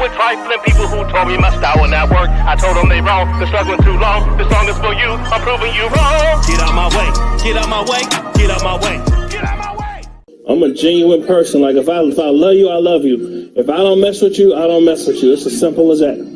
with trifling people who told me my style would not work. I told them they wrong, been struggling too long. This song is for you, I'm proving you wrong. Get out my way, get out my way, get out my way, get out my way. I'm a genuine person. Like if I love you, I love you. If I don't mess with you, I don't mess with you. It's as simple as that.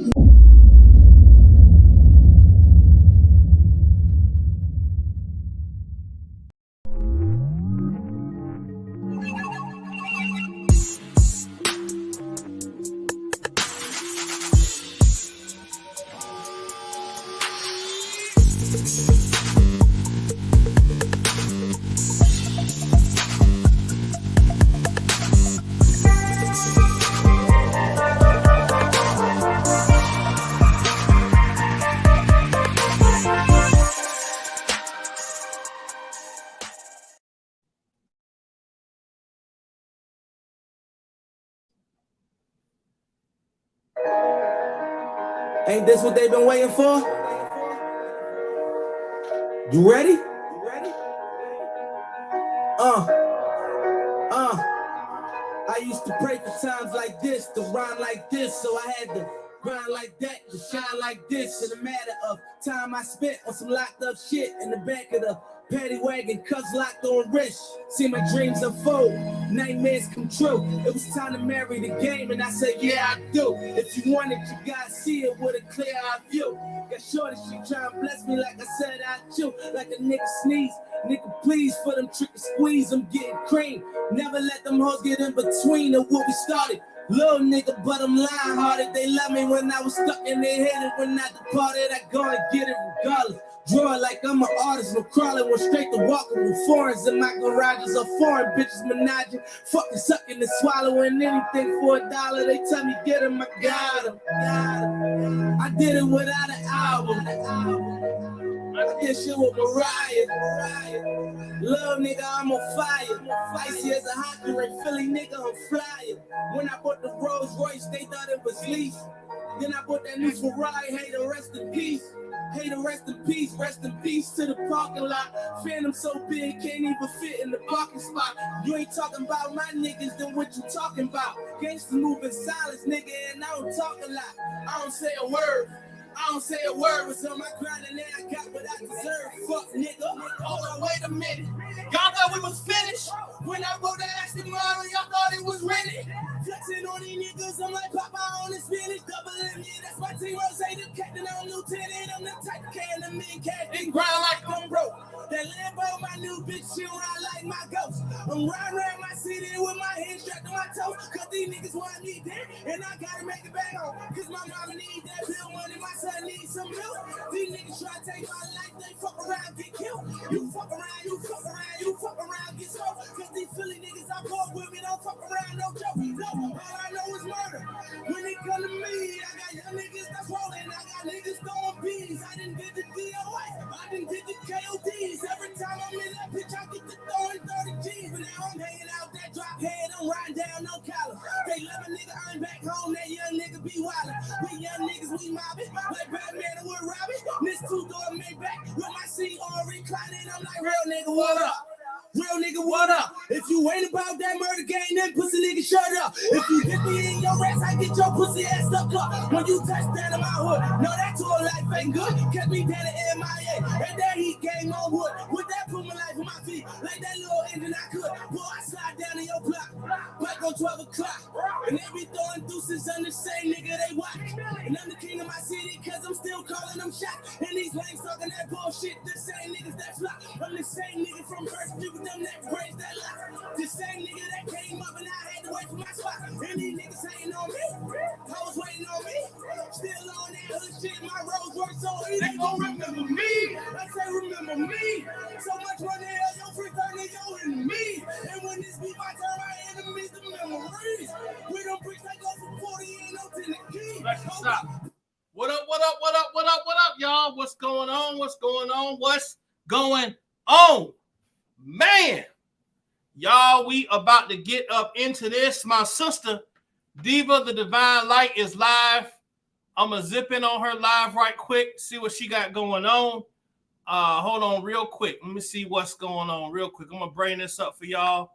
Ain't this what they've been waiting for? You ready? I used to pray for times like this, to rhyme like this, so I had to grind like that, to shine like this. In a matter of time I spent on some locked up shit in the back of the paddy wagon, cuffs locked on wrist. See my dreams unfold, nightmares come true. It was time to marry the game, and I said, yeah, I do. If you want it, you gotta see it with a clear eye view. Got shorty, she tryna bless me like I said I chew. Like a nigga sneeze, nigga please, for them trick and squeeze, I'm getting cream. Never let them hoes get in between of what we started. Little nigga, but I'm lying-hearted. They love me when I was stuck in their head, and when I departed, I go and get it regardless. Draw like I'm an artist, no crawling, went straight to walking with foreigns in my garages are foreign bitches menaging, fucking sucking and swallowing anything for $1. They tell me get him, I got him. I did it without an album. I did shit with Mariah. Love nigga, I'm on fire. Icy as a hockey ring, Philly nigga, I'm flying. When I bought the Rolls Royce, they thought it was lease. Then I bought that new Ferrari, hey, the rest in peace. Hey, the rest in peace to the parking lot. Phantom so big, can't even fit in the parking spot. You ain't talking about my niggas, then what you talking about? Gangsters moving silence, nigga, and I don't talk a lot. I don't say a word. I don't say a word. Was on my grind and then I got what I deserve. Fuck nigga. Hold on, wait a minute. Y'all thought we was finished. When I wrote the Aston Martin, y'all thought it was ready. Flexing on these niggas, I'm like Papa on the spinach. Double M, yeah, that's my team. Rose, the captain, I'm lieutenant. I'm the type of can, the mean cat. They grind like I'm broke. That Lambo, my new bitch, she ride like my ghost. I'm riding around my city with my hands strapped to my toes. Cause these niggas want me dead, and I gotta make it back home. Cause my mama need that bill money, my son needs some milk. These niggas try to take my life, they fuck around, get killed. You fuck around, you fuck around, you fuck around, get smoked. Cause these Philly niggas I bought with me don't fuck around, no joke. No, all I know is murder. When it come to me, I got young niggas that's rolling, I got niggas throwing bees. I done did the DOA, I done did the KODs. Every time I'm in that bitch, I get to throwing 30 G's. But now I'm hanging out that drop head, I'm riding down no collar. They love a nigga, I'm back home, that young nigga be wildin'. We young niggas, we mobbing, like Batman and we're robbing. This two-door Maybach with my seat on reclining. I'm like, real nigga, what up? Real nigga, what up? If you ain't about that murder game, then pussy nigga, shut up. If you hit me in your ass, I get your pussy ass stuck up. When you touch down in my hood, no, that tour life ain't good. Kept me down to MIA, and that heat game on wood. With that, put my life on my feet, like that little engine I could. Boy, I slide down in your block, back on 12 o'clock. And they be throwing deuces on the same nigga they watch. And I'm the king of my city, cause I'm still calling them shots. And these lanes talking that bullshit, the same niggas that flop. I'm the same nigga from First Street with them that brains that lock. The same nigga that came up and I had to wait for my spot. And these niggas hating on me, hoes waiting on me. Still on that hood shit, my Rolls Royce so they gon' remember me. I say remember me. So much money, hell, your free turn is your enemy. And when this be my turn, my enemies, the memories. We don't preach like go for 40, ain't no 10 key. Stop. What up, what up, what up, what up, what up, y'all? What's going on? What's going on? What's going on? Man, y'all, we about to get up into this. My sister, Diva, the Divine Light, is live. I'm going to zip in on her live right quick, see what she got going on. Hold on real quick. Let me see what's going on real quick. I'm going to bring this up for y'all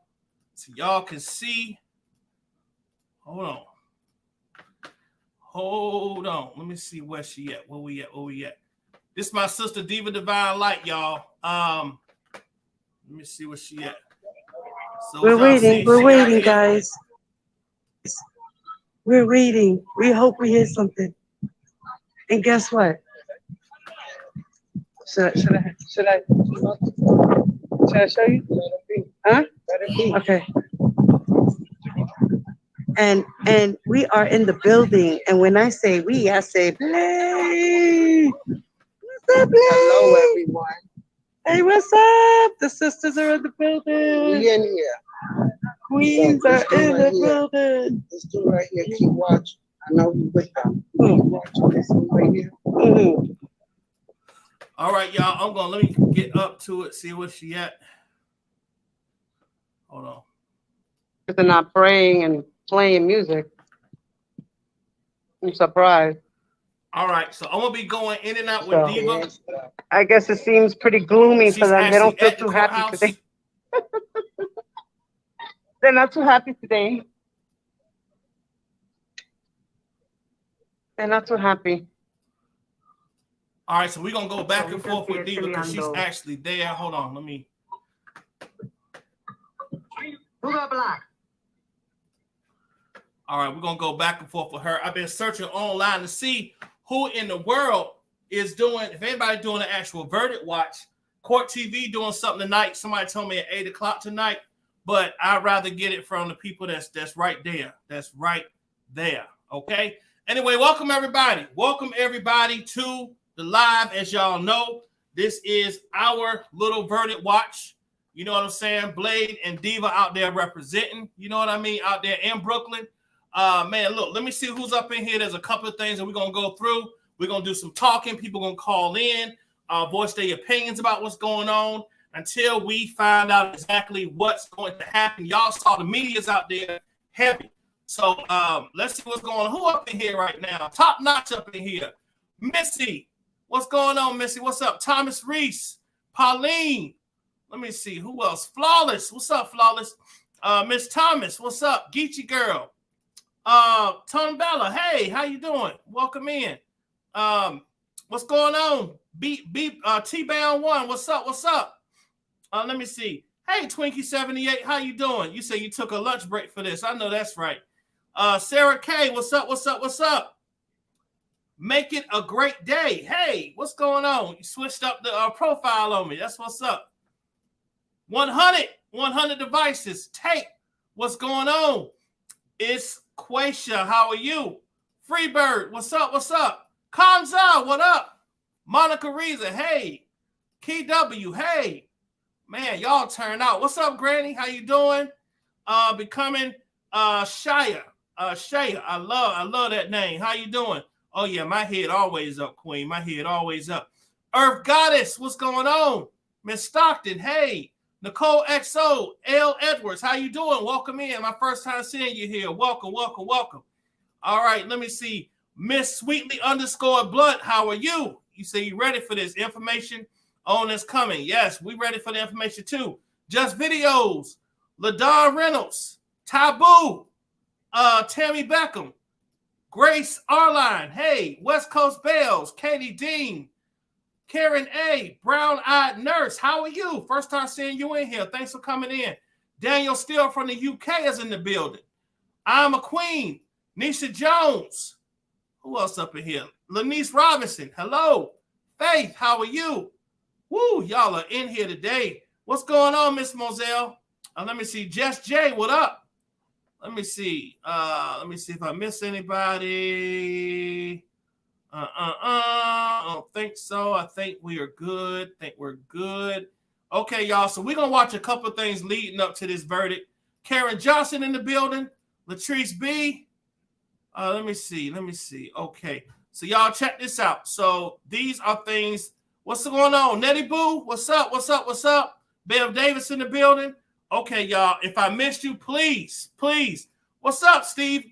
so y'all can see. Hold on. Hold on. Let me see where she at. Where we at? This is my sister Diva Divine Light, y'all. Let me see where she at. So we're waiting, guys. We're waiting. We hope we hear something. And guess what? Should I show you? Huh? Okay. And we are in the building. And when I say we, I say play. What's up, play? Hello, everyone. Hey, what's up? The sisters are in the building. We in here. Queens are in the building. This dude right here, keep watching. I know you with them. Keep watching this one right here. All right, y'all. Let me get up to it, see where she at. Hold on. They're not praying and playing music. I'm surprised. All right, so I'm gonna be going in and out with Diva. I guess it seems pretty gloomy for them. They don't feel too happy today. They're not too happy today. They're not too happy. All right, so we're gonna go back and forth with Diva because she's actually there. Hold on, let me. All right, we're gonna go back and forth with her. I've been searching online to see who in the world is doing, if anybody doing an actual Verdit watch. Court TV doing something tonight. Somebody told me at 8 o'clock tonight, but I'd rather get it from the people that's right there. That's right there. Okay. Anyway, welcome everybody. Welcome everybody to the live. As y'all know, this is our little Verdit watch. You know what I'm saying? Blade and Diva out there representing. You know what I mean? Out there in Brooklyn. Man, look, let me see who's up in here. There's a couple of things that we're going to go through. We're going to do some talking. People going to call in, voice their opinions about what's going on until we find out exactly what's going to happen. Y'all saw the media's out there heavy. So let's see what's going on. Who up in here right now? Top notch up in here. Missy. What's going on, Missy? What's up? Thomas Reese. Pauline. Let me see. Who else? Flawless. What's up, Flawless? Miss Thomas. What's up? Geechee Girl. Tony Bella, hey, how you doing? Welcome in. What's going on? T-Bound 1, what's up? Let me see. Hey, Twinkie78, how you doing? You say you took a lunch break for this. I know that's right. Sarah K, what's up? Make it a great day. Hey, what's going on? You switched up the profile on me. That's what's up. 100 devices. Take, what's going on? It's Quaisha, how are you? Freebird, what's up? Kanza, what up? Monica Reza, hey. KW, hey. Man, y'all turn out. What's up, Granny? How you doing? Becoming Shia. Shia, I love that name. How you doing? Oh yeah, my head always up, Queen. My head always up. Earth Goddess, what's going on? Miss Stockton, hey. Nicole XO, L. Edwards, how you doing? Welcome in. My first time seeing you here. Welcome. All right, let me see. Miss Sweetly _ Blunt, how are you? You say you ready for this information on this coming. Yes, we ready for the information too. Just Videos, LaDon Reynolds, Taboo, Tammy Beckham, Grace Arline, hey, West Coast Bells, Katie Dean, Karen A, Brown Eyed Nurse, how are you? First time seeing you in here. Thanks for coming in. Daniel Steele from the UK is in the building. I'm a Queen. Nisha Jones. Who else up in here? Lanice Robinson. Hello. Faith, how are you? Woo, y'all are in here today. What's going on, Miss Moselle? Let me see. Jess J, what up? Let me see. Let me see if I miss anybody. I don't think so. I think we are good. Okay, y'all. So we're going to watch a couple of things leading up to this verdict. Karen Johnson in the building. Latrice B. Let me see. Okay. So y'all check this out. So these are things. What's going on? Nettie Boo, what's up? Bev Davis in the building. Okay, y'all. If I missed you, please. What's up, Steve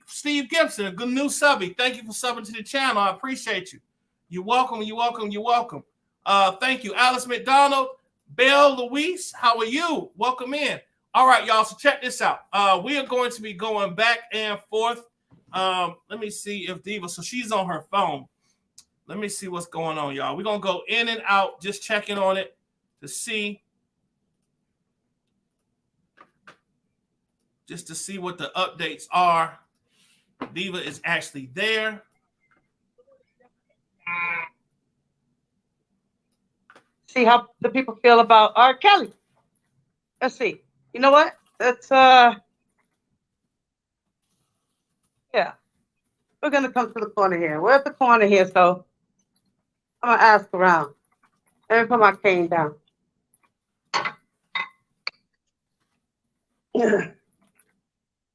Gibson? A good new subby. Thank you for subbing to the channel. I appreciate you. You're welcome. Thank you. Alice McDonald, Belle Louise, how are you? Welcome in. All right, y'all. So check this out. We are going to be going back and forth Let me see if Diva. So she's on her phone. Let me see what's going on, y'all. We're gonna go in and out, just checking on it to see. Just to see what the updates are. Diva is actually there. See how the people feel about RKelly. Let's see. You know what? That's yeah. We're gonna come to the corner here. We're at the corner here, so I'm gonna ask around. Let me put my cane down.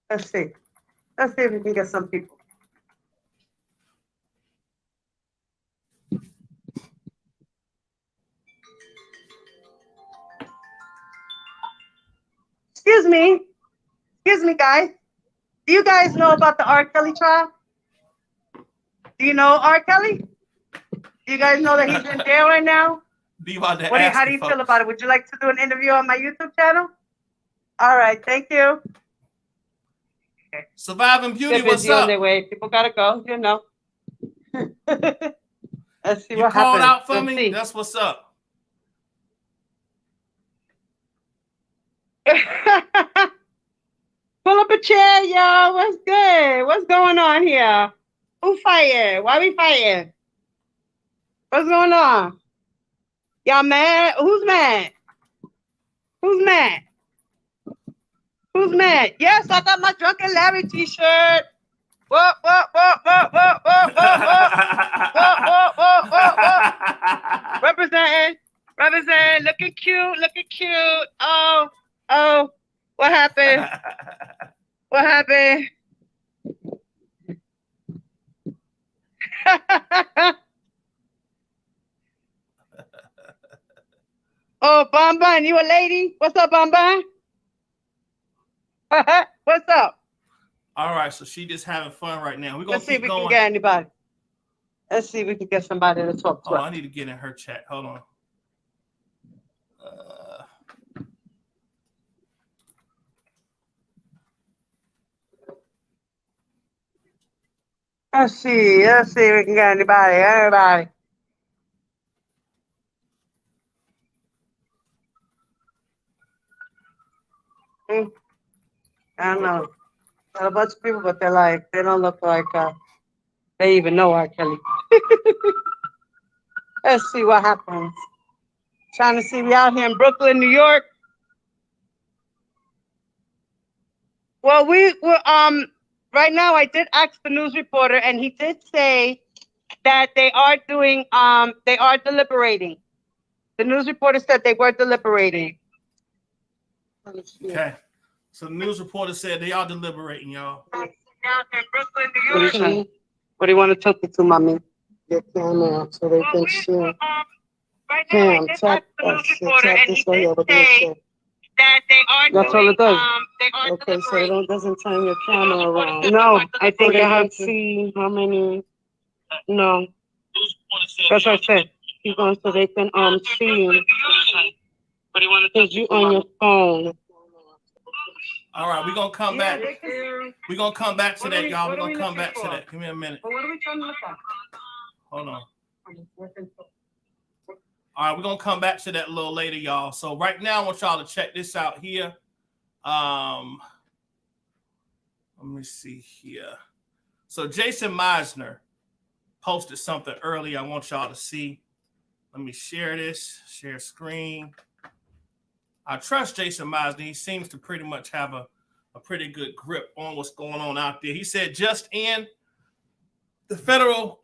Let's see. Let's see if we can get some people. Excuse me, guys. Do you guys know about the RKelly trial? Do you know RKelly? Do you guys know that he's in jail right now? How do you feel about it? Would you like to do an interview on my YouTube channel? All right, thank you. Okay. Surviving Beauty, what's up? On their way. People gotta go, you know. Let's see you what called happens. out for Let's me? See. That's what's up. Pull up a chair, y'all. What's good? What's going on here? Who fighting? Why we fighting? What's going on? Y'all mad? Who's mad? Who's mad? Who's mad? Yes, I got my Drunken Larry t-shirt. Whoa. Representing, looking cute. Oh, what happened? What happened? Oh, Bonbon, you a lady? What's up, Bonbon? What's up? All right, so she just having fun right now. We're gonna Let's see if we going. can get anybody. Let's see if we can get somebody to talk to. Oh, I need to get in her chat. Hold on. Let's see if we can get anybody. Everybody. I don't know. A bunch of people, but they don't look like they even know RKelly. Let's see what happens. Trying to see we out here in Brooklyn, New York. Well, we were right now I did ask the news reporter, and he did say that they are deliberating. The news reporter said they were deliberating. Okay. So the news reporter said they are deliberating, y'all. Out in Brooklyn, New York. What do you want to talk to, mommy? Your camera so they can share. Right now, I did ask the news reporter, and he did say that they are That's all it does. They are Okay, so it doesn't turn your camera around. No, I think they I have can see how many. No, that's what I said. Keep on so they can see. Because you on your phone. All right, we're gonna come back. We're gonna come back to that, y'all. We're gonna come back to that. Give me a minute. What are we trying to look at? Hold on. All right, we're gonna come back to that a little later, y'all. So right now, I want y'all to check this out here. Let me see here. So Jason Meisner posted something earlier. I want y'all to see. Let me share this. Share screen. I trust Jason Meisner. He seems to pretty much have a pretty good grip on what's going on out there. He said, just in, the federal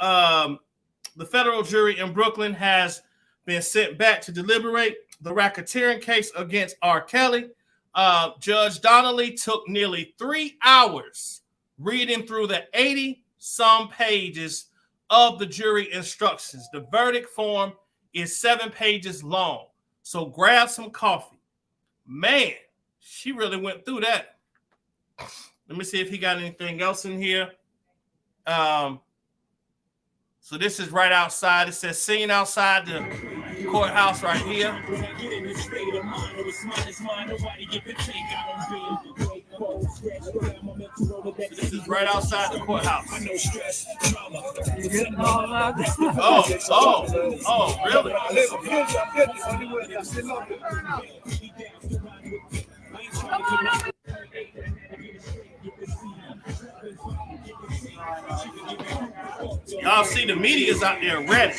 jury in Brooklyn has been sent back to deliberate the racketeering case against RKelly. Judge Donnelly took nearly 3 hours reading through the 80-some pages of the jury instructions. The verdict form is 7 pages long. So grab some coffee. Man, she really went through that. Let me see if he got anything else in here. So this is right outside. It says scene outside the courthouse right here. This is right outside the courthouse. Oh, really? Y'all see the media's out there ready.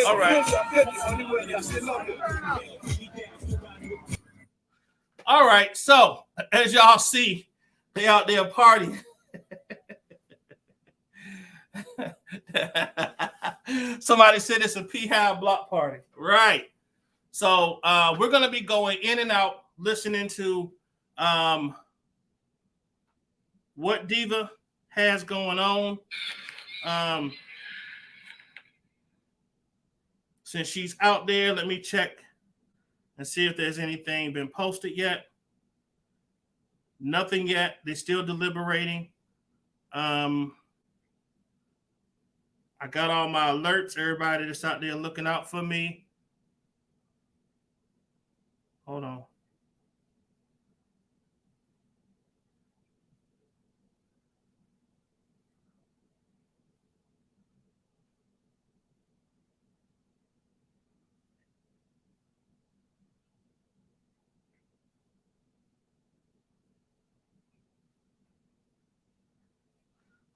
All right. All right. So, as y'all see, they out there partying. Somebody said it's a P-Hive block party. Right. So, we're going to be going in and out, listening to what Diva has going on. Since she's out there, let me check and see if there's anything been posted yet. Nothing yet. They're still deliberating. I got all my alerts. Everybody that's out there looking out for me. Hold on.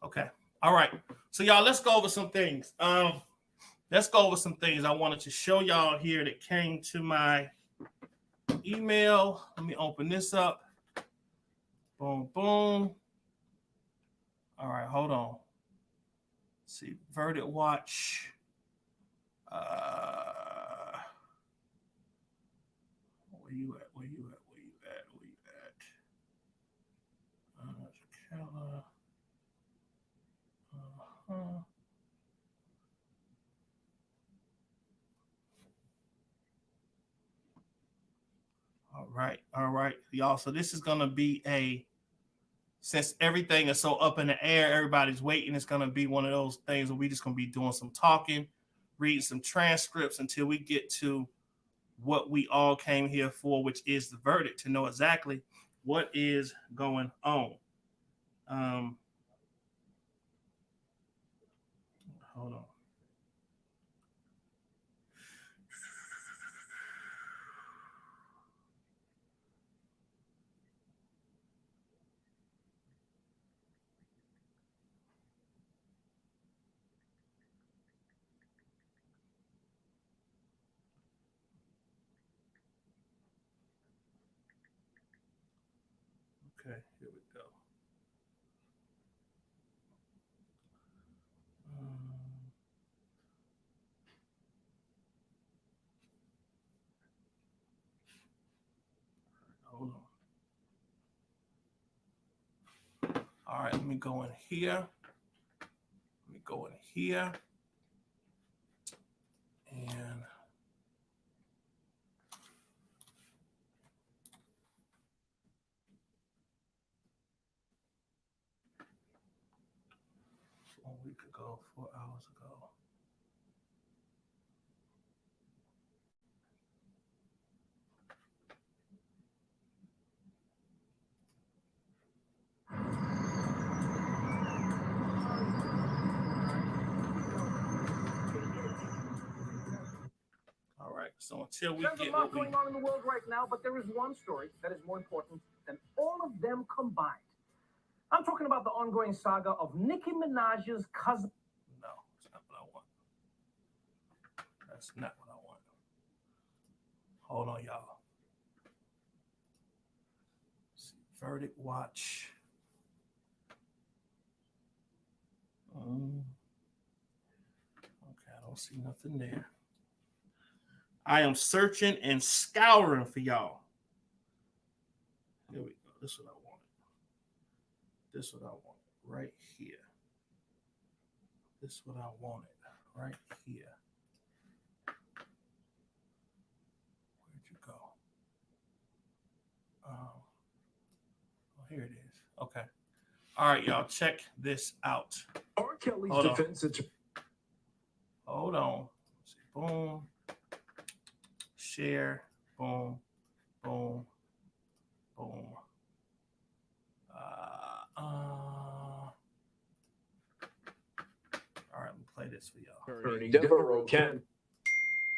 Okay. All right. So y'all, let's go over some things. Let's go over some things I wanted to show y'all here that came to my email. Let me open this up. Boom, boom. All right, hold on. Let's see, Verdit watch. Where you at? Where you at? Where you at? Where you at? All right, y'all. So this is gonna be since everything is so up in the air, everybody's waiting. It's gonna be one of those things where we just gonna be doing some talking, reading some transcripts until we get to what we all came here for, which is the verdict, to know exactly what is going on. Hold on. Okay, here we go. Hold on. All right, let me go in here. Let me go in here. And a week ago, 4 hours ago. All right, so until we There's get a lot what we... going on in the world right now, but there is one story that is more important than all of them combined. I'm talking about the ongoing saga of Nicki Minaj's cousin. No, that's not what I want. That's not what I want. Hold on, y'all. See, verdict watch. Okay, I don't see nothing there. I am searching and scouring for y'all. Here we go. This is what I wanted. This is what I wanted right here. This is what I wanted right here. Where'd you go? Oh, here it is. Okay. All right, y'all, check this out. RKelly's Hold on. defense attorney. Hold on. Let's see. Boom. Share. Boom. Boom. Boom. All right, let me play this for y'all.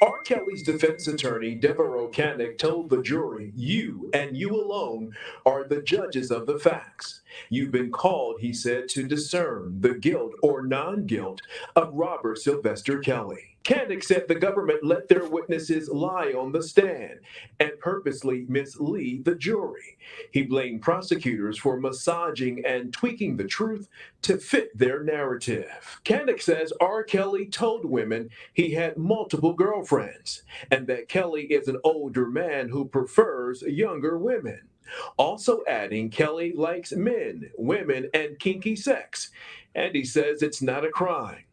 RKelly's defense attorney, Devereaux Canick, told the jury, "You and you alone are the judges of the facts. You've been called," he said, "to discern the guilt or non-guilt of Robert Sylvester Kelly." Canick said the government let their witnesses lie on the stand and purposely mislead the jury. He blamed prosecutors for massaging and tweaking the truth to fit their narrative. Canick says R. Kelly told women he had multiple girlfriends and that Kelly is an older man who prefers younger women. Also adding Kelly likes men, women, and kinky sex. And he says it's not a crime.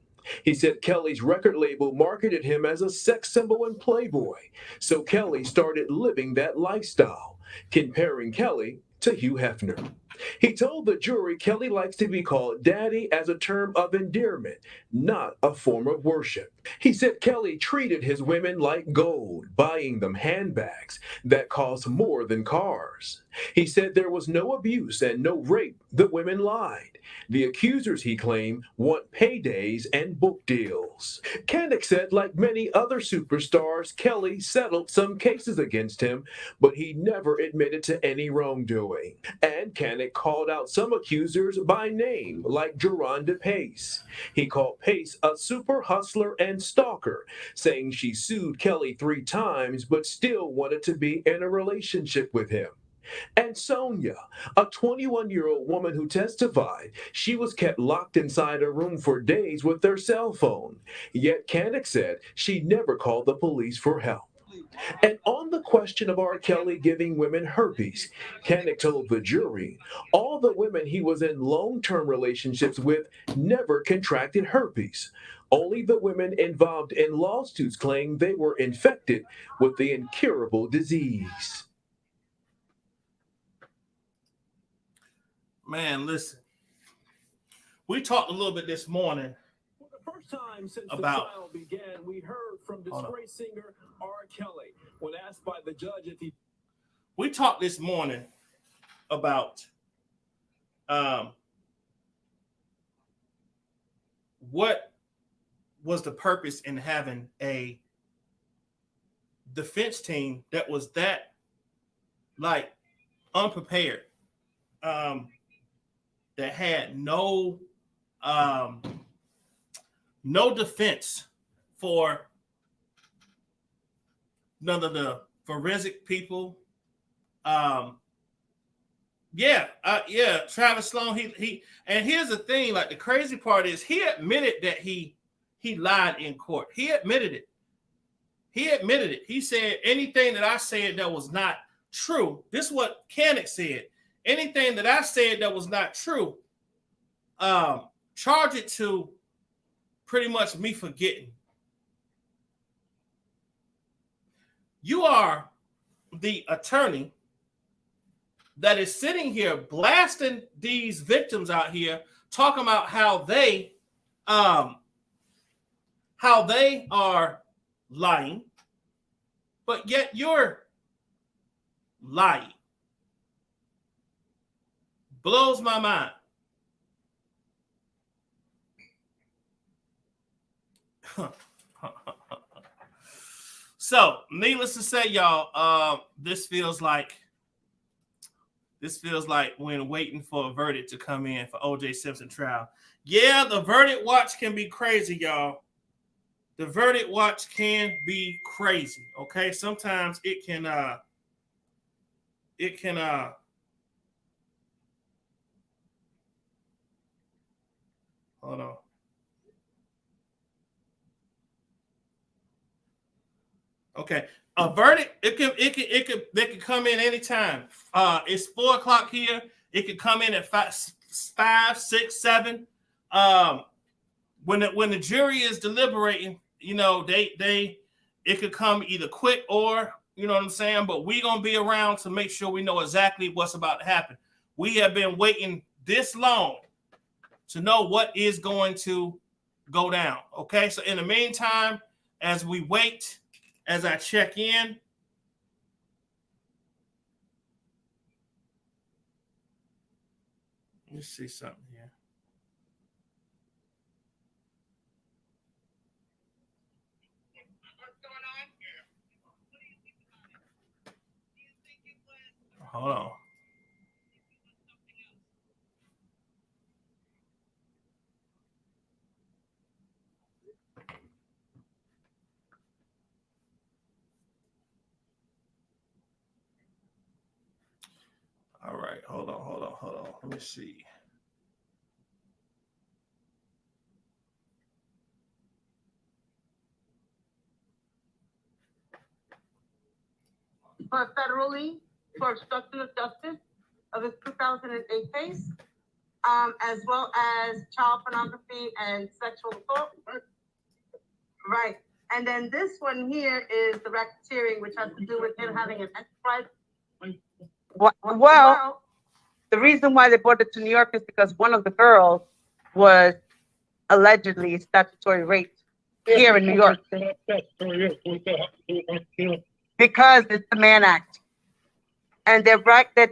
He said Kelly's record label marketed him as a sex symbol and playboy, so Kelly started living that lifestyle, comparing Kelly to Hugh Hefner. He told the jury Kelly likes to be called daddy as a term of endearment, not a form of worship. He said Kelly treated his women like gold, buying them handbags that cost more than cars. He said there was no abuse and no rape. The women lied. The accusers, he claimed, want paydays and book deals. Kandick said, like many other superstars, Kelly settled some cases against him, but he never admitted to any wrongdoing. And Kandick called out some accusers by name, like Juror Pace. He called Pace a super hustler and stalker, saying she sued Kelly 3 times but still wanted to be in a relationship with him. And Sonya, a 21-year-old woman who testified, she was kept locked inside a room for days with their cell phone. Yet Kandick said she never called the police for help. And on the question of R. Kelly giving women herpes, Kandick told the jury all the women he was in long-term relationships with never contracted herpes. Only the women involved in lawsuits claimed they were infected with the incurable disease. Man, listen. We talked a little bit this morning. For the first time since the About- trial began, we heard from disgraced singer R. Kelly when asked by the judge if he... We talked this morning about what was the purpose in having a defense team that was that like unprepared, that had no defense for none of the forensic people. Travis Sloan, he and here's the thing, like the crazy part is he admitted that he lied in court. He admitted it. He said anything that I said that was not true. This is what Kandick said. Anything that I said that was not true, charge it to pretty much me forgetting. You are the attorney that is sitting here blasting these victims out here, talking about how they are lying, but yet you're lying. Blows my mind. So, needless to say, y'all, this feels like when waiting for a verdict to come in for O.J. Simpson trial. Yeah, the verdict watch can be crazy, y'all. The verdict watch can be crazy. Okay, sometimes it can hold on. Okay, a verdict it can come in anytime. It's 4 o'clock here. It could come in at 5, 6, 7. When the jury is deliberating, you know, it could come either quick or, you know what I'm saying. But we're gonna be around to make sure we know exactly what's about to happen. We have been waiting this long to know what is going to go down. Okay, so in the meantime, as we wait, as I check in, let me see something here. What's going on? Hold on. All right, hold on. Let me see. For federally for obstruction of justice of his 2008 case, as well as child pornography and sexual assault. Right. And then this one here is the racketeering, which has to do with him having an enterprise. Well, The reason why they brought it to New York is because one of the girls was allegedly statutory raped here in New York. Because it's the Mann Act. And they're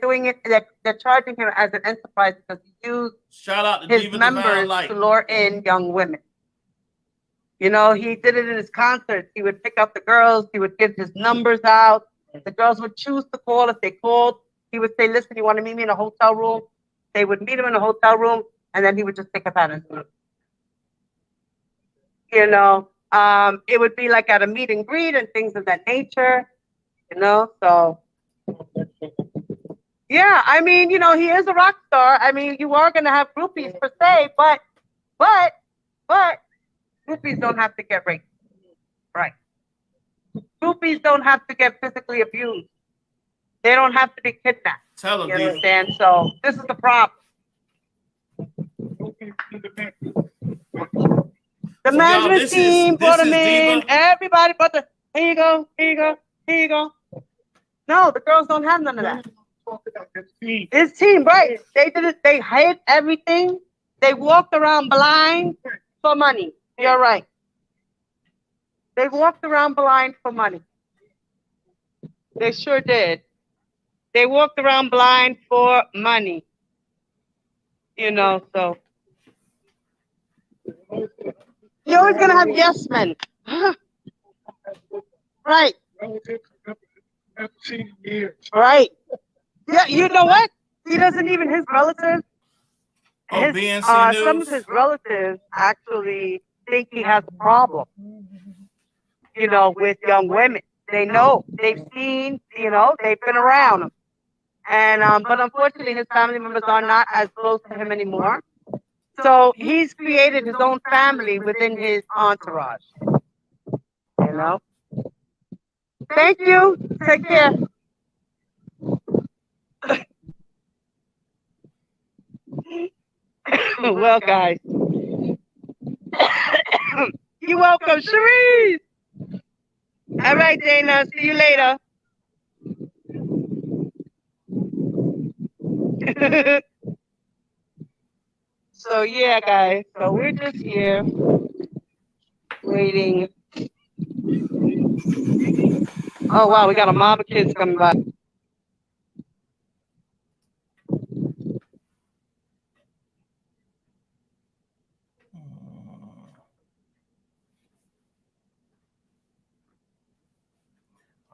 doing it, they're charging him as an enterprise because he used Shout out to his Diva Divine members Light. to lure in young women. You know, he did it in his concerts. He would pick up the girls, he would give his numbers out. The girls would choose to call. If they called, he would say, listen, you want to meet me in a hotel room? They would meet him in a hotel room, and then he would just pick up at his room. You know, it would be like at a meet and greet and things of that nature, you know, so. Yeah, I mean, you know, he is a rock star. I mean, you are going to have groupies per se, but groupies don't have to get raped, right? Groupies don't have to get physically abused. They don't have to be kidnapped. Tell them, you understand? So this is the problem. The management team brought him in. Everybody brought the. Here you go. Here you go. Here you go. No, the girls don't have none of that. His team, right? They did it. They hid everything. They walked around blind for money. You're right. They walked around blind for money. They sure did. They walked around blind for money. You know, so. You're always going to have yes men. Right. Right. Yeah, you know what? He doesn't even, his relatives, some of his relatives actually think he has a problem, you know, with young women. They know, they've seen, you know, they've been around him. And, but unfortunately, his family members are not as close to him anymore. So he's created his own family within his entourage, you know. Thank you. Take care. Well, guys. You're welcome, Cherise. All right, Dana. See you later. So, yeah, guys. So we're just here waiting. Oh, wow. We got a mob of kids coming by.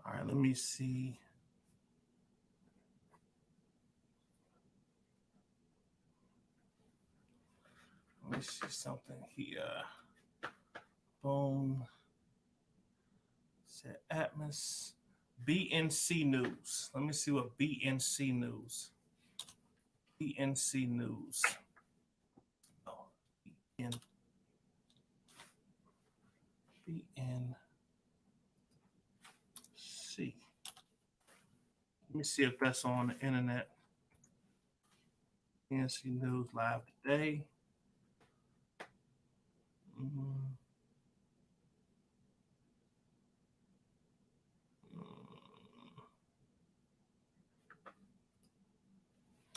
All right, let me see. Let me see something here. Boom. Said Atmos. BNC News. Let me see what BNC News. BNC News. Oh, BNC. Let me see if that's on the internet. BNC News live today.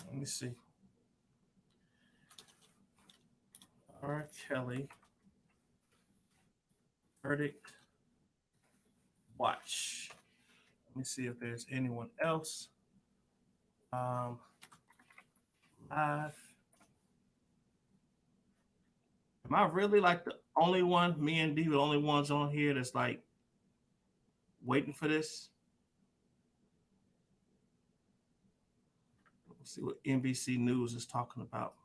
Let me see. RKelly. Verdict. Watch. Let me see if there's anyone else. Live. Am I really like the only one? Me and D, the only ones on here that's like waiting for this? Let's see what NBC News is talking about.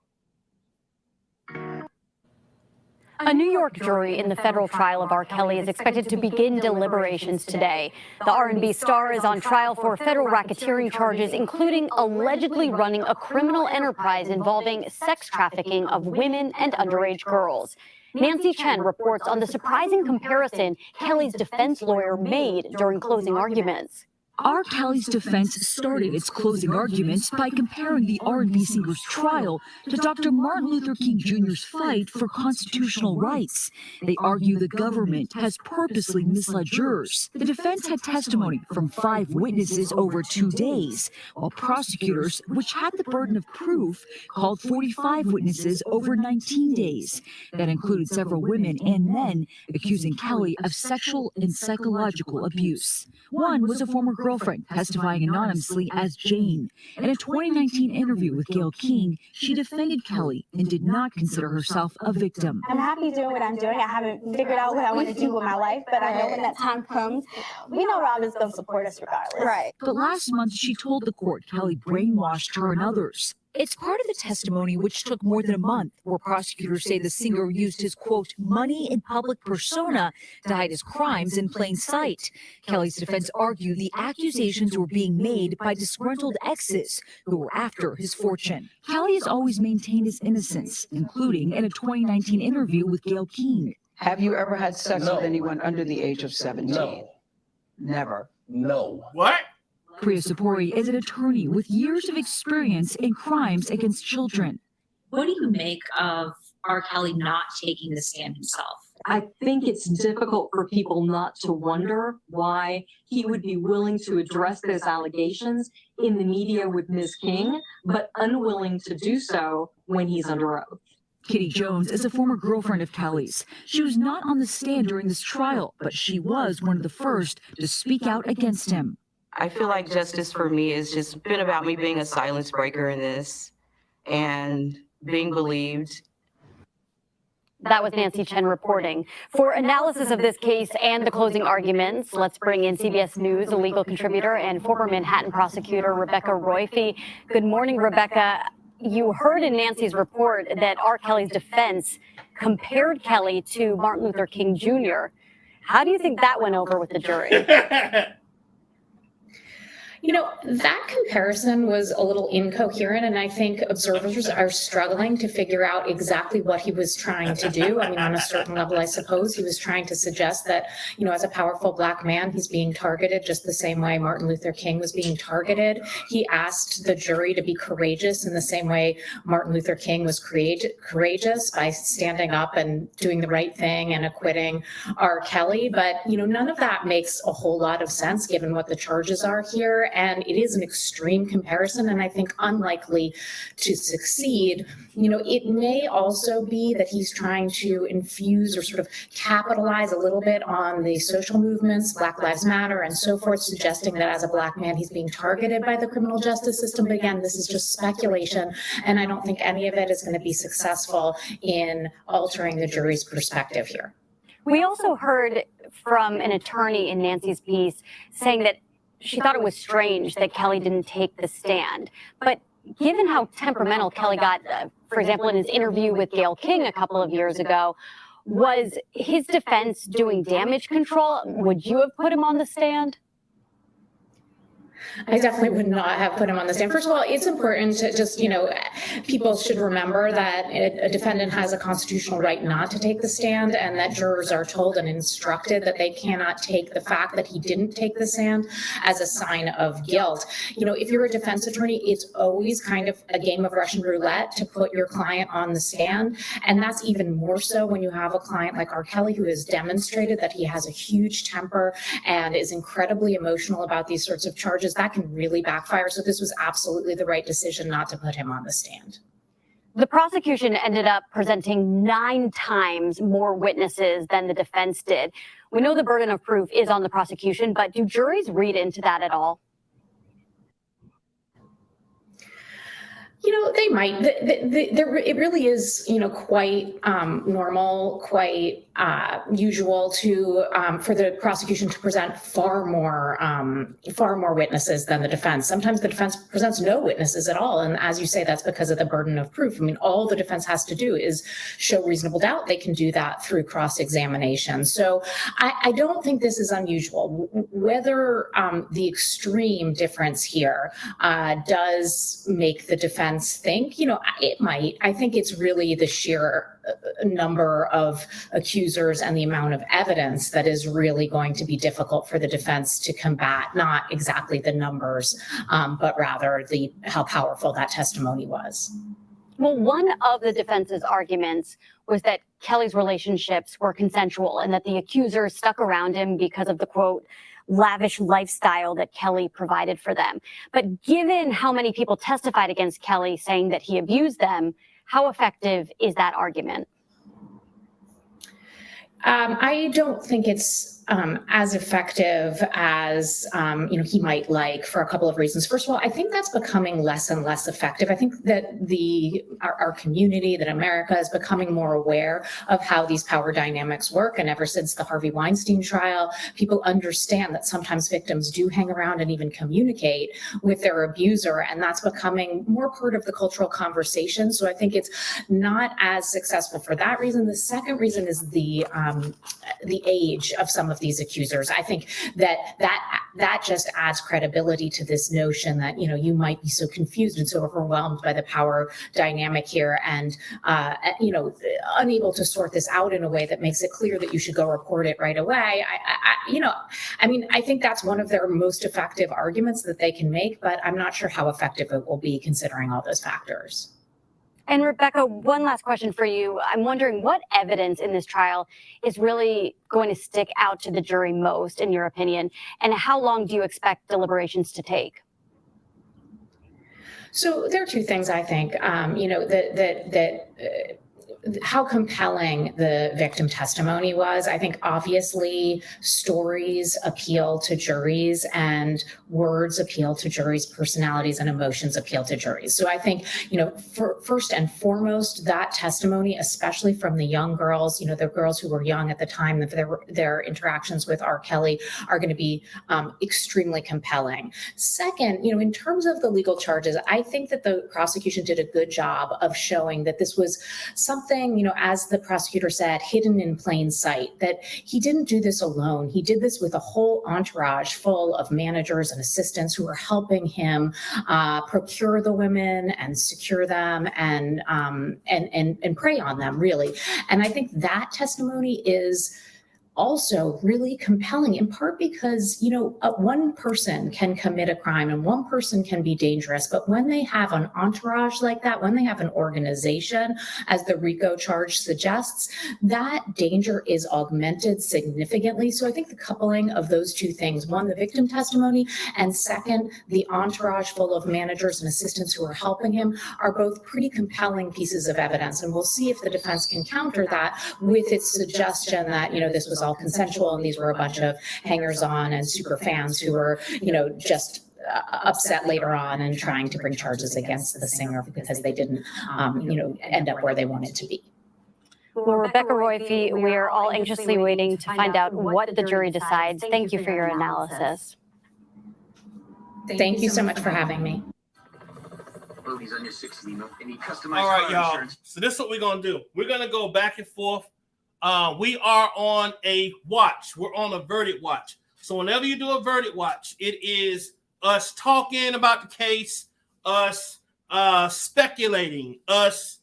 A New York jury in the federal trial of RKelly is expected to begin deliberations today. The R&B star is on trial for federal racketeering charges, including allegedly running a criminal enterprise involving sex trafficking of women and underage girls. Nancy Chen reports on the surprising comparison Kelly's defense lawyer made during closing arguments. RKelly's defense started its closing arguments by comparing the R&B singer's trial to Dr. Martin Luther King Jr.'s fight for constitutional rights. They argue the government has purposely misled jurors. The defense had testimony from 5 witnesses over 2 days, while prosecutors, which had the burden of proof, called 45 witnesses over 19 days. That included several women and men accusing Kelly of sexual and psychological abuse. One was a former girlfriend testifying anonymously as Jane. In a 2019 interview with Gayle King, she defended Kelly and did not consider herself a victim. I'm happy doing what I'm doing. I haven't figured out what I want to do with my life, but I know when that time comes, we know Robin's going to support us regardless. Right. But last month, she told the court Kelly brainwashed her and others. It's part of the testimony, which took more than a month, where prosecutors say the singer used his, quote, money in public persona to hide his crimes in plain sight. Kelly's defense argued the accusations were being made by disgruntled exes who were after his fortune. Kelly has always maintained his innocence, including in a 2019 interview with Gayle King. Have you ever had sex with anyone under the age of 17? No. Never. No. What? Priya Sapori is an attorney with years of experience in crimes against children. What do you make of RKelly not taking the stand himself? I think it's difficult for people not to wonder why he would be willing to address those allegations in the media with Ms. King, but unwilling to do so when he's under oath. Kitty Jones is a former girlfriend of Kelly's. She was not on the stand during this trial, but she was one of the first to speak out against him. I feel like justice for me has just been about me being a silence breaker in this and being believed. That was Nancy Chen reporting. For analysis of this case and the closing arguments, let's bring in CBS News, a legal contributor and former Manhattan prosecutor, Rebecca Roiphe. Good morning, Rebecca. You heard in Nancy's report that RKelly's defense compared Kelly to Martin Luther King Jr. How do you think that went over with the jury? You know, that comparison was a little incoherent, and I think observers are struggling to figure out exactly what he was trying to do. I mean, on a certain level, I suppose he was trying to suggest that, you know, as a powerful Black man, he's being targeted just the same way Martin Luther King was being targeted. He asked the jury to be courageous in the same way Martin Luther King was courageous by standing up and doing the right thing and acquitting RKelly. But, you know, none of that makes a whole lot of sense given what the charges are here. And it is an extreme comparison, and I think unlikely to succeed. You know, it may also be that he's trying to infuse or sort of capitalize a little bit on the social movements, Black Lives Matter and so forth, suggesting that as a Black man, he's being targeted by the criminal justice system. But again, this is just speculation, and I don't think any of it is going to be successful in altering the jury's perspective here. We also heard from an attorney in Nancy's piece saying that she thought it was strange that Kelly didn't take the stand. But given how temperamental Kelly got, for example, in his interview with Gayle King a couple of years ago, was his defense doing damage control? Would you have put him on the stand? I definitely would not have put him on the stand. First of all, it's important to just, you know, people should remember that a defendant has a constitutional right not to take the stand, and that jurors are told and instructed that they cannot take the fact that he didn't take the stand as a sign of guilt. You know, if you're a defense attorney, it's always kind of a game of Russian roulette to put your client on the stand. And that's even more so when you have a client like RKelly, who has demonstrated that he has a huge temper and is incredibly emotional about these sorts of charges. That can really backfire. So this was absolutely the right decision not to put him on the stand. The prosecution ended up presenting 9 times more witnesses than the defense did. We know the burden of proof is on the prosecution, but do juries read into that at all? You know, they might. It really is, you know, quite normal, quite usual to for the prosecution to present far more witnesses than the defense. Sometimes the defense presents no witnesses at all, and as you say, that's because of the burden of proof. I mean, all the defense has to do is show reasonable doubt. They can do that through cross-examination. So I don't think this is unusual. Whether the extreme difference here does make the defense think, you know, it might. I think it's really the sheer number of accusers and the amount of evidence that is really going to be difficult for the defense to combat, not exactly the numbers, but rather how powerful that testimony was. Well, one of the defense's arguments was that Kelly's relationships were consensual and that the accusers stuck around him because of the, quote, lavish lifestyle that Kelly provided for them. But given how many people testified against Kelly saying that he abused them, how effective is that argument? I don't think it's as effective as he might like, for a couple of reasons. First of all, I think that's becoming less and less effective. I think that our community, that America, is becoming more aware of how these power dynamics work. And ever since the Harvey Weinstein trial, people understand that sometimes victims do hang around and even communicate with their abuser, and that's becoming more part of the cultural conversation. So I think it's not as successful for that reason. The second reason is the age of some of these accusers. I think that just adds credibility to this notion that, you might be so confused and so overwhelmed by the power dynamic here and, unable to sort this out in a way that makes it clear that you should go report it right away. I think that's one of their most effective arguments that they can make, but I'm not sure how effective it will be considering all those factors. And Rebecca, one last question for you. I'm wondering what evidence in this trial is really going to stick out to the jury most, in your opinion, and how long do you expect deliberations to take? So there are two things, I think, how compelling the victim testimony was. I think obviously stories appeal to juries and words appeal to juries, personalities and emotions appeal to juries. So I think, first and foremost, that testimony, especially from the young girls, the girls who were young at the time of their interactions with R. Kelly, are going to be extremely compelling. Second, in terms of the legal charges, I think that the prosecution did a good job of showing that this was something, as the prosecutor said, hidden in plain sight, that he didn't do this alone. He did this with a whole entourage full of managers and assistants who were helping him procure the women and secure them and prey on them, really. And I think that testimony is also really compelling, in part because, one person can commit a crime and one person can be dangerous, but when they have an entourage like that, when they have an organization, as the RICO charge suggests, that danger is augmented significantly. So I think the coupling of those two things, one, the victim testimony, and second, the entourage full of managers and assistants who are helping him, are both pretty compelling pieces of evidence. And we'll see if the defense can counter that with its suggestion that, this was all consensual and these were a bunch of hangers-on and super fans who were, just upset later on and trying to bring charges against the singer because they didn't, end up where they wanted to be. Well, Rebecca Roiphe, we are all anxiously waiting to find out what the jury decides. Thank you for your analysis. Thank you so much for having me. All right, y'all. So this is what we're going to do. We're going to go back and forth. We are on a watch. We're on a Verdit watch. So whenever you do a Verdit watch, it is us talking about the case, us speculating, us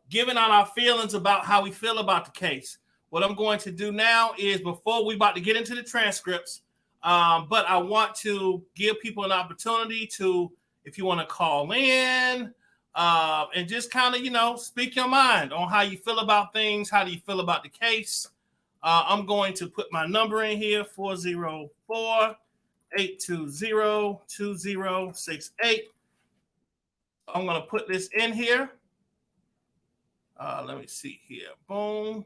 giving out our feelings about how we feel about the case. What I'm going to do now is, before we about to get into the transcripts, but I want to give people an opportunity to, if you want to call in, and just kind of, speak your mind on how you feel about things. How do you feel about the case? I'm going to put my number in here, 404-820-2068. I'm going to put this in here. Let me see here. Boom.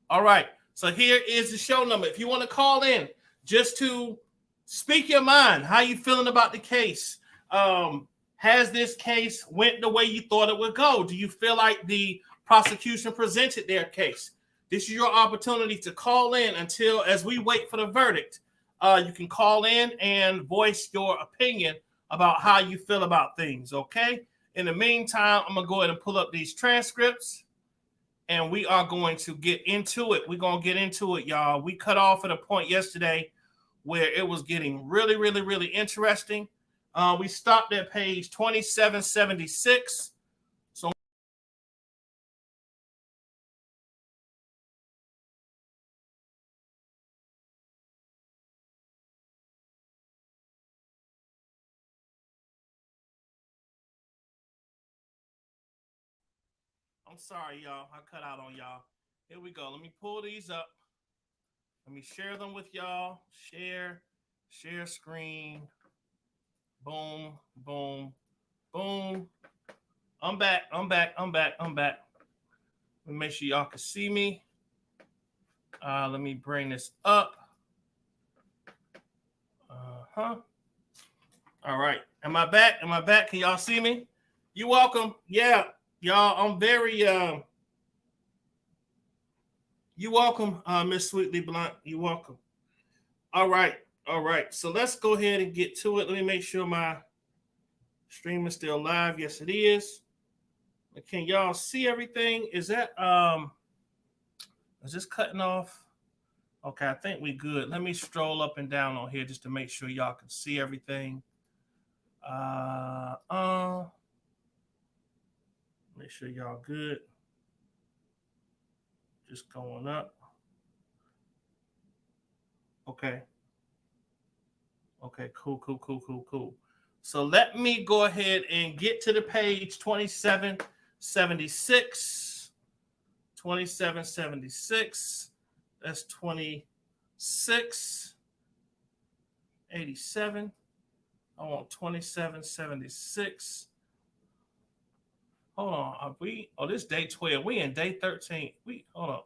All right. So here is the show number. If you want to call in just to speak your mind, how you feeling about the case? Has this case went the way you thought it would go? Do you feel like the prosecution presented their case? This is your opportunity to call in as we wait for the verdict. You can call in and voice your opinion about how you feel about things, okay? In the meantime, I'm going to go ahead and pull up these transcripts, and we are going to get into it. We're going to get into it, y'all. We cut off at a point yesterday where it was getting really, really, really interesting. We stopped at page 2776. I'm sorry, y'all. I cut out on y'all. Here we go. Let me pull these up. Let me share them with y'all. Share screen. Boom, boom, boom. I'm back. Let me make sure y'all can see me. Let me bring this up. All right. Am I back? Can y'all see me? You welcome. Yeah, y'all. I'm very you welcome, Miss Sweetly Blunt. You welcome. All right. So let's go ahead and get to it. Let me make sure my stream is still live. Yes, it is. Can y'all see everything? Is that is this cutting off? Okay, I think we good. Let me stroll up and down on here just to make sure y'all can see everything. Make sure y'all good. Just going up. Okay. Okay, cool. So let me go ahead and get to the page 2776. 2776. That's 2687. I want 2776. Hold on. Are we? Oh, this day 12. We in day 13. Hold on.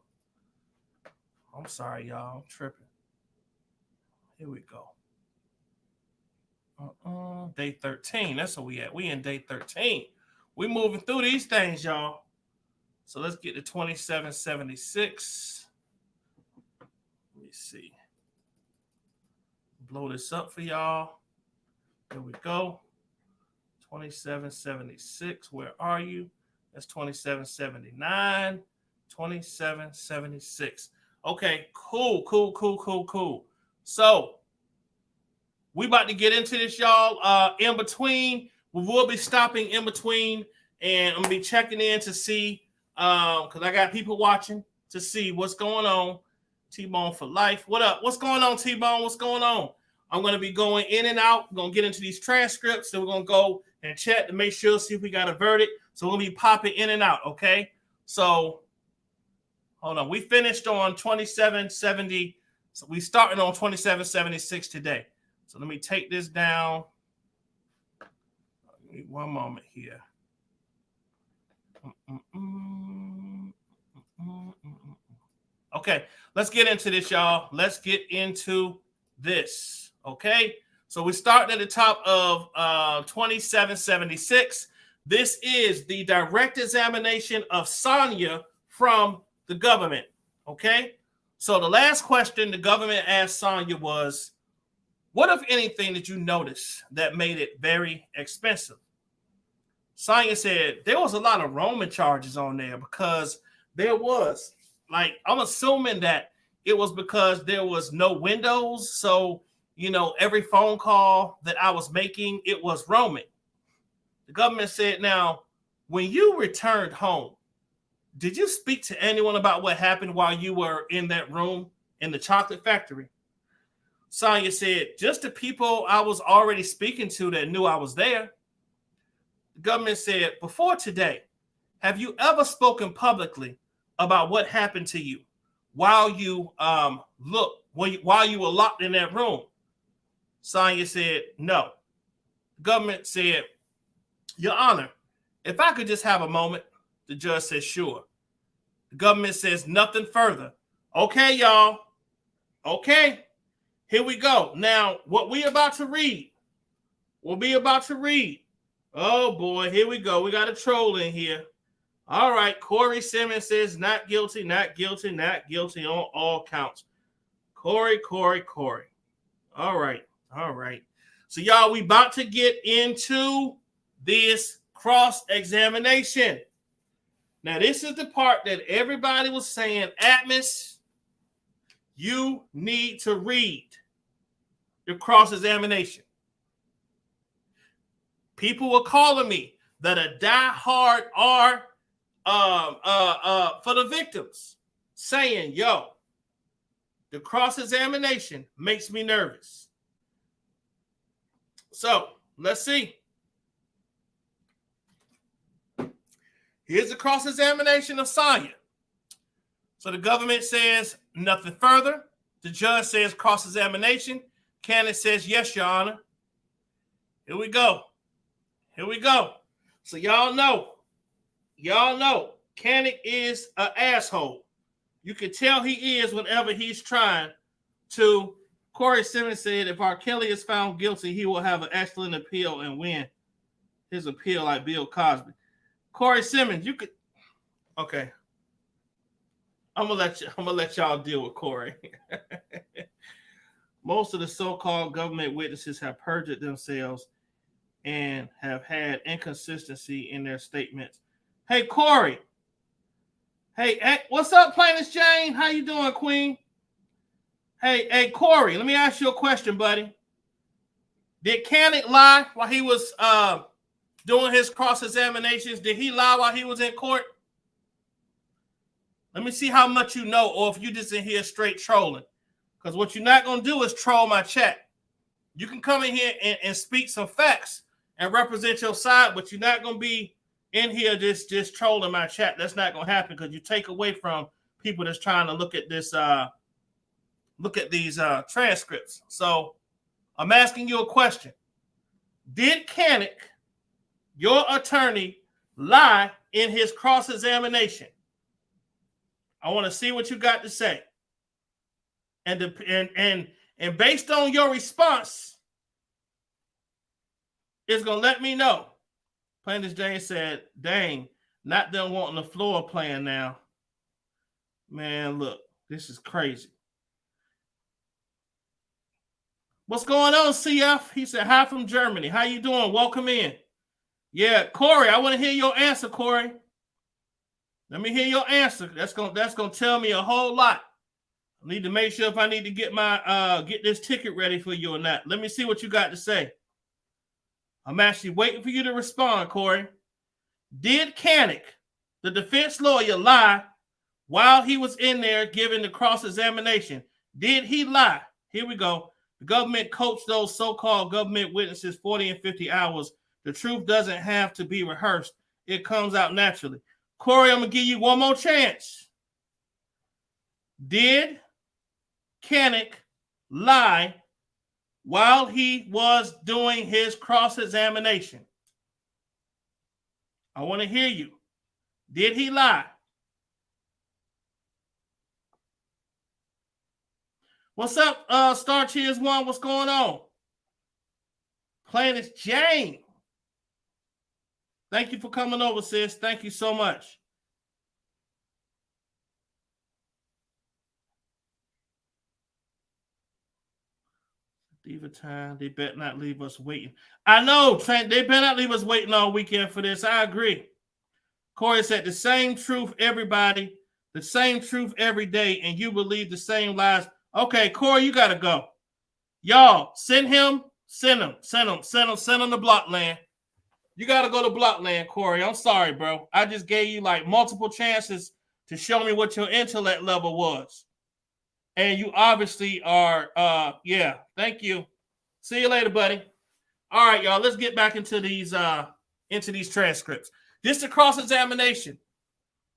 I'm sorry, y'all. I'm tripping. Here we go. Day 13. That's where we at. We in day 13. We moving through these things, y'all. So let's get to 2776. Let me see. Blow this up for y'all. There we go. 2776. Where are you? That's 2779. 2776. Okay, cool. So we about to get into this, y'all. In between, we will be stopping in between, and I'm gonna be checking in to see, because I got people watching to see what's going on. T-Bone for life. What up? What's going on, T-Bone? What's going on? I'm gonna be going in and out. We're gonna get into these transcripts, and we're gonna go and check to make sure, see if we got a verdict. So we'll be popping in and out. Okay. So hold on. We finished on 2770. So we starting on 2776 today. So let me take this down. Give me one moment here. Okay, let's get into this, y'all. Let's get into this. Okay, so we start at the top of 2776. This is the direct examination of Sonya from the government. Okay, so the last question the government asked Sonya was, what, if anything, did you notice that made it very expensive? Sonya said there was a lot of roaming charges on there because there was, like, I'm assuming that it was because there was no windows. So, you know, every phone call that I was making, it was roaming. The government said, now, when you returned home, did you speak to anyone about what happened while you were in that room in the chocolate factory? Sonya said, just the people I was already speaking to that knew I was there. The government said, before today, have you ever spoken publicly about what happened to you while you while you were locked in that room? Sonya said, no. The government said, Your Honor, if I could just have a moment. The judge said, sure. The government says nothing further. Okay, y'all. Okay. Here we go. Now, what we about to read, Oh, boy. Here we go. We got a troll in here. All right. Corey Simmons says not guilty on all counts. Corey. All right. So, y'all, we about to get into this cross-examination. Now, this is the part that everybody was saying, Atmos, you need to read the cross-examination. People were calling me that a diehard are for the victims, saying, yo, the cross-examination makes me nervous. So let's see. Here's the cross-examination of Sonya. So the government says nothing further. The judge says cross-examination. Candidate says, yes, Your Honor. Here we go. Here we go. So y'all know, Canick is an asshole. You can tell he is whenever he's trying to. Corey Simmons said if RKelly is found guilty, he will have an excellent appeal and win his appeal like Bill Cosby. Corey Simmons, you could. Okay. I'm gonna let y'all deal with Corey. Most of the so-called government witnesses have perjured themselves and have had inconsistency in their statements. Hey, Corey. Hey, what's up, PLAINESTjane? How you doing, Queen? Hey, Corey, let me ask you a question, buddy. Did Canick lie while he was doing his cross-examinations? Did he lie while he was in court? Let me see how much you know, or if you just in here straight trolling. Because what you're not going to do is troll my chat. You can come in here and speak some facts and represent your side, but you're not going to be in here just trolling my chat. That's not going to happen because you take away from people that's trying to look at this, look at these transcripts. So I'm asking you a question. Did Canick, your attorney, lie in his cross-examination? I want to see what you got to say. And based on your response, it's going to let me know. PLAINESTjane said, dang, not them wanting the floor plan now. Man, look, this is crazy. What's going on, CF? He said, hi from Germany. How you doing? Welcome in. Yeah, Corey, I want to hear your answer, Corey. Let me hear your answer. That's gonna tell me a whole lot. I need to make sure if I need to get my get this ticket ready for you or not. Let me see what you got to say. I'm actually waiting for you to respond, Corey. Did Canick, the defense lawyer, lie while he was in there giving the cross-examination? Did he lie? Here we go. The government coached those so-called government witnesses 40 and 50 hours. The truth doesn't have to be rehearsed. It comes out naturally. Corey, I'm going to give you one more chance. Did Canick lie while he was doing his cross-examination? I want to hear you. Did he lie? What's up, Star Cheers One? What's going on? PLAINESTjane. Thank you for coming over, sis. Thank you so much. Diva time. They better not leave us waiting. I know, Trent. They better not leave us waiting all weekend for this. I agree. Corey said the same truth, everybody. The same truth every day, and you believe the same lies. Okay, Corey, you got to go. Y'all, send him to Blockland. You got to go to Blockland, Corey. I'm sorry, bro. I just gave you like multiple chances to show me what your intellect level was. And you obviously are, yeah, thank you. See you later, buddy. All right, y'all, let's get back into these transcripts. This is a cross-examination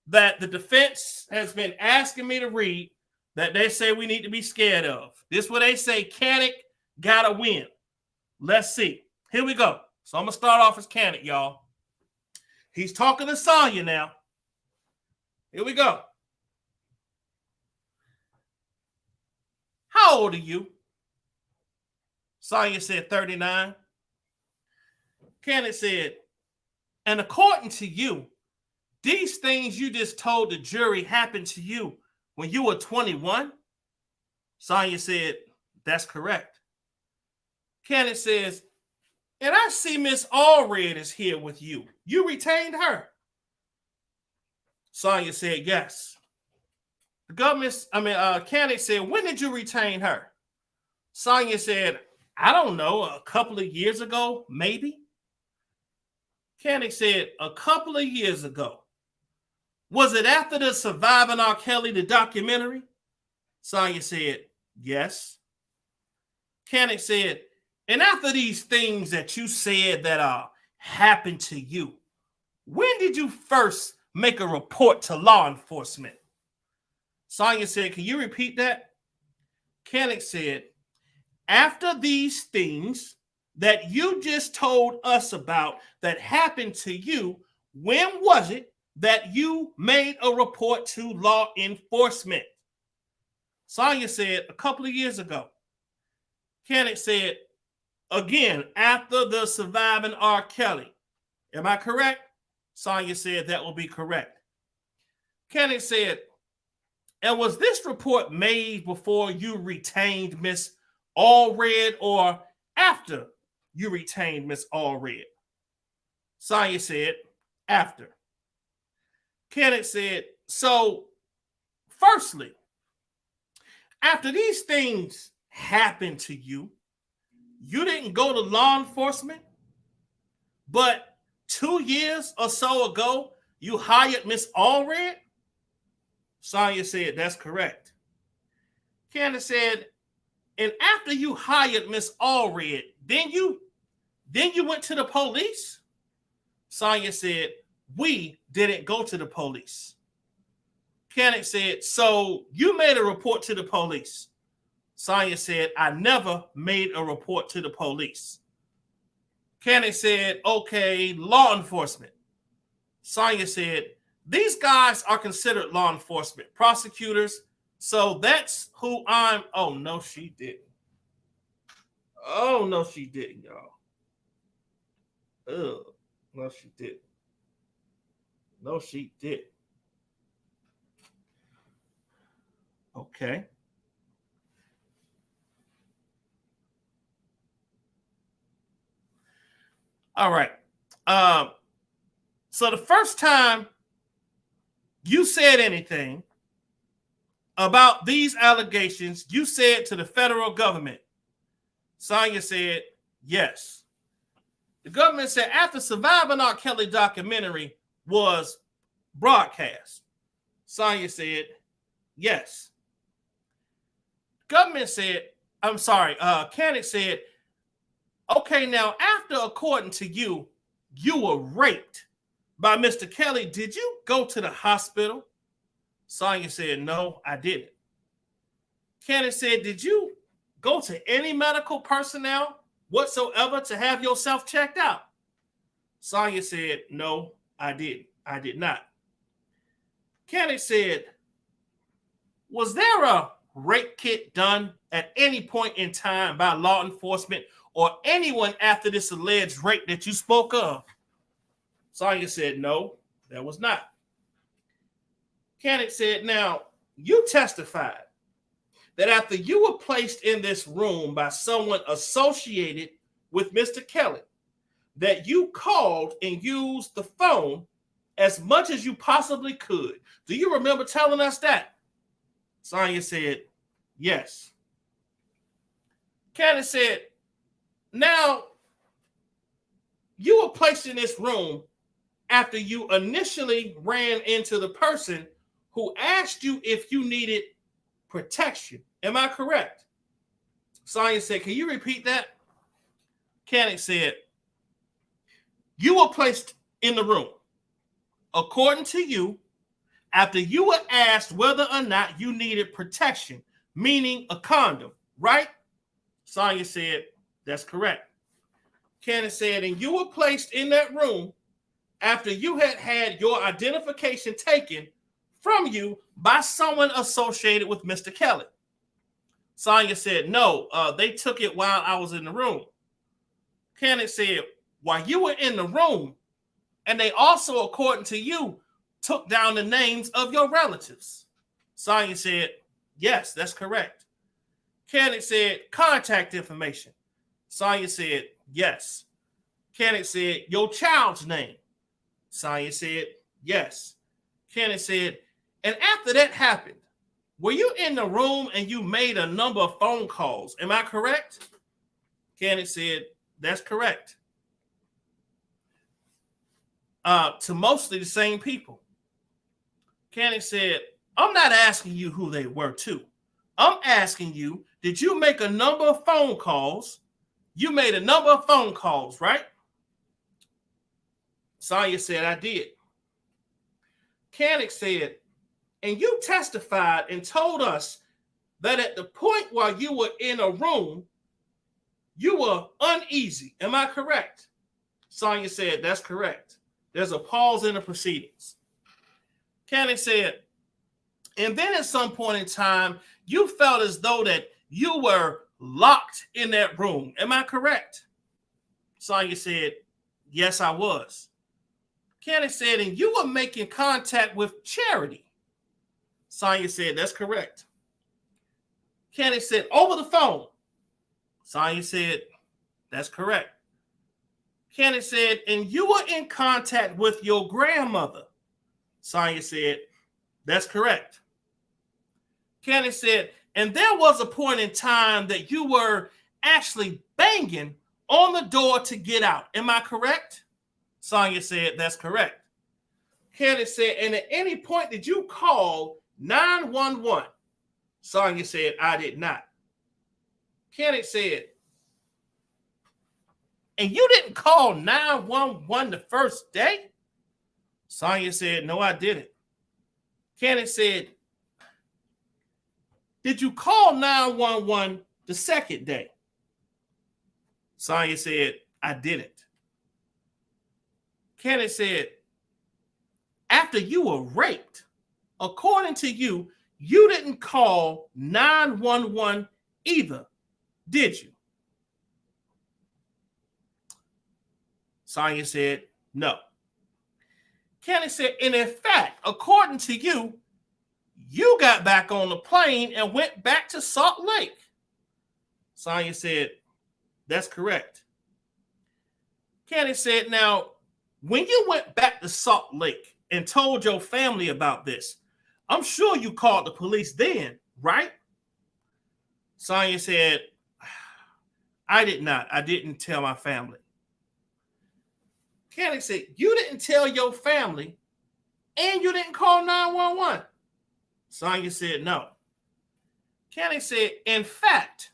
that the defense has been asking me to read that they say we need to be scared of. This is what they say, Canick gotta win. Let's see. Here we go. So I'm going to start off as Canick, y'all. He's talking to Sonya now. Here we go. How old are you? Sonya said 39. Canick said, and according to you, these things you just told the jury happened to you when you were 21? Sonya said, that's correct. Canick says, and I see Miss Allred is here with you. You retained her. Sonya said, yes. Canick said, when did you retain her? Sonya said, I don't know, a couple of years ago, maybe. Canick said, a couple of years ago. Was it after the Surviving RKelly, the documentary? Sonya said, yes. Canick said, and after these things that you said that happened to you, when did you first make a report to law enforcement? Sonya said, can you repeat that? Kenneth said, after these things that you just told us about that happened to you, when was it that you made a report to law enforcement? Sonya said, a couple of years ago. Kenneth said, again, after the surviving R. Kelly. Am I correct? Sonya said that will be correct. Kenneth said, and was this report made before you retained Miss Allred or after you retained Miss Allred? Sonya said, after. Kenneth said, so firstly, after these things happened to you, you didn't go to law enforcement, but 2 years or so ago, you hired Miss Allred? Sonya said, that's correct. Kenneth said, and after you hired Miss Allred, then you went to the police? Sonya said, we didn't go to the police. Kenneth said, so you made a report to the police? Sonya said, I never made a report to the police. Kenneth said, okay, law enforcement. Sonya said, these guys are considered law enforcement, prosecutors, so that's who I'm. Oh, no, she didn't. Oh, no, she didn't, y'all. Ugh, no, she didn't. No, she didn't. Okay. All right. So the first time you said anything about these allegations, you said to the federal government. Sonya said, yes. The government said after Surviving R. Kelly documentary was broadcast. Sonya said, yes. Government said, I'm sorry, Kenneth said, okay, now after, according to you, you were raped by Mr. Kelly, did you go to the hospital? Sonya said, no, I didn't. Kenneth said, did you go to any medical personnel whatsoever to have yourself checked out? Sonya said, no, I didn't. I did not. Kenneth said, was there a rape kit done at any point in time by law enforcement or anyone after this alleged rape that you spoke of? Sonya said, no, there was not. Kenneth said, now, you testified that after you were placed in this room by someone associated with Mr. Kelly, that you called and used the phone as much as you possibly could. Do you remember telling us that? Sonya said, yes. Kenneth said, now, you were placed in this room after you initially ran into the person who asked you if you needed protection. Am I correct? Sonya said, can you repeat that? Kenneth said, you were placed in the room, according to you, after you were asked whether or not you needed protection, meaning a condom, right? Sonya said, that's correct. Kenneth said, and you were placed in that room after you had had your identification taken from you by someone associated with Mr. Kelly. Sonya said, no, they took it while I was in the room. Kenneth said, while you were in the room, and they also, according to you, took down the names of your relatives. Sonya said, yes, that's correct. Kenneth said, contact information. Sonya said, yes. Kenneth said, your child's name. Sonya said, yes. Kenneth said, and after that happened, were you in the room and you made a number of phone calls? Am I correct? Kenneth said, that's correct. To mostly the same people. Kenneth said, I'm not asking you who they were to. I'm asking you, did you make a number of phone calls? You made a number of phone calls, right? Sonya said, I did. Canick said, and you testified and told us that at the point while you were in a room, you were uneasy. Am I correct? Sonya said, that's correct. There's a pause in the proceedings. Canick said, and then at some point in time, you felt as though that you were locked in that room. Am I correct? Sonya said, yes, I was. Canick said, and you were making contact with Charity. Sonya said, that's correct. Canick said, over the phone. Sonya said, that's correct. Canick said, and you were in contact with your grandmother. Sonya said, that's correct. Canick said, and there was a point in time that you were actually banging on the door to get out. Am I correct? Sonya said, that's correct. Canick said, and at any point did you call 911? Sonya said, I did not. Canick said, and you didn't call 911 the first day? Sonya said, no, I didn't. Canick said, did you call 911 the second day? Sonya said, I didn't. Canick said, after you were raped, according to you, you didn't call 911 either, did you? Sonya said, no. Canick said, and in fact, according to you, you got back on the plane and went back to Salt Lake. Sonya said, that's correct. Canick said, now, when you went back to Salt Lake and told your family about this, I'm sure you called the police then, right? Sonya said, I did not. I didn't tell my family. Canick said, you didn't tell your family and you didn't call 911. Sonya said, no. Canick said, in fact,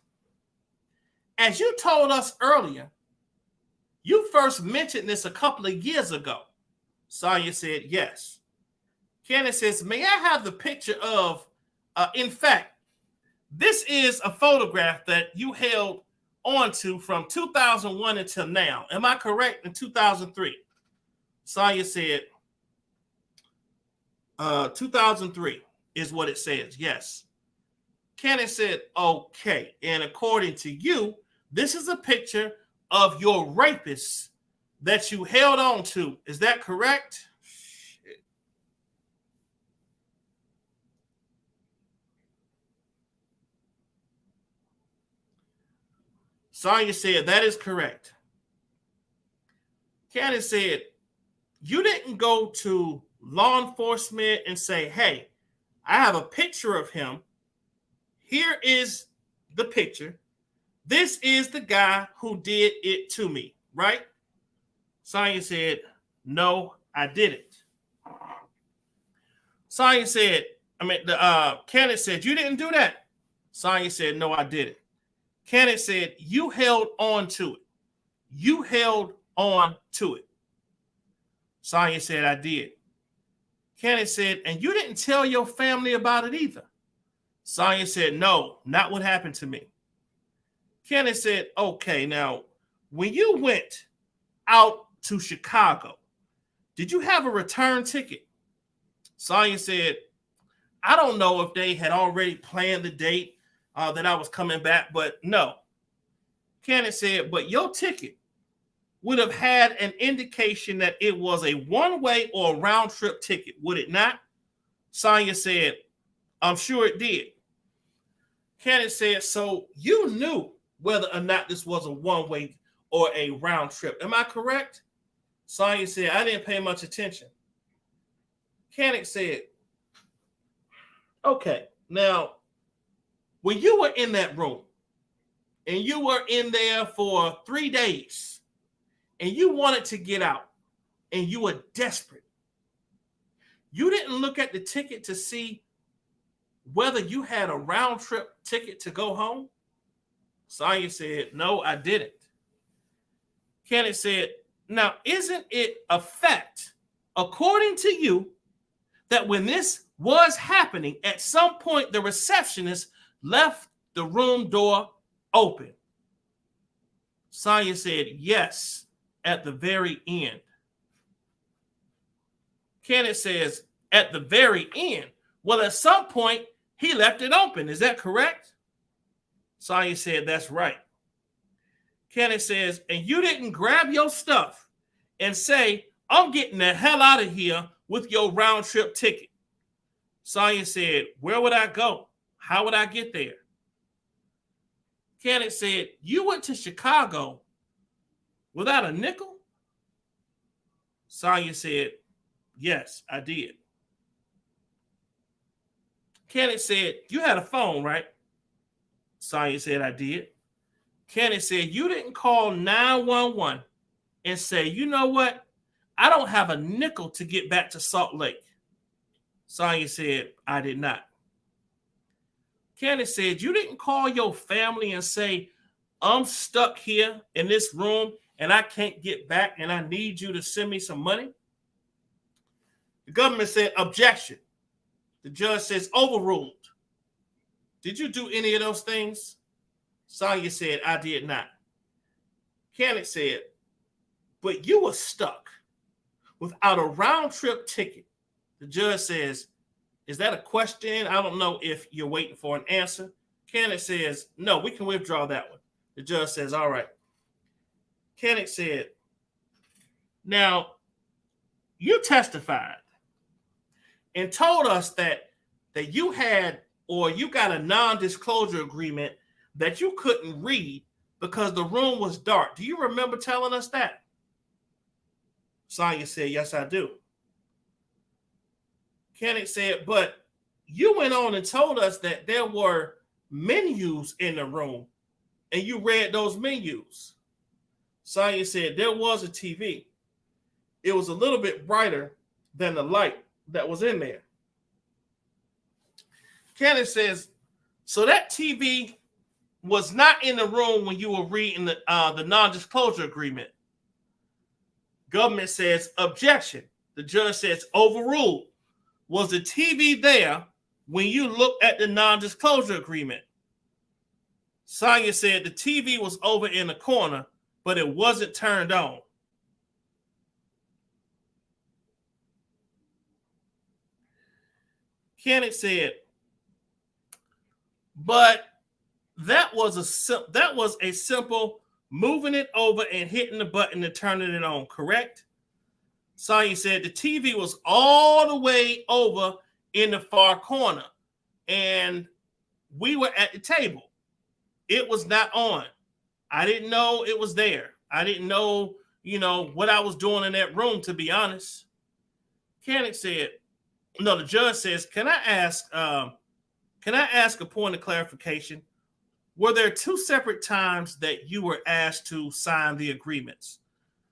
as you told us earlier, you first mentioned this a couple of years ago. Sonya said, yes. Canick says, may I have the picture of, in fact, this is a photograph that you held onto from 2001 until now. Am I correct? In 2003. Sonya said, 2003 is what it says. Yes. Canick said, okay. And according to you, this is a picture of your rapist that you held on to. Is that correct? Sonya said, that is correct. Canick said, you didn't go to law enforcement and say, hey, I have a picture of him. Here is the picture. This is the guy who did it to me, right? Sonya said, no, I didn't. Sonya said, Canick said, you didn't do that. Sonya said, no, I didn't. Canick said, you held on to it. You held on to it. Sonya said, I did. Canick said, and you didn't tell your family about it either. Sonya said, no, not what happened to me. Canick said, okay, now, when you went out to Chicago, did you have a return ticket? Sonya said, I don't know if they had already planned the date that I was coming back, but no. Canick said, but your ticket would have had an indication that it was a one-way or a round-trip ticket, would it not? Sonya said, I'm sure it did. Canick said, so you knew whether or not this was a one-way or a round trip. Am I correct? Sonya said, I didn't pay much attention. Canick said, okay, now, when you were in that room and you were in there for 3 days and you wanted to get out and you were desperate, you didn't look at the ticket to see whether you had a round trip ticket to go home? Sonya said, no, I didn't. Canick said, now, isn't it a fact, according to you, that when this was happening, at some point the receptionist left the room door open? Sonya said, yes, at the very end. Kenneth says, at the very end. Well, at some point, he left it open. Is that correct? Sonya said, that's right. Kenneth says, and you didn't grab your stuff and say, I'm getting the hell out of here with your round trip ticket. Sonya said, where would I go? How would I get there? Kenneth said, you went to Chicago without a nickel? Sonya said, yes, I did. Kenneth said, you had a phone, right? Sonya said, I did. Kenneth said, you didn't call 911 and say, you know what? I don't have a nickel to get back to Salt Lake. Sonya said, I did not. Kenneth said, you didn't call your family and say, I'm stuck here in this room and I can't get back and I need you to send me some money? The government said, objection. The judge says, overruled. Did you do any of those things? Sonya said, I did not. Kenneth said, but you were stuck without a round trip ticket. The judge says, is that a question? I don't know if you're waiting for an answer. Kenneth says, no, we can withdraw that one. The judge says, all right. Kenneth said, now, you testified and told us that you had or you got a non-disclosure agreement that you couldn't read because the room was dark. Do you remember telling us that? Sonya said, yes, I do. Kenneth said, but you went on and told us that there were menus in the room and you read those menus. Sonya said, there was a TV. It was a little bit brighter than the light that was in there. Kenneth says, so that TV was not in the room when you were reading the non-disclosure agreement. Government says, objection. The judge says, overruled. Was the TV there when you looked at the non-disclosure agreement? Sonya said the TV was over in the corner, but it wasn't turned on. Kenneth said, but that was a simple moving it over and hitting the button and turning it on, correct? Sonya said the TV was all the way over in the far corner and we were at the table. It was not on. I didn't know it was there. I didn't know, what I was doing in that room, to be honest. Kenneth said, no, the judge says, can I ask a point of clarification? Were there two separate times that you were asked to sign the agreements?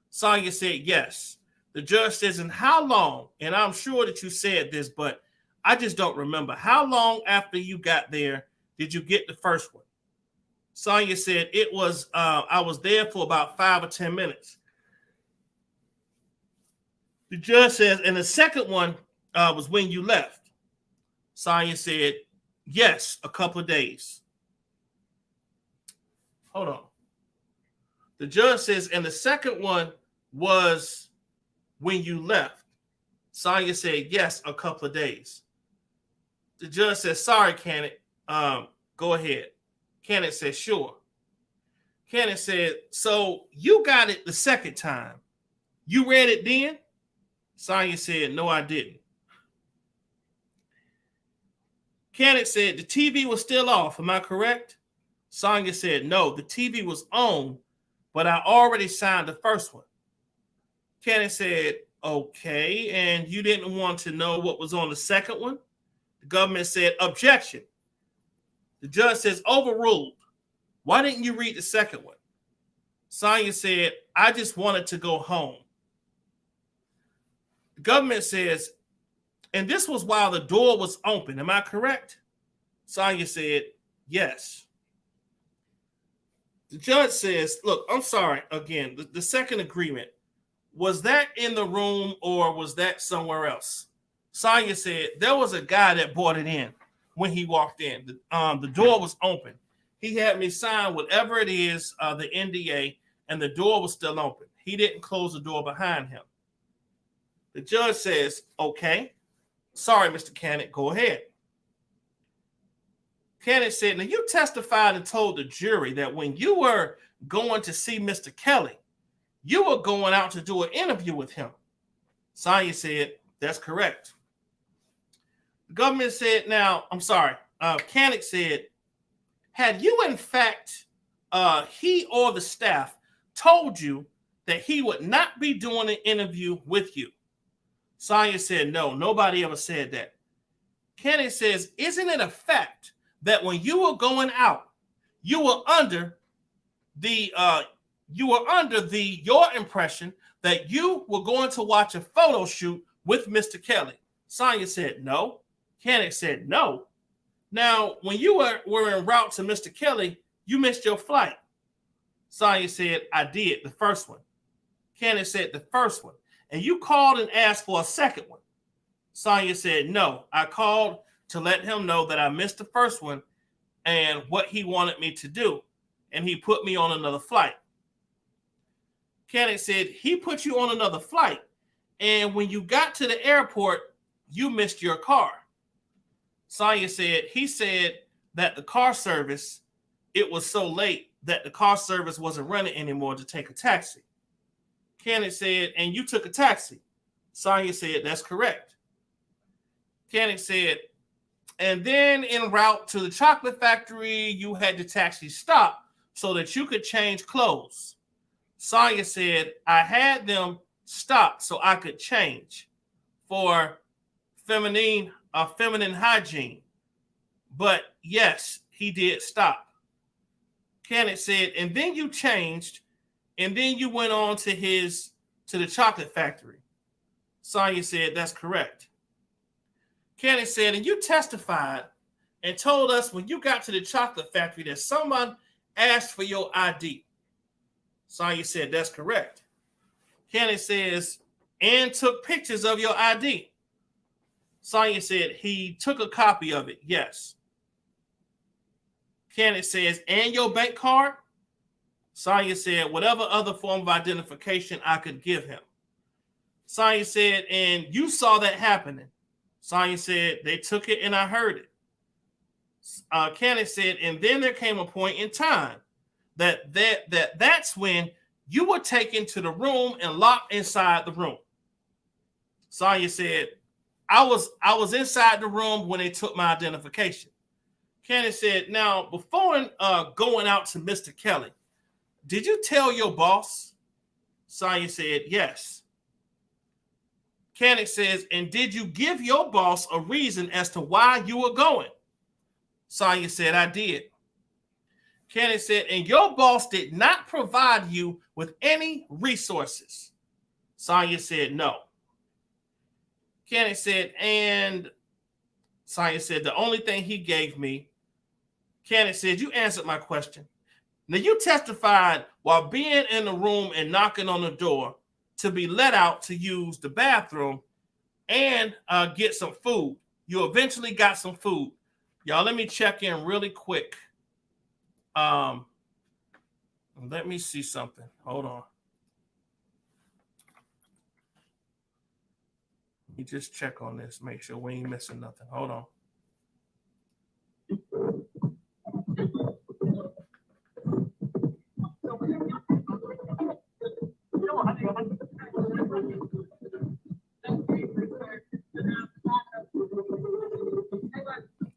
Sonya said, yes. The judge says, and how long, and I'm sure that you said this, but I just don't remember. How long after you got there did you get the first one? Sonya said, I was there for about 5 or 10 minutes. The judge says, and the second one was when you left. Sonya said, yes, a couple of days. Hold on. The judge says, and the second one was when you left. Sonya said, yes, a couple of days. The judge says, sorry, Kenneth, go ahead. Kenneth said, sure. Kenneth said, so you got it the second time. You read it then? Sonya said, no, I didn't. Kenneth said, the TV was still off. Am I correct? Sonya said, no, the TV was on, but I already signed the first one. Kenneth said, okay, and you didn't want to know what was on the second one? The government said, objection. The judge says, overruled. Why didn't you read the second one? Sonya said, I just wanted to go home. The government says, and this was while the door was open. Am I correct? Sonya said, yes. The judge says, look, I'm sorry. Again, the second agreement, was that in the room or was that somewhere else? Sonya said there was a guy that brought it in when he walked in. The door was open. He had me sign whatever it is, the NDA, and the door was still open. He didn't close the door behind him. The judge says, okay, sorry, Mr. Canick, go ahead. Canick said, now you testified and told the jury that when you were going to see Mr. Kelly, you were going out to do an interview with him. Sonya said, that's correct. The government said, Canick said, had you in fact, he or the staff told you that he would not be doing an interview with you? Sonya said, no, nobody ever said that. Canick says, isn't it a fact that when you were going out, you were under your impression that you were going to watch a photo shoot with Mr. Kelly? Sonya said, no. Canick said, no. Now, when you were en route to Mr. Kelly, you missed your flight. Sonya said, I did, the first one. Canick said, the first one. And you called and asked for a second one. Sonya said, no, I called to let him know that I missed the first one and what he wanted me to do. And he put me on another flight. Canick said, he put you on another flight. And when you got to the airport, you missed your car. Sonya said, he said that the car service, it was so late that the car service wasn't running anymore to take a taxi. Canick said, and you took a taxi. Sonya said, that's correct. Canick said, and then en route to the chocolate factory, you had the taxi stop so that you could change clothes. Sonya said, I had them stop so I could change for feminine hygiene. But yes, he did stop. Canick said, and then you changed, and then you went on to the chocolate factory. Sonya said, that's correct. Canick said, and you testified and told us when you got to the chocolate factory that someone asked for your ID. Sonya said, that's correct. Canick says, and took pictures of your ID. Sonya said, he took a copy of it, yes. Canick says, and your bank card? Sonya said, whatever other form of identification I could give him. Sonya said, and you saw that happening. Sonya said, they took it and I heard it. Canick said, and then there came a point in time that's when you were taken to the room and locked inside the room. Sonya said, I was inside the room when they took my identification. Canick said, now, before going out to Mr. Kelly, did you tell your boss? Sonya said, yes. Canick says, and did you give your boss a reason as to why you were going? Sonya said, I did. Canick said, and your boss did not provide you with any resources? Sonya said, no. Canick said, and Sonya said, the only thing he gave me. Canick said, you answered my question. Now you testified while being in the room and knocking on the door to be let out to use the bathroom and get some food. You eventually got some food. Y'all, let me check in really quick. Let me see something. Hold on. Let me just check on this. Make sure we ain't missing nothing. Hold on.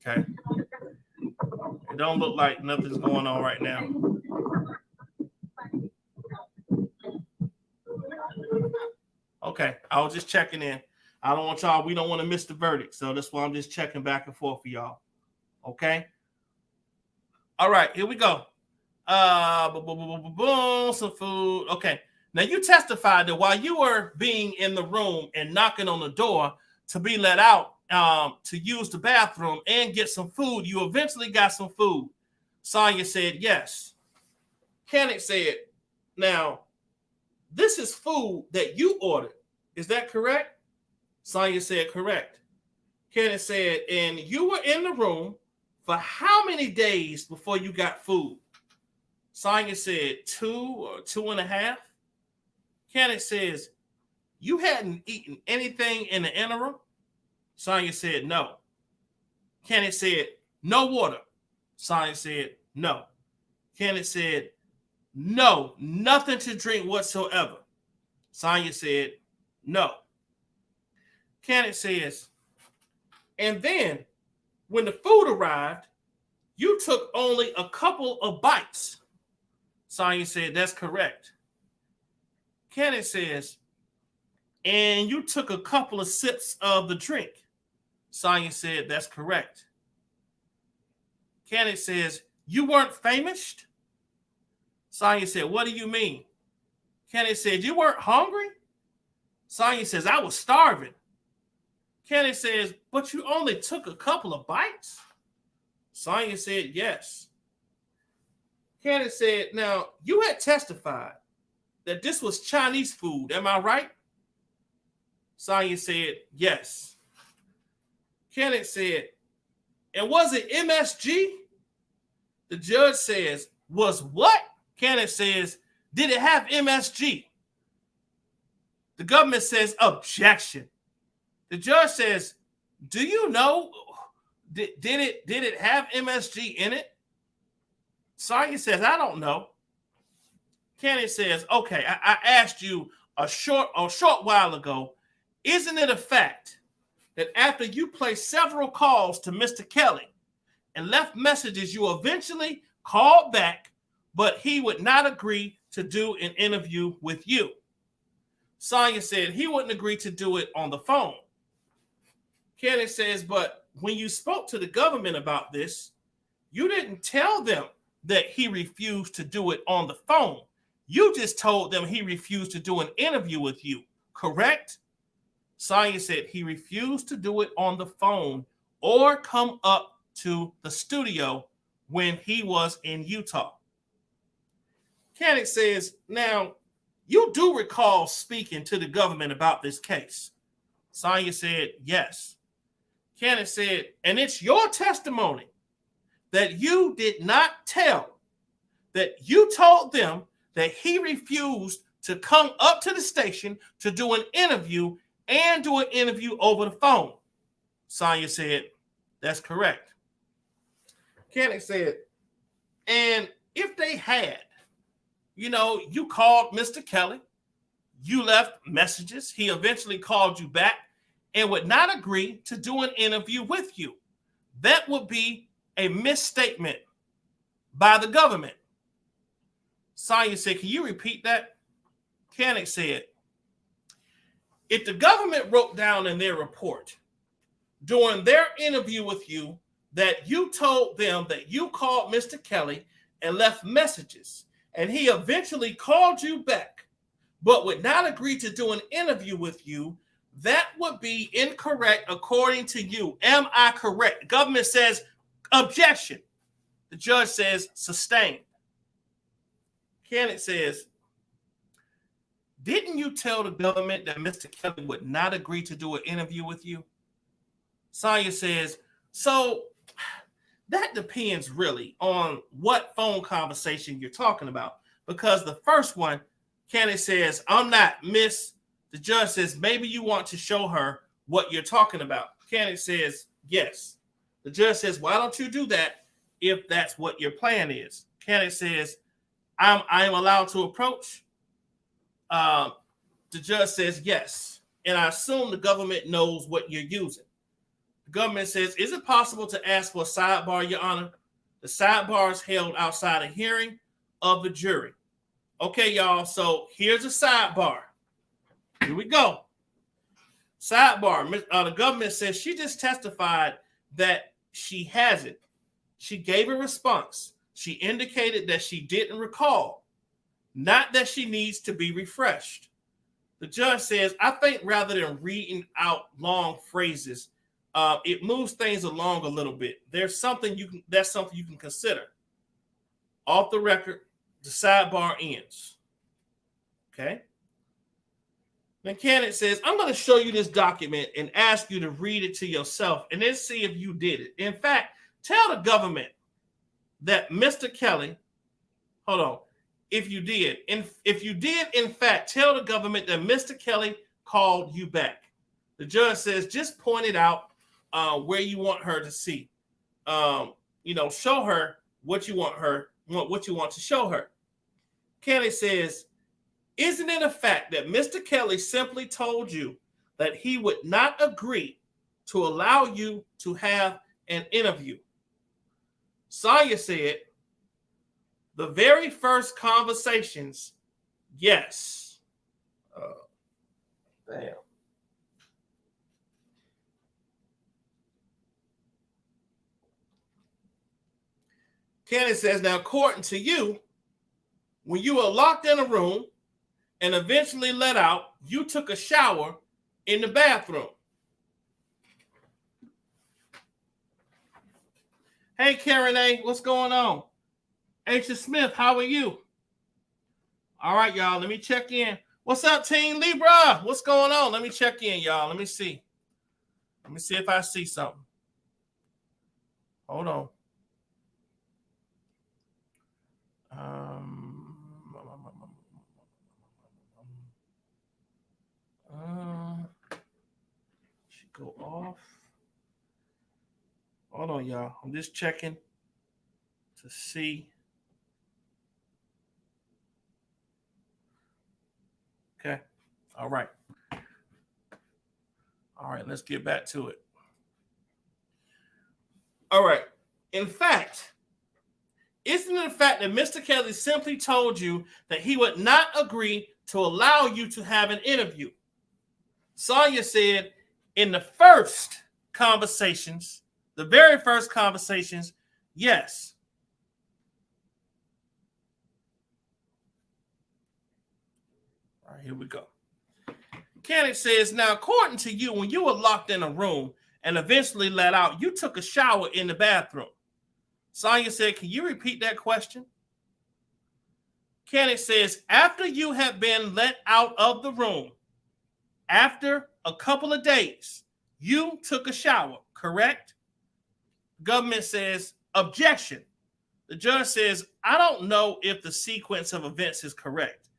Okay. It don't look like nothing's going on right now. Okay, I was just checking in. I don't want y'all, we don't want to miss the verdict. So that's why I'm just checking back and forth for y'all. Okay. All right, here we go. Some food. Okay. Now you testified that while you were being in the room and knocking on the door to be let out to use the bathroom and get some food, you eventually got some food. Sonya said, yes. Canick said, now, this is food that you ordered. Is that correct? Sonya said, correct. Kenneth said, and you were in the room for how many days before you got food? Sonya said 2 or 2.5. Kenneth says, you hadn't eaten anything in the interim? Sonya said, no. Kenneth said, no water. Sonya said, no. Kenneth said, no, nothing to drink whatsoever. Sonya said, no. Kenneth says, and then when the food arrived, you took only a couple of bites. Sonya said, that's correct. Kenneth says, and you took a couple of sips of the drink. Sonya said, that's correct. Kenneth says, you weren't famished? Sonya said, what do you mean? Kenneth said, you weren't hungry? Sonya says, I was starving. Kenneth says, but you only took a couple of bites? Sonya said, yes. Kenneth said, now, you had testified that this was Chinese food, am I right? Sonya said, yes. Kenneth said, and was it MSG? The judge says, was what? Kenneth says, did it have MSG? The government says, objection. The judge says, do you know, did it have MSG in it? Sonya says, I don't know. Kenneth says, okay, I asked you a short while ago, isn't it a fact that after you placed several calls to Mr. Kelly and left messages, you eventually called back, but he would not agree to do an interview with you? Sonya said he wouldn't agree to do it on the phone. Kenneth says, but when you spoke to the government about this, you didn't tell them that he refused to do it on the phone. You just told them he refused to do an interview with you, correct? Sonya said he refused to do it on the phone or come up to the studio when he was in Utah. Kenneth says, now, you do recall speaking to the government about this case? Sonya said, yes. Kenneth said, and it's your testimony that you did not tell, that you told them that he refused to come up to the station to do an interview and do an interview over the phone? Sonya said, that's correct. Kenneth said, and if they had, you called Mr. Kelly, you left messages, he eventually called you back and would not agree to do an interview with you, that would be a misstatement by the government. Sonya said, can you repeat that? Kenneth said, if the government wrote down in their report during their interview with you that you told them that you called Mr. Kelly and left messages, and he eventually called you back, but would not agree to do an interview with you, that would be incorrect according to you. Am I correct? The government says, objection. The judge says, sustained. Kenneth says, didn't you tell the government that Mr. Kelly would not agree to do an interview with you? Sonya says, so that depends really on what phone conversation you're talking about. Because the first one, Kenneth says, I'm not, miss. The judge says, maybe you want to show her what you're talking about. Kenneth says, yes. The judge says, why don't you do that if that's what your plan is? Kenneth says, I'm allowed to approach. The judge says, yes. And I assume the government knows what you're using. The government says, is it possible to ask for a sidebar, Your Honor? The sidebar is held outside a hearing of the jury. Okay, y'all, so here's a sidebar. Here we go. Sidebar. The government says she just testified that she has it. She gave a response. She indicated that she didn't recall, not that she needs to be refreshed. The judge says, I think rather than reading out long phrases, it moves things along a little bit. That's something you can consider. Off the record, the sidebar ends. Okay. Then candidate says, I'm going to show you this document and ask you to read it to yourself and then see if you did it. In fact, tell the government that Mr. Kelly, hold on, if you did, in fact, tell the government that Mr. Kelly called you back. The judge says, just point it out where you want her to see. Show her what you want to show her. Candidate says, isn't it a fact that Mr. Kelly simply told you that he would not agree to allow you to have an interview? Sonya said, the very first conversations, yes. Damn. Kennedy says, now, according to you, when you were locked in a room and eventually let out, you took a shower in the bathroom. Hey, Karen A., what's going on? H. Smith, how are you? All right, y'all, let me check in. What's up, Team Libra? What's going on? Let me check in, y'all. Let me see. Let me see if I see something. Hold on. Should go off. Hold on, y'all. I'm just checking to see. Okay. All right. All right, let's get back to it. All right. In fact, isn't it a fact that Mr. Kelly simply told you that he would not agree to allow you to have an interview? Sonya said in the first conversations, the very first conversations, yes. All right, here we go. Kennedy says, now, according to you, when you were locked in a room and eventually let out, you took a shower in the bathroom. Sonya said, can you repeat that question? Kennedy says, after you have been let out of the room, after a couple of days, you took a shower, correct? Government says, objection. The judge says, I don't know if the sequence of events is correct.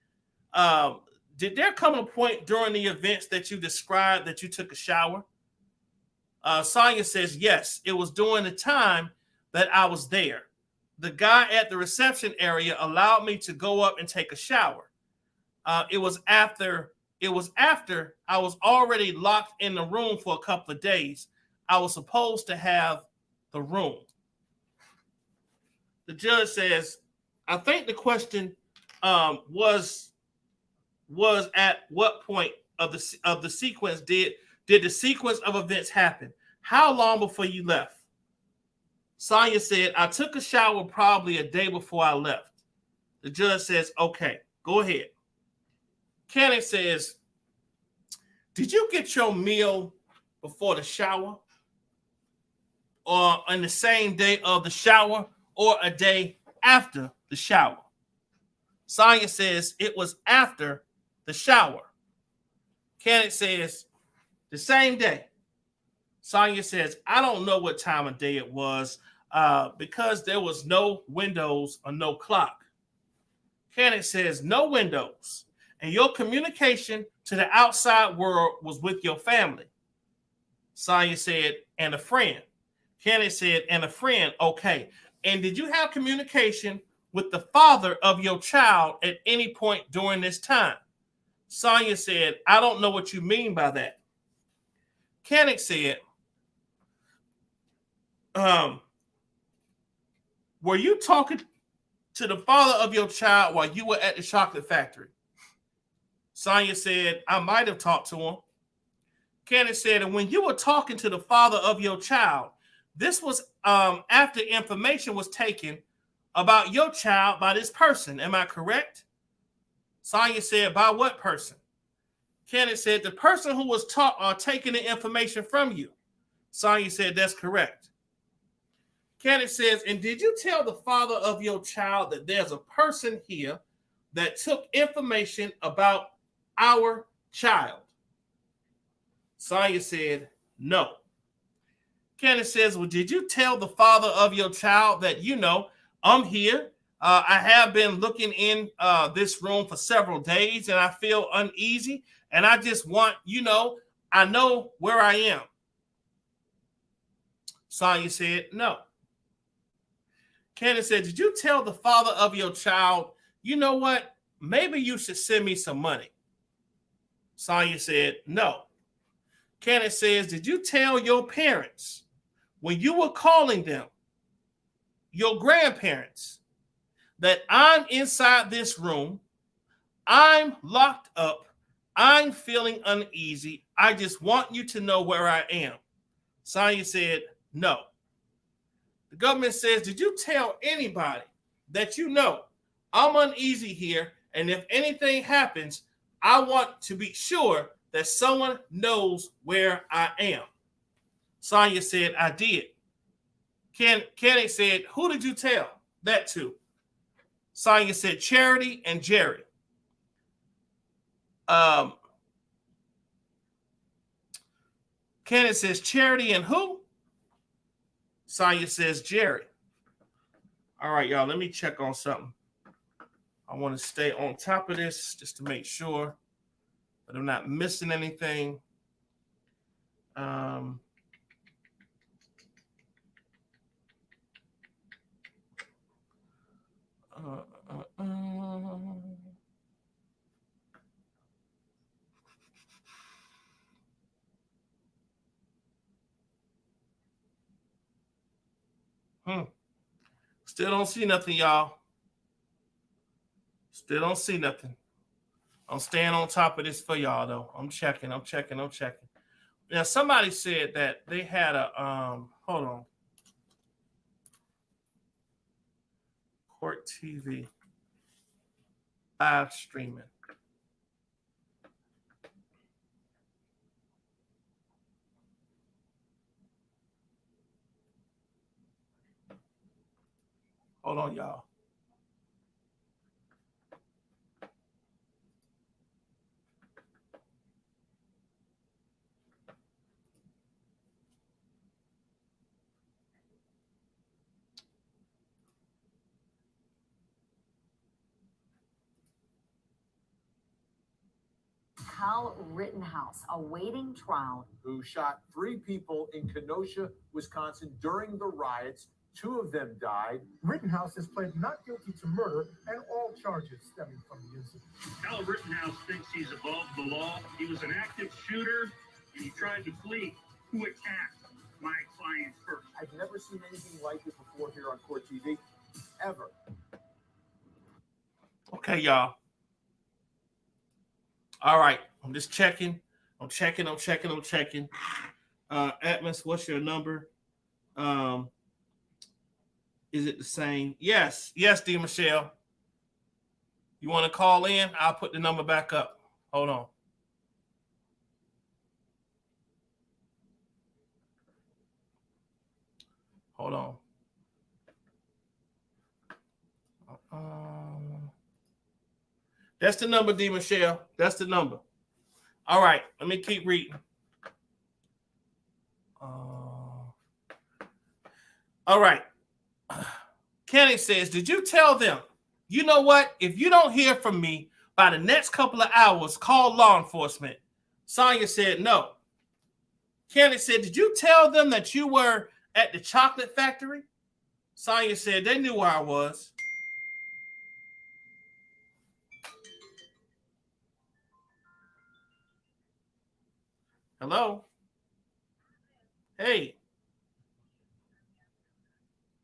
Did there come a point during the events that you described that you took a shower? Sonya says, yes, it was during the time that I was there. The guy at the reception area allowed me to go up and take a shower. It was after I was already locked in the room for a couple of days. I was supposed to have the room. The judge says, I think the question was at what point of the sequence did the sequence of events happen? How long before you left? Sonya said, I took a shower probably a day before I left. The judge says, okay, go ahead. Kennedy says, did you get your meal before the shower? Or on the same day of the shower? Or a day after the shower? Sonya says, it was after the shower. Kennedy says, the same day. Sonya says, I don't know what time of day it was because there was no windows or no clock. Kennedy says, no windows. And your communication to the outside world was with your family. Sonya said, and a friend. Kennedy said, and a friend, okay. And did you have communication with the father of your child at any point during this time? Sonya said, I don't know what you mean by that. Kennedy said, were you talking to the father of your child while you were at the chocolate factory? Sonya said, I might have talked to him. Kennedy said, and when you were talking to the father of your child, this was after information was taken about your child by this person. Am I correct? Sonya said, by what person? Kennedy said, the person who was taking the information from you. Sonya said, that's correct. Kennedy says, and did you tell the father of your child that there's a person here that took information about our child? Sonya said, no. Candace says, well, did you tell the father of your child that, I'm here? I have been looking in this room for several days and I feel uneasy. And I just want, I know where I am. Sonya said, no. Candace said, did you tell the father of your child, you know what? Maybe you should send me some money. Sonya said, no. Candace says, did you tell your parents when you were calling them, your grandparents, that I'm inside this room, I'm locked up, I'm feeling uneasy, I just want you to know where I am? Sonya said, no. The government says, did you tell anybody that I'm uneasy here, and if anything happens, I want to be sure that someone knows where I am? Sonya said, I did. Kenny said, who did you tell that to? Sonya said, Charity and Jerry. Kenny says, Charity and who? Sonya says, Jerry. All right, y'all, let me check on something. I want to stay on top of this just to make sure that I'm not missing anything. Still don't see nothing, y'all. Still don't see nothing. I'm staying on top of this for y'all, though. I'm checking. Now, somebody said that they had a, hold on. Court TV live streaming. Hold on, y'all. Kyle Rittenhouse awaiting trial. Who shot 3 people in Kenosha, Wisconsin during the riots. 2 of them died. Rittenhouse has pled not guilty to murder and all charges stemming from the incident. Kyle Rittenhouse thinks he's above the law. He was an active shooter and he tried to flee. Who attacked my client first? I've never seen anything like it before here on Court TV, ever. Okay, y'all. All right, I'm just checking. I'm checking. Atmos, what's your number? Is it the same? Yes, D. Michelle. You want to call in? I'll put the number back up. Hold on. That's the number, D. Michelle. That's the number. All right, let me keep reading. All right. Kenny says, did you tell them, you know what? If you don't hear from me by the next couple of hours, call law enforcement. Sonya said, no. Kenny said, did you tell them that you were at the chocolate factory? Sonya said, they knew where I was. Hello? Hey.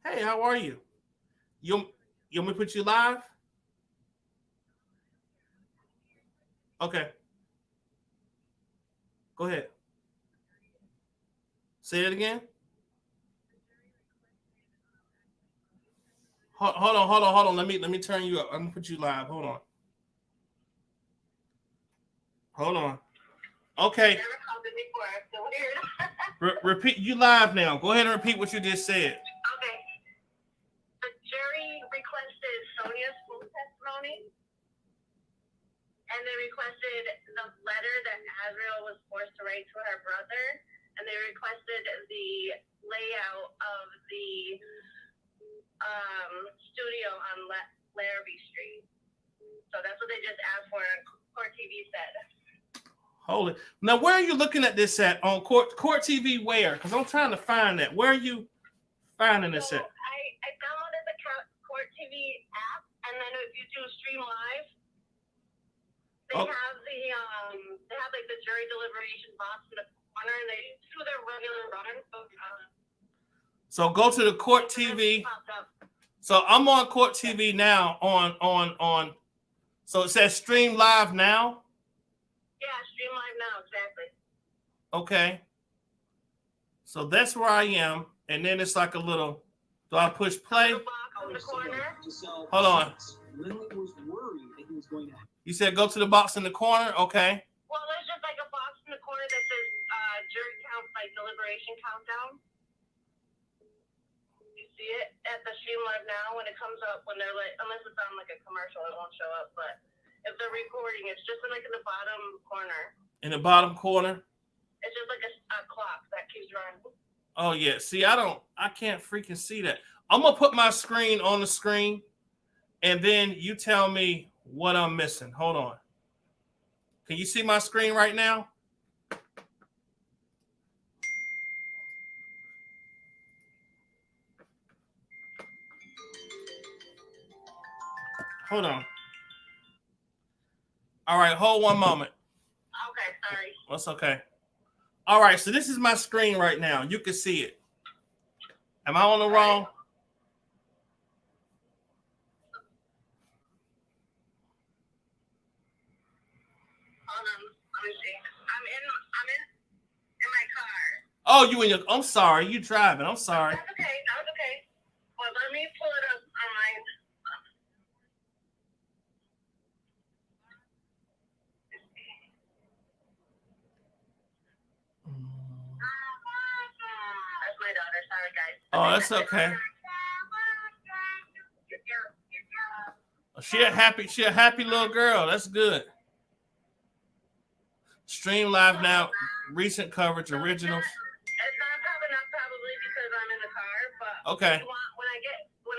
Hey, how are you? You want me to put you live? Okay. Go ahead. Say it again. Hold on. Let me turn you up. I'm gonna put you live. Hold on. Okay. Repeat. You live now. Go ahead and repeat what you just said. Okay. The jury requested Sonya's full testimony, and they requested the letter that Azriel was forced to write to her brother, and they requested the layout of the studio on Larrabee Street. So that's what they just asked for, and Court TV said. Hold it. Now, where are you looking at this at on Court TV? Where? Because I'm trying to find that. Where are you finding this at? I downloaded the Court TV app, and then if you do stream live, they have like the jury deliberation box in the corner, and they do their regular run. So go to the Court TV. So I'm on Court TV now on. So it says stream live now. Yeah, stream live now, exactly. Okay. So that's where I am, and then it's like a little. Do I push play? Hold on. You said go to the box in the corner. Okay. Well, there's just like a box in the corner that says jury count, like deliberation countdown. You see it at the stream live now when it comes up, when they're like, unless it's on like a commercial, it won't show up. But if they're recording, it's just like in the bottom corner. In the bottom corner. It's just like a clock that keeps running. Oh yeah. See, I can't freaking see that. I'm gonna put my screen on the screen, and then you tell me what I'm missing. Hold on. Can you see my screen right now? Hold on. All right, hold one moment. Okay, sorry. That's okay. All right, so this is my screen right now. You can see it. Am I on the wrong? Hold on, let me see. I'm in my car. Oh, you in your? I'm sorry, you driving. I'm sorry. That's okay. That was okay. Well, let me pull it up on my. That's my daughter. Sorry, guys. Oh, that's okay. She a happy little girl. That's good. Stream live now. Recent coverage, originals. It's not coming up probably because I'm in the car, but okay. If you want, when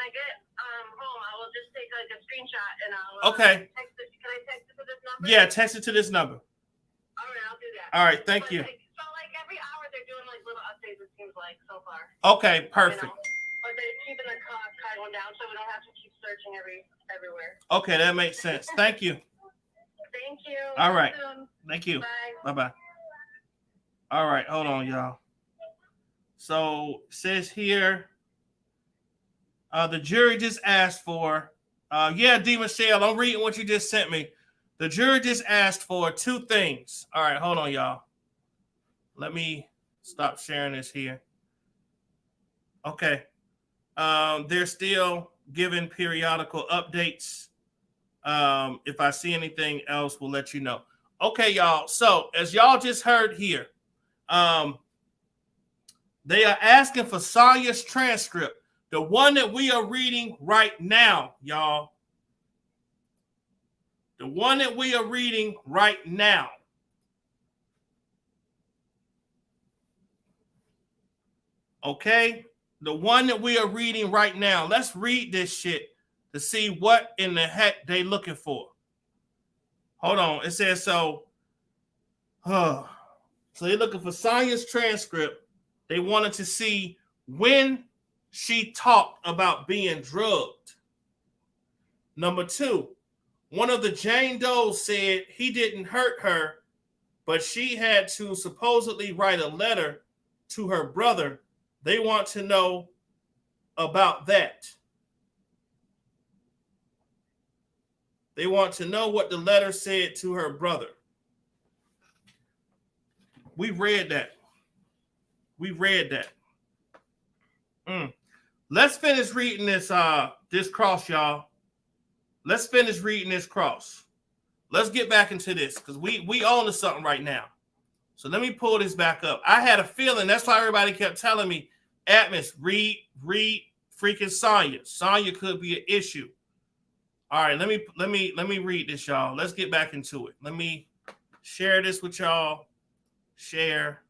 I get home, I will just take like a screenshot and I'll okay. Text it. Can I text it to this number? Yeah, text it to this number. All right, I'll do that. All right, thank you. So like every hour they're doing like little updates. It seems like so far. Okay, perfect. You know? But they're keeping the cost kind of down, so we don't have to keep searching everywhere. Okay, that makes sense. Thank you. Thank you. All right. Thank you. Bye. Bye-bye. All right, hold on, y'all. So it says here, the jury just asked for, yeah, D. Michelle, I'm reading what you just sent me. The jury just asked for two things. All right, hold on, y'all. Let me stop sharing this here. Okay. They're still giving periodical updates. If I see anything else, we'll let you know. Okay, y'all. So as y'all just heard here, they are asking for Sonya's transcript, the one that we are reading right now, y'all. The one that we are reading right now. Okay? The one that we are reading right now. Let's read this shit to see what in the heck they looking for. Hold on. It says so. So they're looking for Sonya's transcript. They wanted to see when she talked about being drugged. Number two, one of the Jane Does said he didn't hurt her, but she had to supposedly write a letter to her brother. They want to know about that. They want to know what the letter said to her brother. We read that. We read that. Let's finish reading this this cross, y'all. Let's finish reading this cross. Let's get back into this because we own to something right now. So let me pull this back up. I had a feeling that's why everybody kept telling me, Atmos, read freaking Sonya. Sonya could be an issue. All right, let me read this, y'all. Let's get back into it. Let me share this with y'all. Share.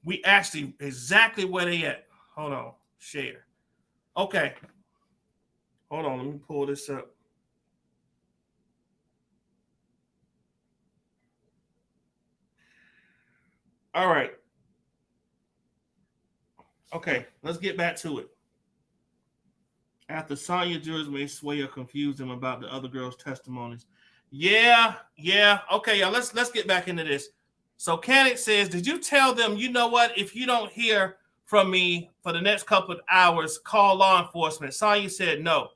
We actually exactly where they at. Hold on. Share. Okay. Hold on. Let me pull this up. All right. Okay, let's get back to it. After Sonya jurors may sway or confuse them about the other girls' testimonies. Yeah. Okay, y'all, let's get back into this. So Cannick says, did you tell them, you know what, if you don't hear from me for the next couple of hours, call law enforcement? Sonya said no.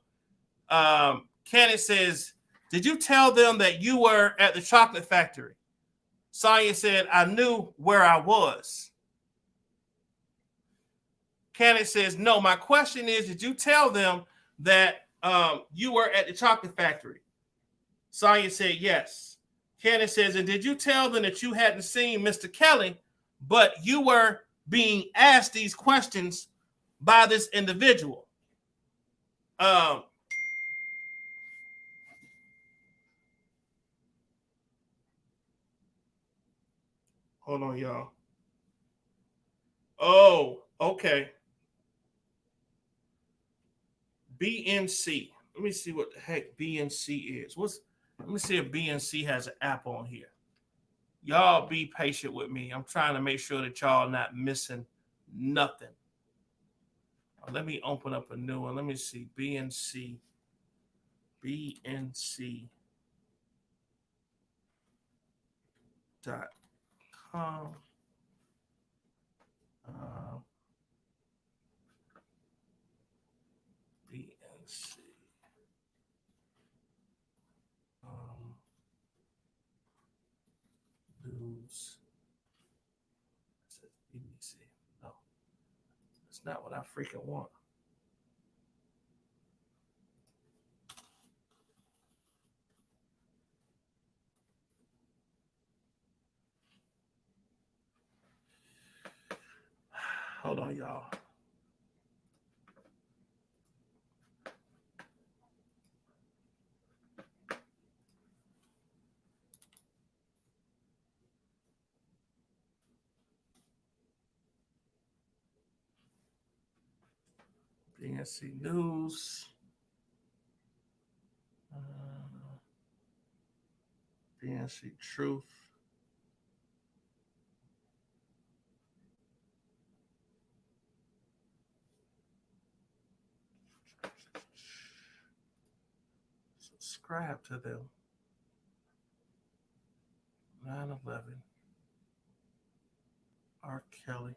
Cannick says, did you tell them that you were at the chocolate factory? Sonya said, I knew where I was. Cannick says, no, my question is, did you tell them that you were at the chocolate factory? Sonya said, yes. Cannick says, and did you tell them that you hadn't seen Mr. Kelly, but you were being asked these questions by this individual? Hold on, y'all. Oh, okay. BNC. Let me see what the heck BNC is. Let me see if BNC has an app on here. Y'all be patient with me. I'm trying to make sure that y'all not missing nothing. Let me open up a new one. Let me see. BNC. BNC.com. BNC. News. It says BBC. No, that's not what I freaking want. Hold on, y'all. BNC News. BNC Truth. Subscribe to them. 9/11. RKelly.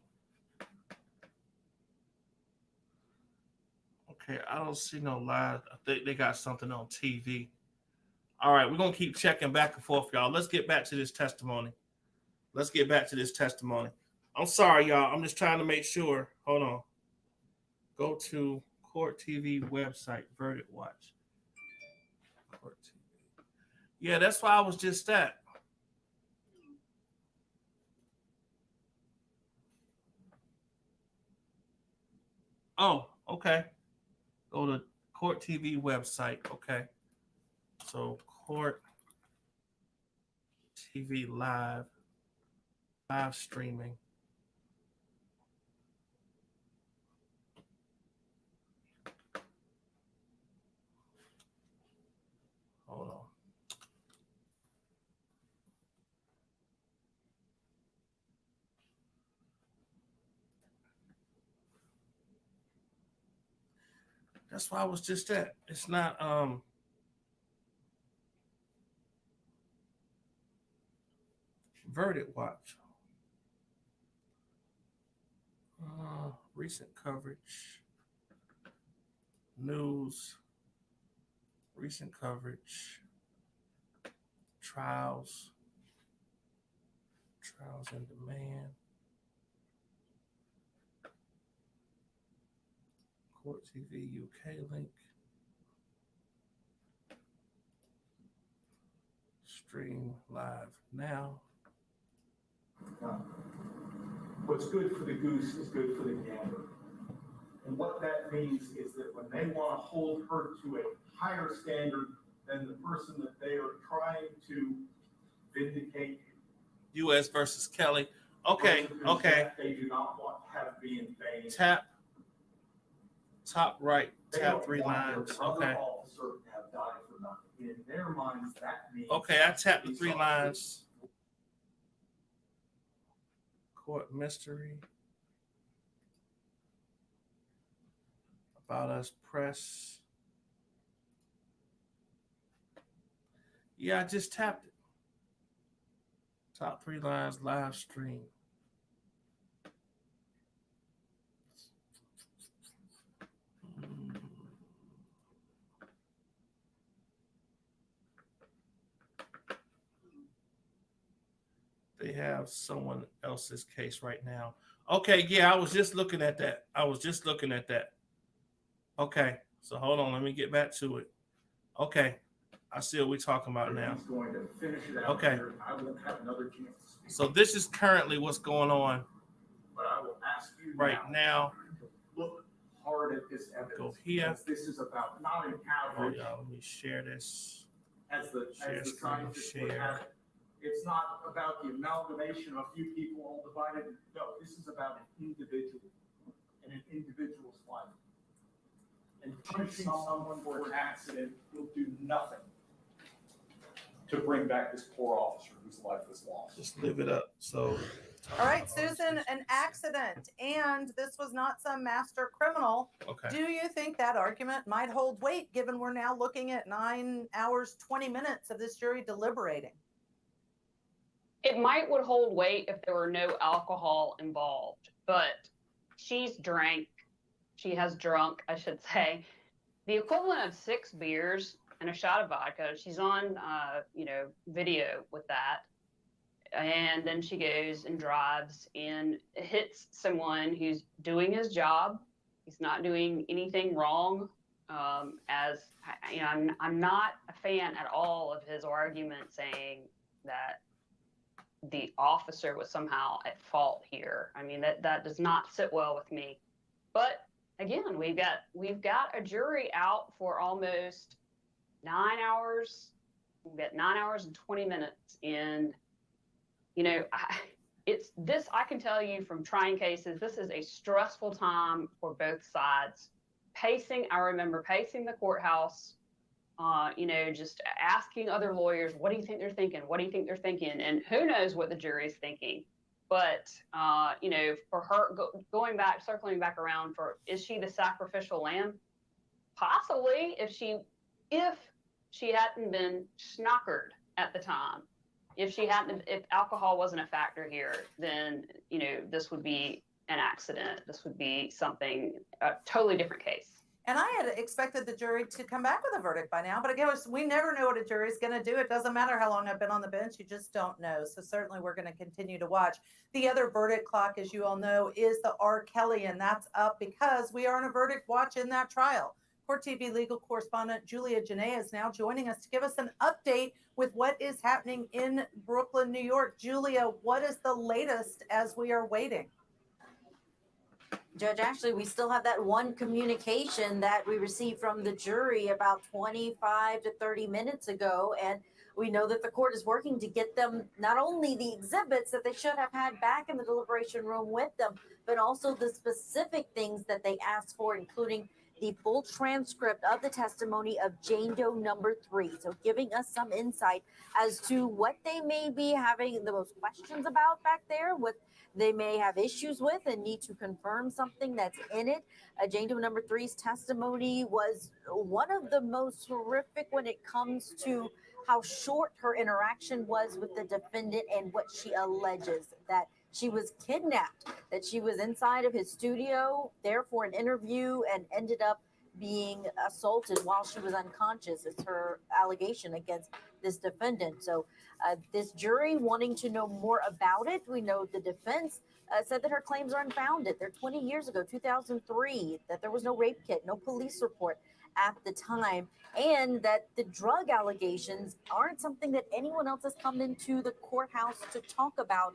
Okay, I don't see no live. I think they got something on TV. All right, we're going to keep checking back and forth, y'all. Let's get back to this testimony. I'm sorry, y'all. I'm just trying to make sure. Hold on. Go to Court TV website, Verdit Watch. Court TV. Yeah, that's why I was just at. Oh, okay. Go to Court TV website. Okay. So Court TV live streaming. Hold on. That's why I was just at. It's not Verdit Watch. Recent coverage. News. Recent coverage. Trials. Trials in demand. Court TV UK link. Stream live now. What's good for the goose is good for the gander. And what that means is that when they want to hold her to a higher standard than the person that they are trying to vindicate. U.S. versus Kelly. Okay, okay. They do not want to have be in vain. Tap. Top right. Tap 3 lines. Okay. Officer to have died for nothing. In their minds, that means. Okay, I tapped the 3 lines. Court mystery. About us press. Yeah, I just tapped it. Top 3 lines, live stream. They have someone else's case right now. Okay, yeah, I was just looking at that. Okay, so hold on, let me get back to it. Okay, I see what we're talking about now. He's going to finish it out. Okay. Here. I won't have another chance to speak. So this is currently what's going on But I will ask you right now. to look hard at this evidence. Go here. This is about not an Oh, average. y'all, let me share this. As the Share screen, scientists would share. have it. It's not about the amalgamation of a few people all divided. No, this is about an individual and an individual's life. And punishing someone for an accident will do nothing to bring back this poor officer whose life was lost. Just live it up. So, All right, Susan, an accident, and this was not some master criminal. okay. Do you think that argument might hold weight, given we're now looking at 9 hours, 20 minutes of this jury deliberating? It would hold weight if there were no alcohol involved, but she's drank. She has drunk, I should say, the equivalent of 6 beers and a shot of vodka. She's on, video with that. And then she goes and drives and hits someone who's doing his job. He's not doing anything wrong. I'm not a fan at all of his argument saying that the officer was somehow at fault here. I mean, that does not sit well with me. But again, we've got a jury out for almost 9 hours. We've got 9 hours and 20 minutes. And, I can tell you from trying cases, this is a stressful time for both sides. I remember pacing the courthouse, just asking other lawyers, what do you think they're thinking? What do you think they're thinking? And who knows what the jury's thinking. But, for her circling back around is she the sacrificial lamb? Possibly if she hadn't been schnockered at the time. If alcohol wasn't a factor here, then, this would be an accident. This would be a totally different case. And I had expected the jury to come back with a verdict by now, but again, we never know what a jury is going to do. It doesn't matter how long I've been on the bench. You just don't know. So certainly we're going to continue to watch. The other verdict clock, as you all know, is the RKelly, and that's up because we are on a verdict watch in that trial. Court TV legal correspondent Julia Janae is now joining us to give us an update with what is happening in Brooklyn, New York. Julia, what is the latest as we are waiting? Judge, actually, we still have that one communication that we received from the jury about 25 to 30 minutes ago. And we know that the court is working to get them not only the exhibits that they should have had back in the deliberation room with them, but also the specific things that they asked for, including the full transcript of the testimony of Jane Doe number 3. So giving us some insight as to what they may be having the most questions about back there, what they may have issues with and need to confirm something that's in it. Jane Doe number 3's testimony was one of the most horrific when it comes to how short her interaction was with the defendant and what she alleges, that she was kidnapped, that she was inside of his studio there for an interview and ended up being assaulted while she was unconscious. It's her allegation against this defendant. So this jury wanting to know more about it. We know the defense said that her claims are unfounded. They're 20 years ago, 2003, that there was no rape kit, no police report. at the time, and that the drug allegations aren't something that anyone else has come into the courthouse to talk about.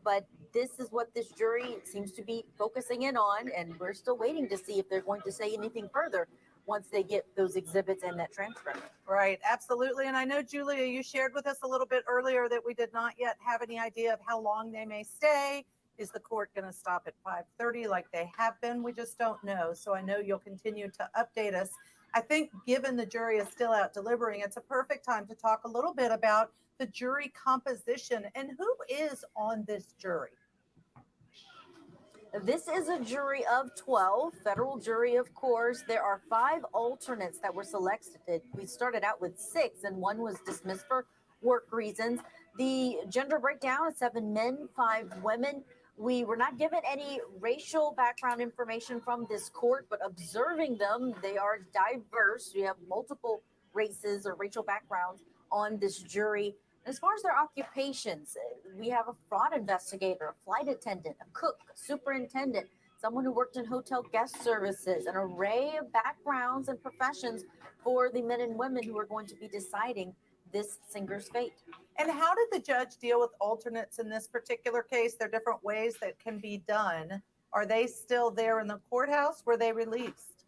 But this is what this jury seems to be focusing in on, and we're still waiting to see if they're going to say anything further once they get those exhibits and that transcript. Right, absolutely. And I know, Julia, you shared with us a little bit earlier that we did not yet have any idea of how long they may stay. Is the court going to stop at 5:30 like they have been? We just don't know. So I know you'll continue to update us. I think given the jury is still out deliberating, it's a perfect time to talk a little bit about the jury composition and who is on this jury. This is a jury of 12, federal jury, of course. There are 5 alternates that were selected. We started out with 6, and 1 was dismissed for work reasons. The gender breakdown is 7 men, 5 women. We were not given any racial background information from this court, but observing them, they are diverse. We have multiple races or racial backgrounds on this jury. As far as their occupations, we have a fraud investigator, a flight attendant, a cook, a superintendent, someone who worked in hotel guest services, an array of backgrounds and professions for the men and women who are going to be deciding this singer's fate. And how did the judge deal with alternates in this particular case? There are different ways that can be done. Are they still there in the courthouse? Were they released?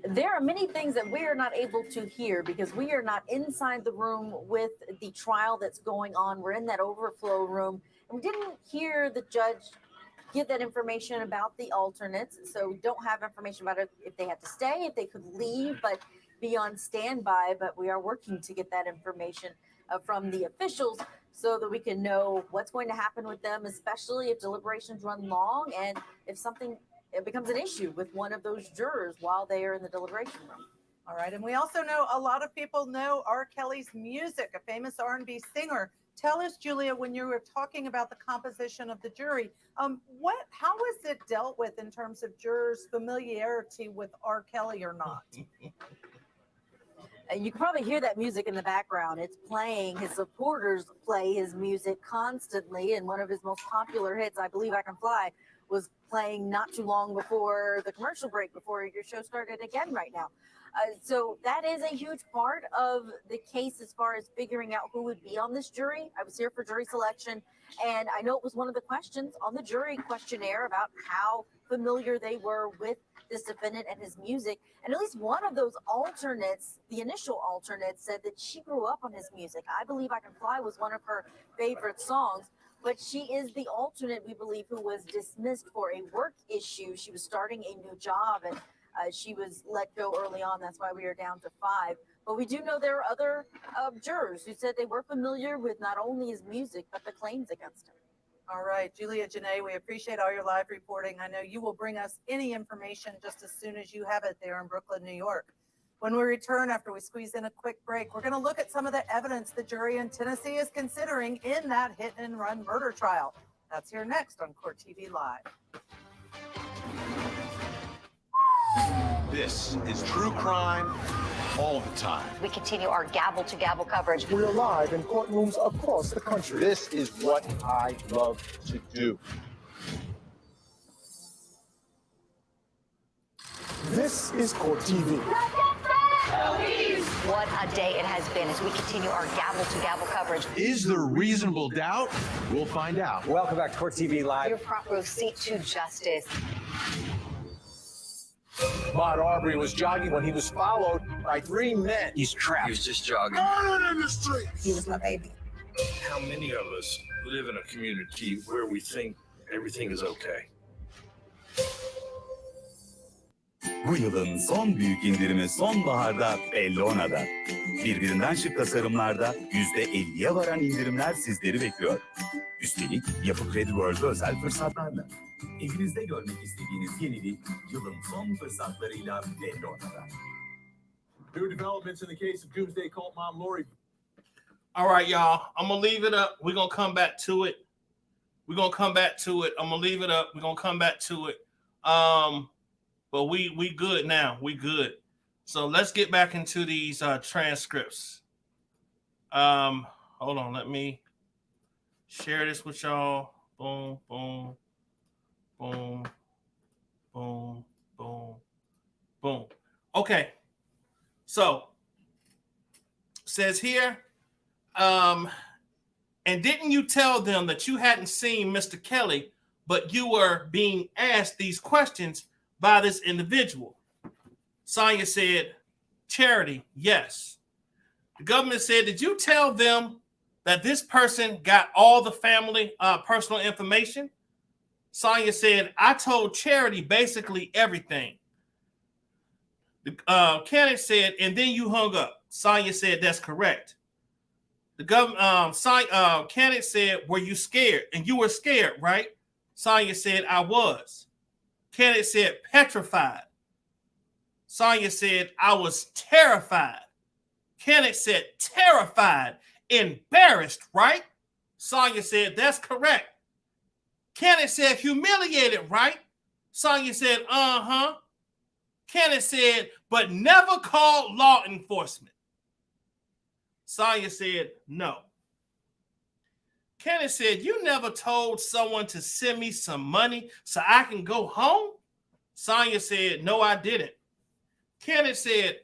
There are many things that we are not able to hear because we are not inside the room with the trial that's going on. We're in that overflow room. And we didn't hear the judge give that information about the alternates. So we don't have information about it, if they had to stay, if they could leave, but be on standby. But we are working to get that information from the officials so that we can know what's going to happen with them, especially if deliberations run long and if something it becomes an issue with one of those jurors while they are in the deliberation room. All right. And we also know a lot of people know RKelly's music, a famous R&B singer. Tell us, Julia, when you were talking about the composition of the jury, how was it dealt with in terms of jurors' familiarity with RKelly or not? You can probably hear that music in the background. It's playing. His supporters play his music constantly. And one of his most popular hits, I Believe I Can Fly, was playing not too long before the commercial break, before your show started again right now. So that is a huge part of the case as far as figuring out who would be on this jury. I was here for jury selection, and I know it was one of the questions on the jury questionnaire about how familiar they were with this defendant and his music. And at least one of those alternates, the initial alternate, said that she grew up on his music. I Believe I Can Fly was one of her favorite songs. But she is the alternate, we believe, who was dismissed for a work issue. She was starting a new job, and she was let go early on. That's why we are down to 5. But we do know there are other jurors who said they were familiar with not only his music, but the claims against him. All right, Julia Janae, we appreciate all your live reporting. I know you will bring us any information just as soon as you have it there in Brooklyn, New York. When we return, after we squeeze in a quick break, we're going to look at some of the evidence the jury in Tennessee is considering in that hit and run murder trial. That's here next on Court TV Live. This is true crime all the time. We continue our gavel-to-gavel coverage. We're live in courtrooms across the country. This is what I love to do. This is Court TV. What a day it has been as we continue our gavel-to-gavel coverage. Is there reasonable doubt? We'll find out. Welcome back to Court TV Live. Your front row seat to justice. Ahmaud Arbery was jogging when he was followed by 3 men. He's trapped. He was just jogging. Murdered in the street. He was my baby. How many of us live in a community where we think everything is okay? Bu yılın son büyük indirimi sonbaharda Bellona'da. Birbirinden şık tasarımlarda %50'ye varan indirimler sizleri bekliyor. Üstelik Yapı Kredi World'a özel fırsatlarla. Evinizde görmek istediğiniz yenilik yılın son fırsatlarıyla Bellona'da. New developments in the case of Doomsday Cult Mom Lori. All right, y'all. I'm going to leave it up. We're going to come back to it. I'm going to leave it up. We're going to come back to it. But we good now. We good. So let's get back into these transcripts. Hold on. Let me share this with y'all. Boom, boom, boom, boom, boom, Boom. Okay. So says here, and didn't you tell them that you hadn't seen Mr. Kelly, but you were being asked these questions by this individual? Sonya said, Charity, yes. The government said, did you tell them that this person got all the family personal information? Sonya said, I told Charity basically everything. The candidate said, and then you hung up. Sonya said, that's correct. The candidate said, were you scared? And you were scared, right? Sonya said, I was. Candidate said, petrified. Sonya said, I was terrified. Candidate said, terrified, embarrassed, right? Sonya said, that's correct. Candidate said, humiliated, right? Sonya said, uh-huh. Candidate said, but never called law enforcement. Sonya said, no. Candidate said, you never told someone to send me some money so I can go home? Sonya said, no, I didn't. Candidate said,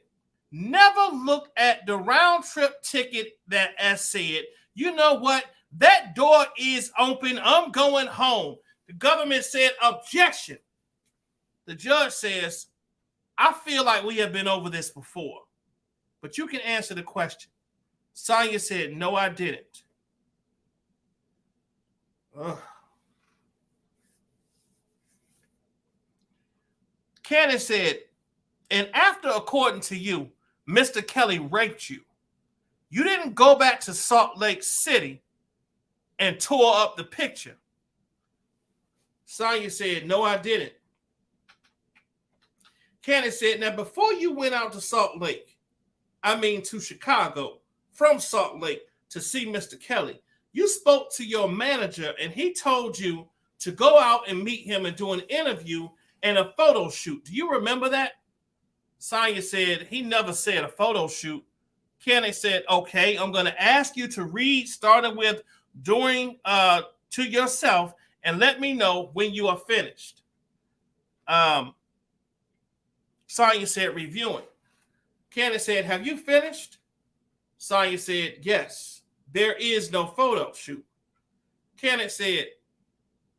never look at the round trip ticket that I said, you know what? That door is open. I'm going home. The government said, objection. The judge says, I feel like we have been over this before, but you can answer the question. Sonya said, no, I didn't. Ugh. Candidate said, and after, according to you, Mr. Kelly raped you, you didn't go back to Salt Lake City and tore up the picture. Sonya said, no, I didn't. Candidate said, now before you went out to Salt Lake, to Chicago, from Salt Lake to see Mr. Kelly, you spoke to your manager and he told you to go out and meet him and do an interview and a photo shoot. Do you remember that? Sonya said, he never said a photo shoot. Candidate said, okay, I'm going to ask you to read, starting with during to yourself, and let me know when you are finished. Sonya said, reviewing. Candidate said, have you finished? Sonya said, yes. There is no photo shoot. Candidate said,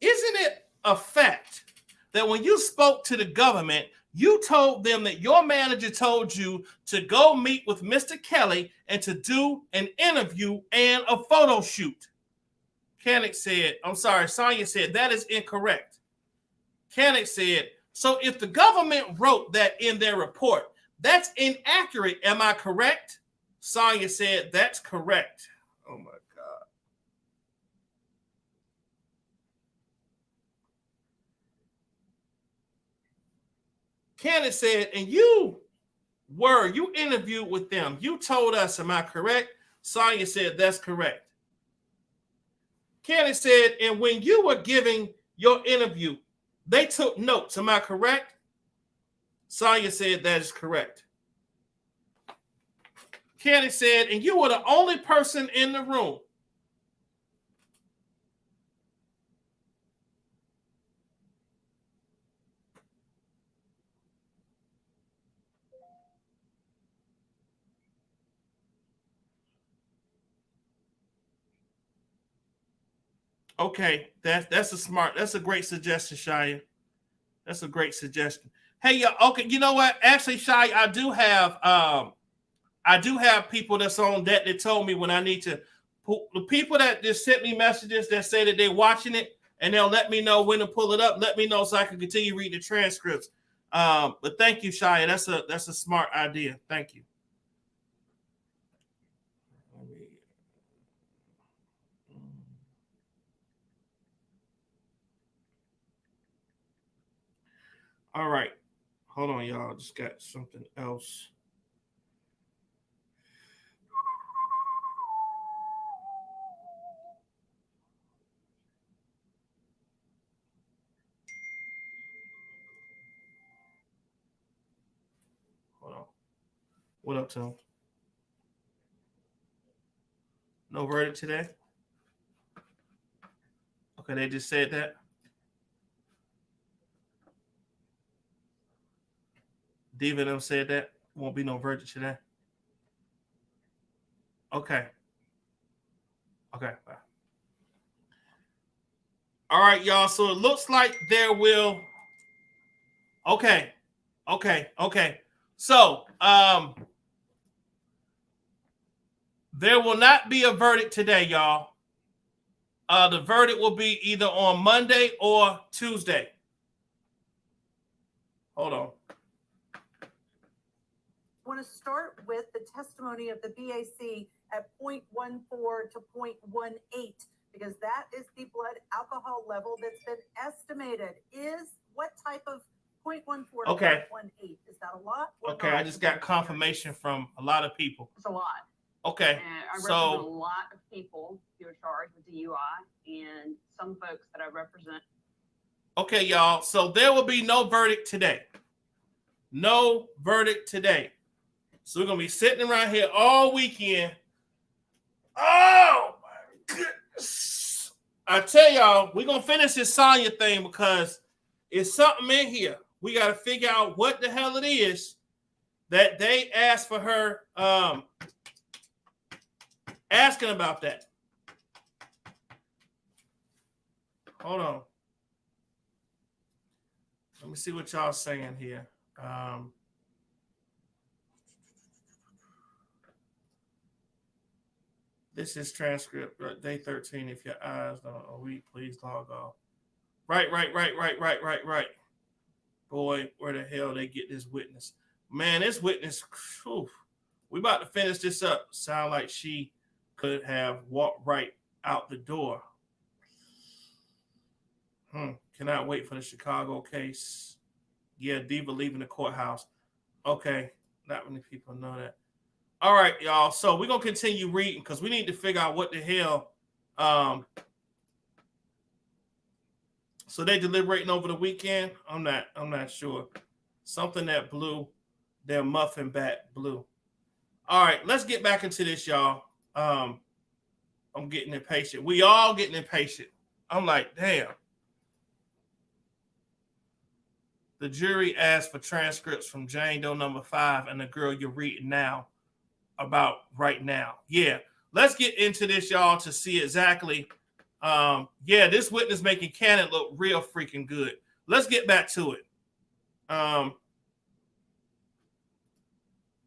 isn't it a fact that when you spoke to the government, you told them that your manager told you to go meet with Mr. Kelly and to do an interview and a photo shoot? Candidate said, Sonya said, that is incorrect. Candidate said, so if the government wrote that in their report, that's inaccurate, am I correct? Sonya said, that's correct. Oh my God. Candidate said, and you interviewed with them. You told us, am I correct? Sonya said, that's correct. Candidate said, and when you were giving your interview, they took notes, am I correct? Sonya said, that is correct. Candidate said, and you were the only person in the room. Okay, that's a great suggestion, Shia. That's a great suggestion. Hey, okay, you know what? Actually, Shia, I do have people that's on that told me when I need to. The people that just sent me messages that say that they're watching it and they'll let me know when to pull it up. Let me know so I can continue reading the transcripts. But thank you, Shia. That's a smart idea. Thank you. All right. Hold on, y'all. Just got something else. Hold on. What up, Tom? No verdict today? Okay, they just said that. Diva and them said that. Won't be no verdict today. Okay. Okay. All right, y'all. So it looks like there will. Okay. So, there will not be a verdict today, y'all. The verdict will be either on Monday or Tuesday. Hold on. I want to start with the testimony of the BAC at 0.14 to 0.18, because that is the blood alcohol level that's been estimated. What type of 0.14 to 0.18? Is that a lot? Okay, I just got confirmation from a lot of people. It's a lot. Okay, And I represent a lot of people who are charged with DUI and some folks that I represent. Okay, y'all. So there will be no verdict today. No verdict today. So we're going to be sitting around here all weekend. Oh, my goodness. I tell y'all, we're going to finish this Sonya thing because it's something in here. We got to figure out what the hell it is that they asked for her asking about that. Hold on. Let me see what y'all saying here. This is transcript, day 13. If your eyes don't are weak, please log off. Right. Boy, where the hell they get this witness? Man, this witness, whew, we about to finish this up. Sound like she could have walked right out the door. Cannot wait for the Chicago case. Yeah, Diva leaving the courthouse. Okay, not many people know that. All right, y'all. So we're gonna continue reading because we need to figure out what the hell. So they deliberating over the weekend. I'm not sure. Something that blew their muffin bat blue. All right, let's get back into this, y'all. I'm getting impatient. We all getting impatient. I'm like, damn. The jury asked for transcripts from Jane Doe number 5 and the girl you're reading now about right now. Yeah, let's get into this, y'all, to see exactly. Yeah, this witness making Cannon look real freaking good. Let's get back to it.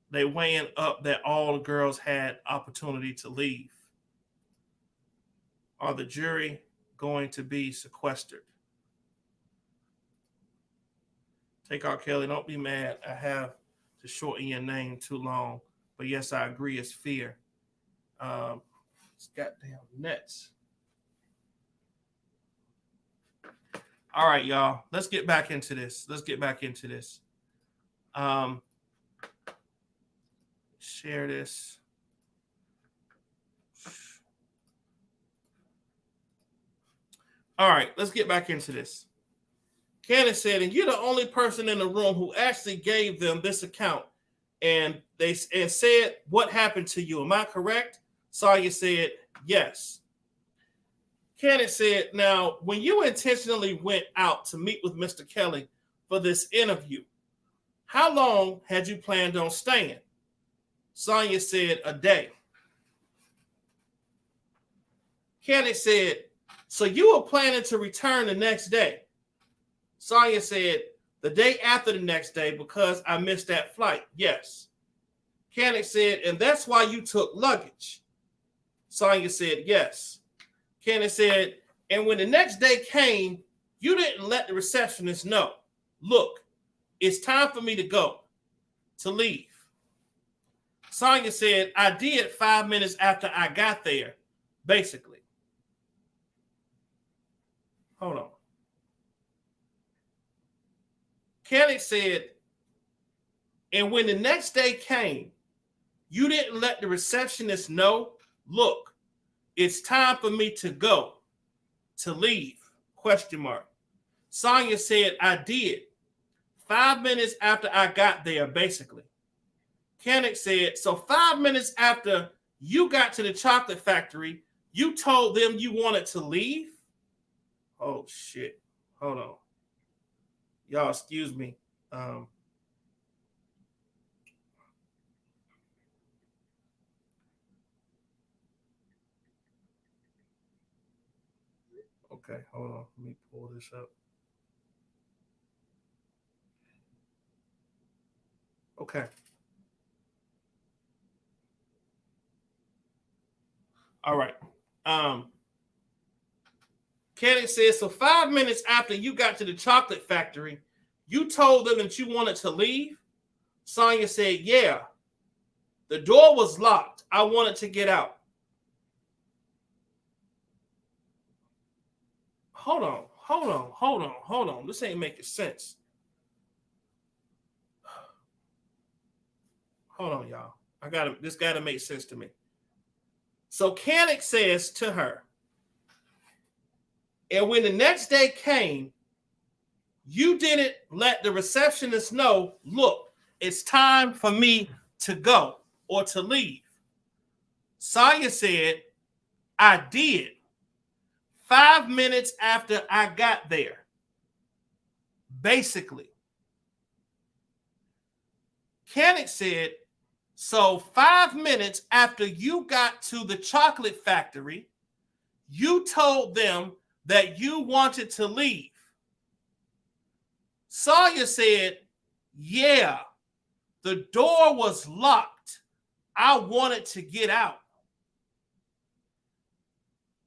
They weighing up that all the girls had opportunity to leave. Are the jury going to be sequestered? Take RKelly, don't be mad. I have to shorten your name too long. But yes, I agree, it's fear. It's goddamn nuts. All right, y'all. Let's get back into this. Share this. All right, let's get back into this. Candace said, and you're the only person in the room who actually gave them this account and said what happened to you. Am I correct? Sonya said, yes. Candace said, now, when you intentionally went out to meet with Mr. Kelly for this interview, how long had you planned on staying? Sonya said, a day. Candace said, so you were planning to return the next day? Sonya said, the day after the next day because I missed that flight. Yes. Candace said, and that's why you took luggage. Sonya said, yes. Candace said, and when the next day came, you didn't let the receptionist know. Look, it's time for me to go, to leave. Sonya said, I did 5 minutes after I got there, basically. Hold on. Kelly said, and when the next day came, you didn't let the receptionist know, look, it's time for me to go, to leave, ? Sonya said, I did. 5 minutes after I got there, basically. Kennick said, so 5 minutes after you got to the chocolate factory, you told them you wanted to leave? Oh, shit. Hold on. Y'all, excuse me. Okay, hold on. Let me pull this up. Okay. All right. Kenny says, so 5 minutes after you got to the chocolate factory, you told them that you wanted to leave? Sonya said, yeah. The door was locked. I wanted to get out. Hold on. This ain't making sense. Hold on, y'all. This gotta make sense to me. So Kennick says to her, and when the next day came, you didn't let the receptionist know, look, it's time for me to go or to leave. Sonya said, I did. 5 minutes after I got there. Basically. Kennick said, so 5 minutes after you got to the chocolate factory, you told them that you wanted to leave. Sonya said, yeah, the door was locked. I wanted to get out.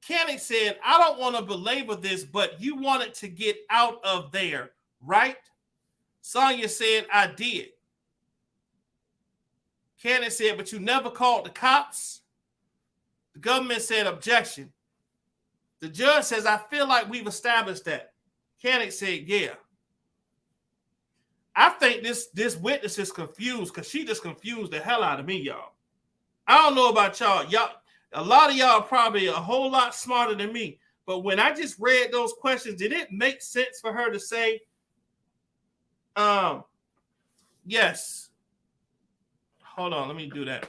Kennick said, I don't want to belabor this, but you wanted to get out of there, right? Sonya said, I did. Kennick said, but you never called the cops? The government said, objection. The judge says, I feel like we've established that. Kennick said, yeah. I think this witness is confused because she just confused the hell out of me, y'all. I don't know about y'all. A lot of y'all are probably a whole lot smarter than me. But when I just read those questions, did it make sense for her to say, yes. Hold on, let me do that.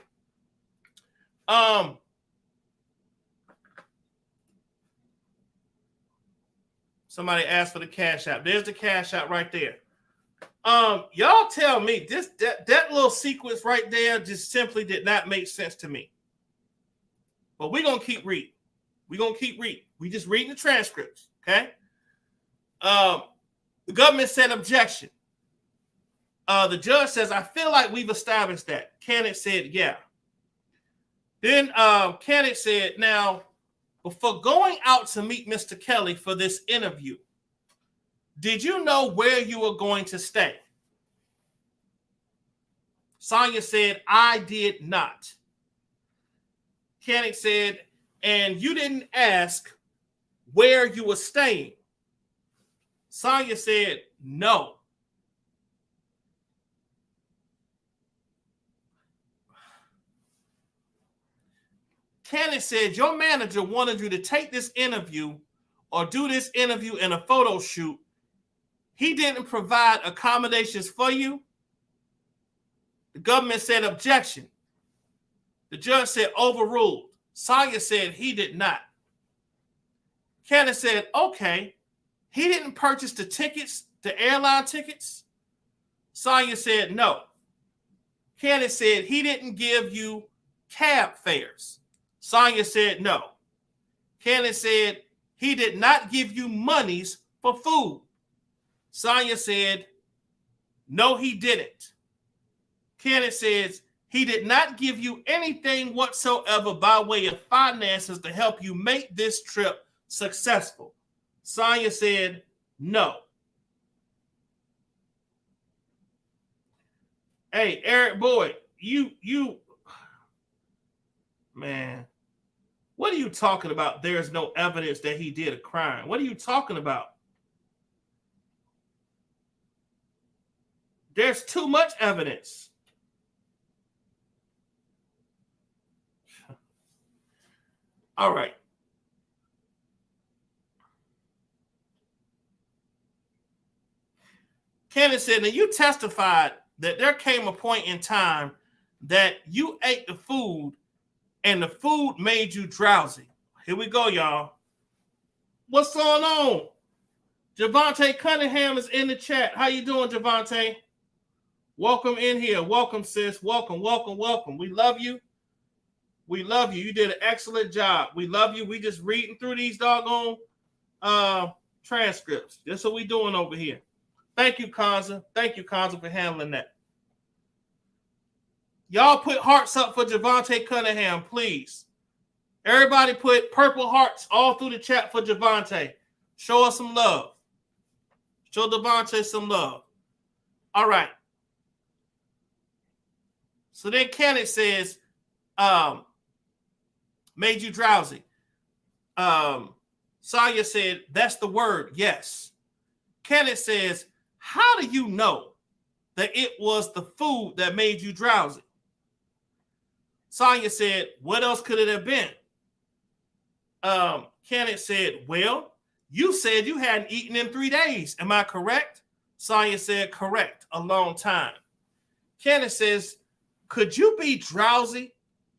Somebody asked for the Cash App. There's the Cash App right there. Y'all tell me that little sequence right there just simply did not make sense to me. But we're gonna keep reading. We just reading the transcripts, okay? The government said objection. The judge says, I feel like we've established that. Kennick said, yeah. Then Kennick said, now, before going out to meet Mr. Kelly for this interview, did you know where you were going to stay? Sonya said, I did not. Kennick said, and you didn't ask where you were staying? Sonya said, no. Kennick said, your manager wanted you to take this interview or do this interview in a photo shoot. He didn't provide accommodations for you. The government said objection. The judge said overruled. Sonya said he did not. Kennick said, okay, he didn't purchase the tickets, the airline tickets? Sonya said no. Kennick said he didn't give you cab fares. Sonya said no. Kennick said he did not give you monies for food. Sonya said, no, he didn't. Kennick says he did not give you anything whatsoever by way of finances to help you make this trip successful. Sonya said, no. Hey, Eric Boyd, man, what are you talking about? There's no evidence that he did a crime. What are you talking about? There's too much evidence. All right. Kennick said, now you testified that there came a point in time that you ate the food and the food made you drowsy. Here we go, y'all. What's going on? Javante Cunningham is in the chat. How you doing, Javante? Welcome in here. Welcome, sis. Welcome. We love you. You did an excellent job. We love you. We just reading through these doggone transcripts. That's what we doing over here. Thank you, Kanza. Thank you, Kanza, for handling that. Y'all put hearts up for Javante Cunningham, please. Everybody put purple hearts all through the chat for Javante. Show us some love. Show Devontae some love. All right. So then Kenneth says, made you drowsy. Sonya said, that's the word, yes. Kenneth says, how do you know that it was the food that made you drowsy? Sonya said, what else could it have been? Kenneth said, well, you said you hadn't eaten in 3 days. Am I correct? Sonya said, correct, a long time. Kenneth says, could you be drowsy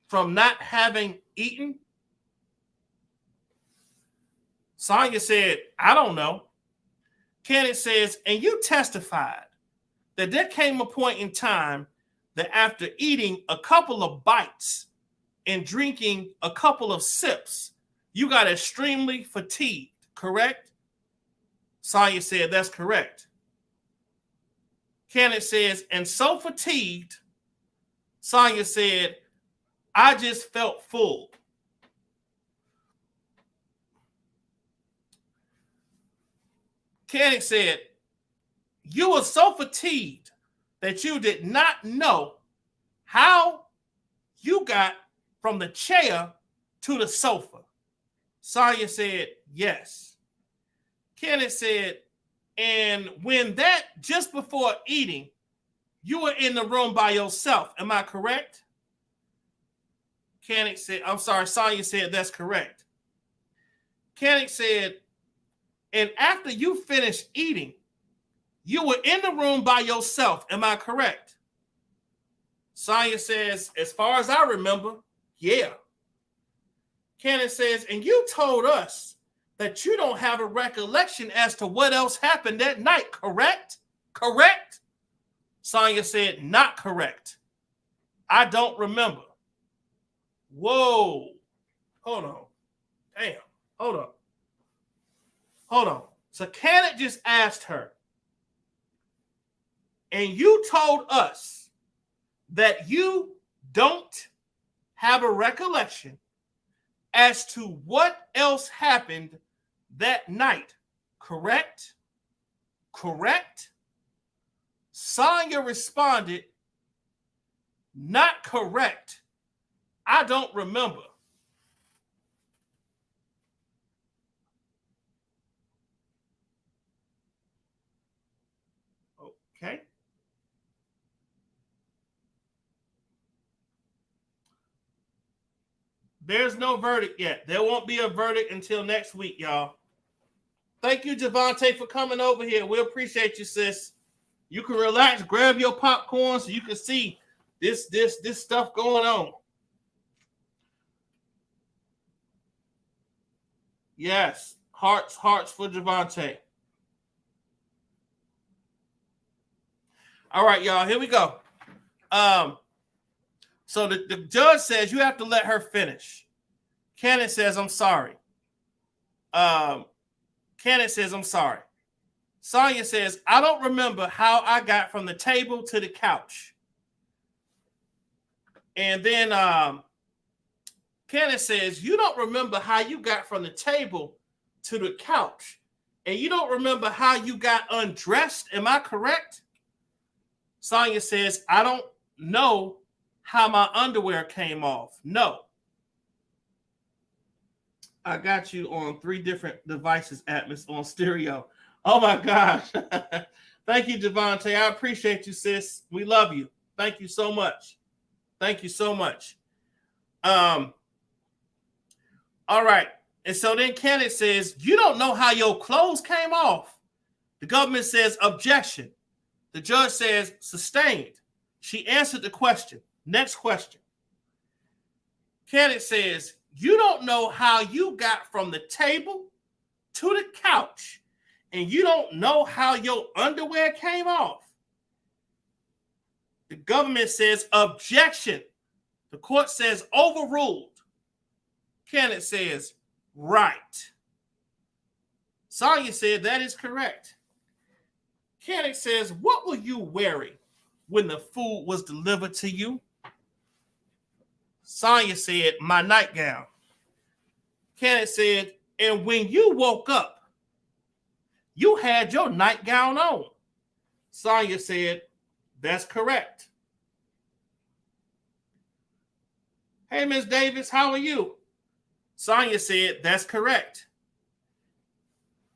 from not having eaten? Sonya said, I don't know. Kenneth says, and you testified that there came a point in time that after eating a couple of bites and drinking a couple of sips, you got extremely fatigued, correct? Sonya said, that's correct. Kenneth says, and so fatigued, Sonya said, I just felt full. Kenneth said, you were so fatigued that you did not know how you got from the chair to the sofa. Sonya said, yes. Kenneth said, and when that, just before eating, you were in the room by yourself. Am I correct? Kenneth said, I'm sorry, Sonya said, that's correct. Kenneth said, and after you finished eating, you were in the room by yourself. Am I correct? Sonya says, as far as I remember, yeah. Kenneth says, and you told us that you don't have a recollection as to what else happened that night, correct? Correct? Sonya said, not correct. I don't remember. Whoa. Hold on. Damn. Hold on. Hold on. So Kenneth just asked her, and you told us that you don't have a recollection as to what else happened that night, correct? Correct? Sonya responded, not correct. I don't remember. Okay. There's no verdict yet. There won't be a verdict until next week, y'all. Thank you, Javante, for coming over here. We appreciate you, sis. You can relax, grab your popcorn so you can see this stuff going on. Yes, hearts for Javante. All right, y'all, here we go. So the judge says you have to let her finish. Kenneth says, I'm sorry. Kenneth says, I'm sorry. Sonya says, I don't remember how I got from the table to the couch. And then Kenneth says, you don't remember how you got from the table to the couch. And you don't remember how you got undressed. Am I correct? Sonya says, I don't know how my underwear came off. No. I got you on 3 different devices, Atmos, on stereo. Oh my gosh. Thank you, Javante. I appreciate you, sis. We love you. Thank you so much. Thank you so much. All right. And so then Kenneth says, you don't know how your clothes came off. The government says, objection. The judge says, sustained. She answered the question. Next question. Kenneth says, you don't know how you got from the table to the couch, and you don't know how your underwear came off. The government says, objection. The court says, overruled. Kenneth says, right. Sonya said that is correct. Kenneth says, what were you wearing when the food was delivered to you? Sonya said, my nightgown. Kenneth said, and when you woke up, you had your nightgown on. Sonya said, that's correct. Hey, Miss Davis, how are you? Sonya said, that's correct.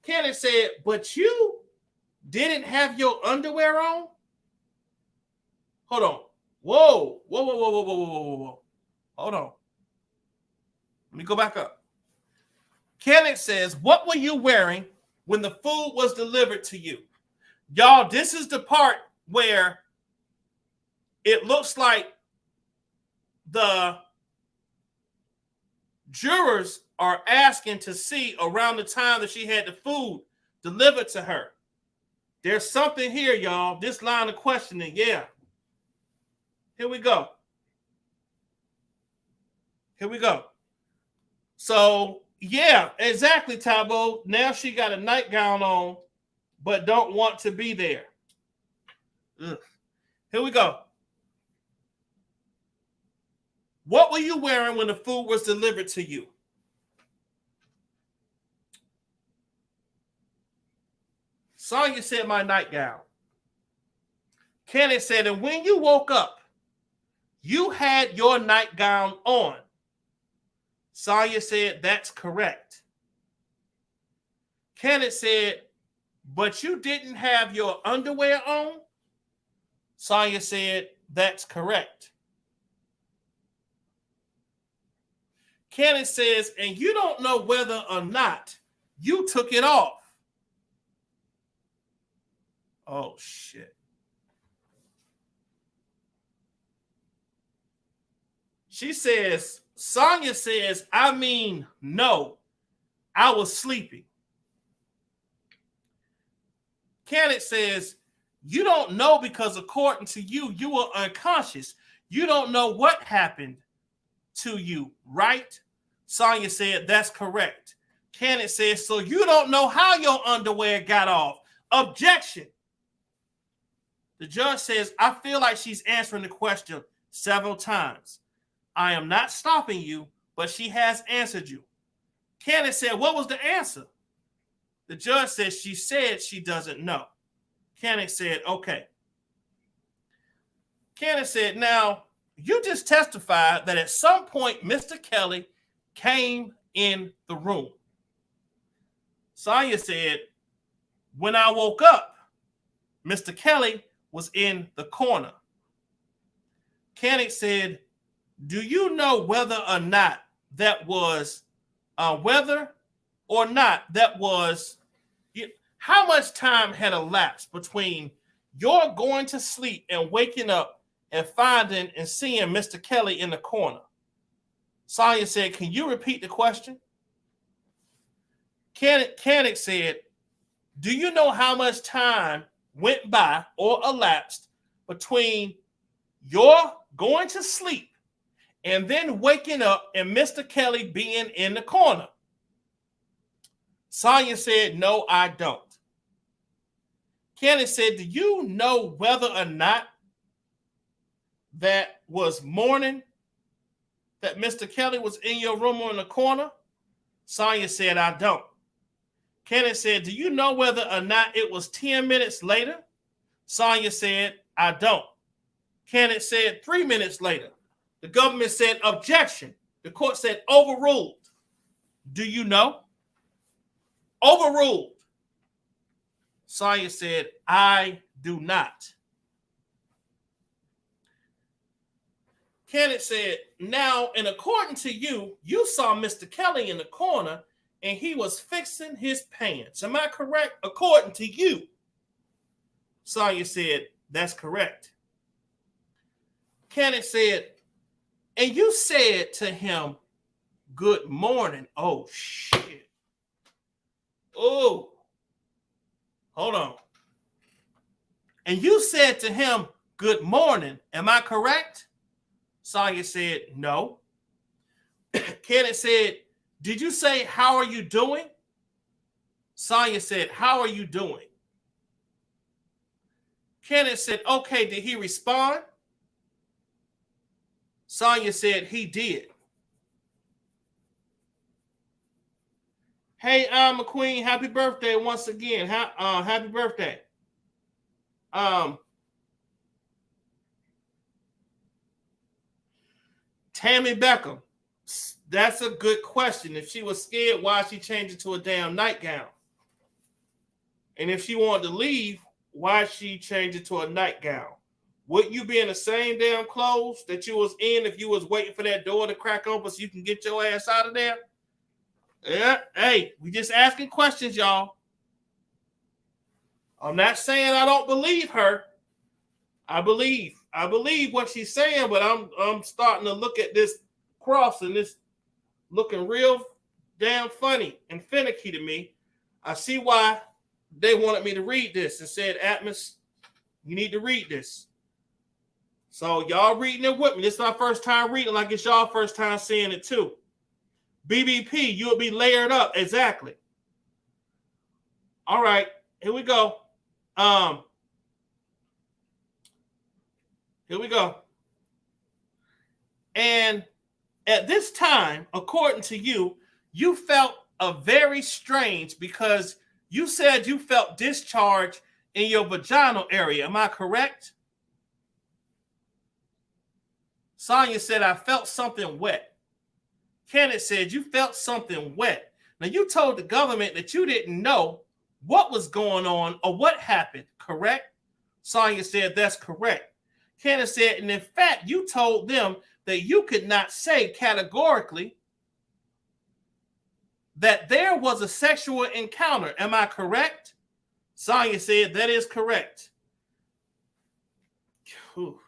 Kenneth said, but you didn't have your underwear on? Hold on. Whoa. Hold on. Let me go back up. Kenneth says, what were you wearing when the food was delivered to you? Y'all, this is the part where it looks like the jurors are asking to see around the time that she had the food delivered to her. There's something here, y'all. This line of questioning, yeah. Here we go. So, yeah, exactly, Tabo. Now she got a nightgown on, but don't want to be there. Ugh. Here we go. What were you wearing when the food was delivered to you? Sonya said, my nightgown. Kenneth said, and when you woke up, you had your nightgown on. Sonya said, that's correct. Kenneth said, but you didn't have your underwear on? Sonya said, that's correct. Kenneth says, and you don't know whether or not you took it off. Oh, shit. She says, Sonya says, I mean, no, I was sleeping. Kenneth says, you don't know because according to you, you were unconscious. You don't know what happened to you, right? Sonya said, that's correct. Kenneth says, so you don't know how your underwear got off. Objection. The judge says, I feel like she's answering the question several times. I am not stopping you, but she has answered you. Kenneth said, what was the answer? The judge says, she said she doesn't know. Kenneth said, okay. Kenneth said, now, you just testified that at some point Mr. Kelly came in the room. Sonya said, when I woke up, Mr. Kelly was in the corner. Kenneth said, do you know whether or not that was how much time had elapsed between your going to sleep and waking up and finding and seeing Mr. Kelly in the corner? Sonya said, can you repeat the question? Kenneth said, do you know how much time went by or elapsed between your going to sleep and then waking up and Mr. Kelly being in the corner? Sonya said, no, I don't. Kenneth said, do you know whether or not that was morning that Mr. Kelly was in your room or in the corner? Sonya said, I don't. Kenneth said, do you know whether or not it was 10 minutes later? Sonya said, I don't. Kenneth said, 3 minutes later. The government said, objection. The court said, overruled. Do you know? Overruled. Sonya said, I do not. Kenneth said, now, in accordance to you, you saw Mr. Kelly in the corner and he was fixing his pants. Am I correct? According to you. Sonya said, that's correct. Kenneth said, and you said to him, good morning. Oh, shit. Oh, hold on. And you said to him, good morning. Am I correct? Sonya said, no. Kenneth said, did you say, how are you doing? Sonya said, how are you doing? Kenneth said, okay, did he respond? Sonya said, he did. Hey, McQueen, happy birthday once again. Happy birthday. Tammy Beckham. That's a good question. If she was scared, why she changed it to a damn nightgown? And if she wanted to leave, why she changed it to a nightgown? Wouldn't you be in the same damn clothes that you was in if you was waiting for that door to crack open so you can get your ass out of there? Yeah, hey, we just asking questions, y'all. I'm not saying I don't believe her. I believe what she's saying, but I'm starting to look at this cross and this looking real damn funny and finicky to me. I see why they wanted me to read this and said, Atmos, you need to read this. So y'all reading it with me. This is my first time reading, like it's y'all first time seeing it too. BBP, you'll be layered up. Exactly. All right, here we go. Here we go. And at this time, according to you, you felt a very strange because you said you felt discharge in your vaginal area. Am I correct? Sonya said, I felt something wet. Kenneth said, you felt something wet. Now, you told the government that you didn't know what was going on or what happened, correct? Sonya said, that's correct. Kenneth said, and in fact, you told them that you could not say categorically that there was a sexual encounter. Am I correct? Sonya said, that is correct. Whew.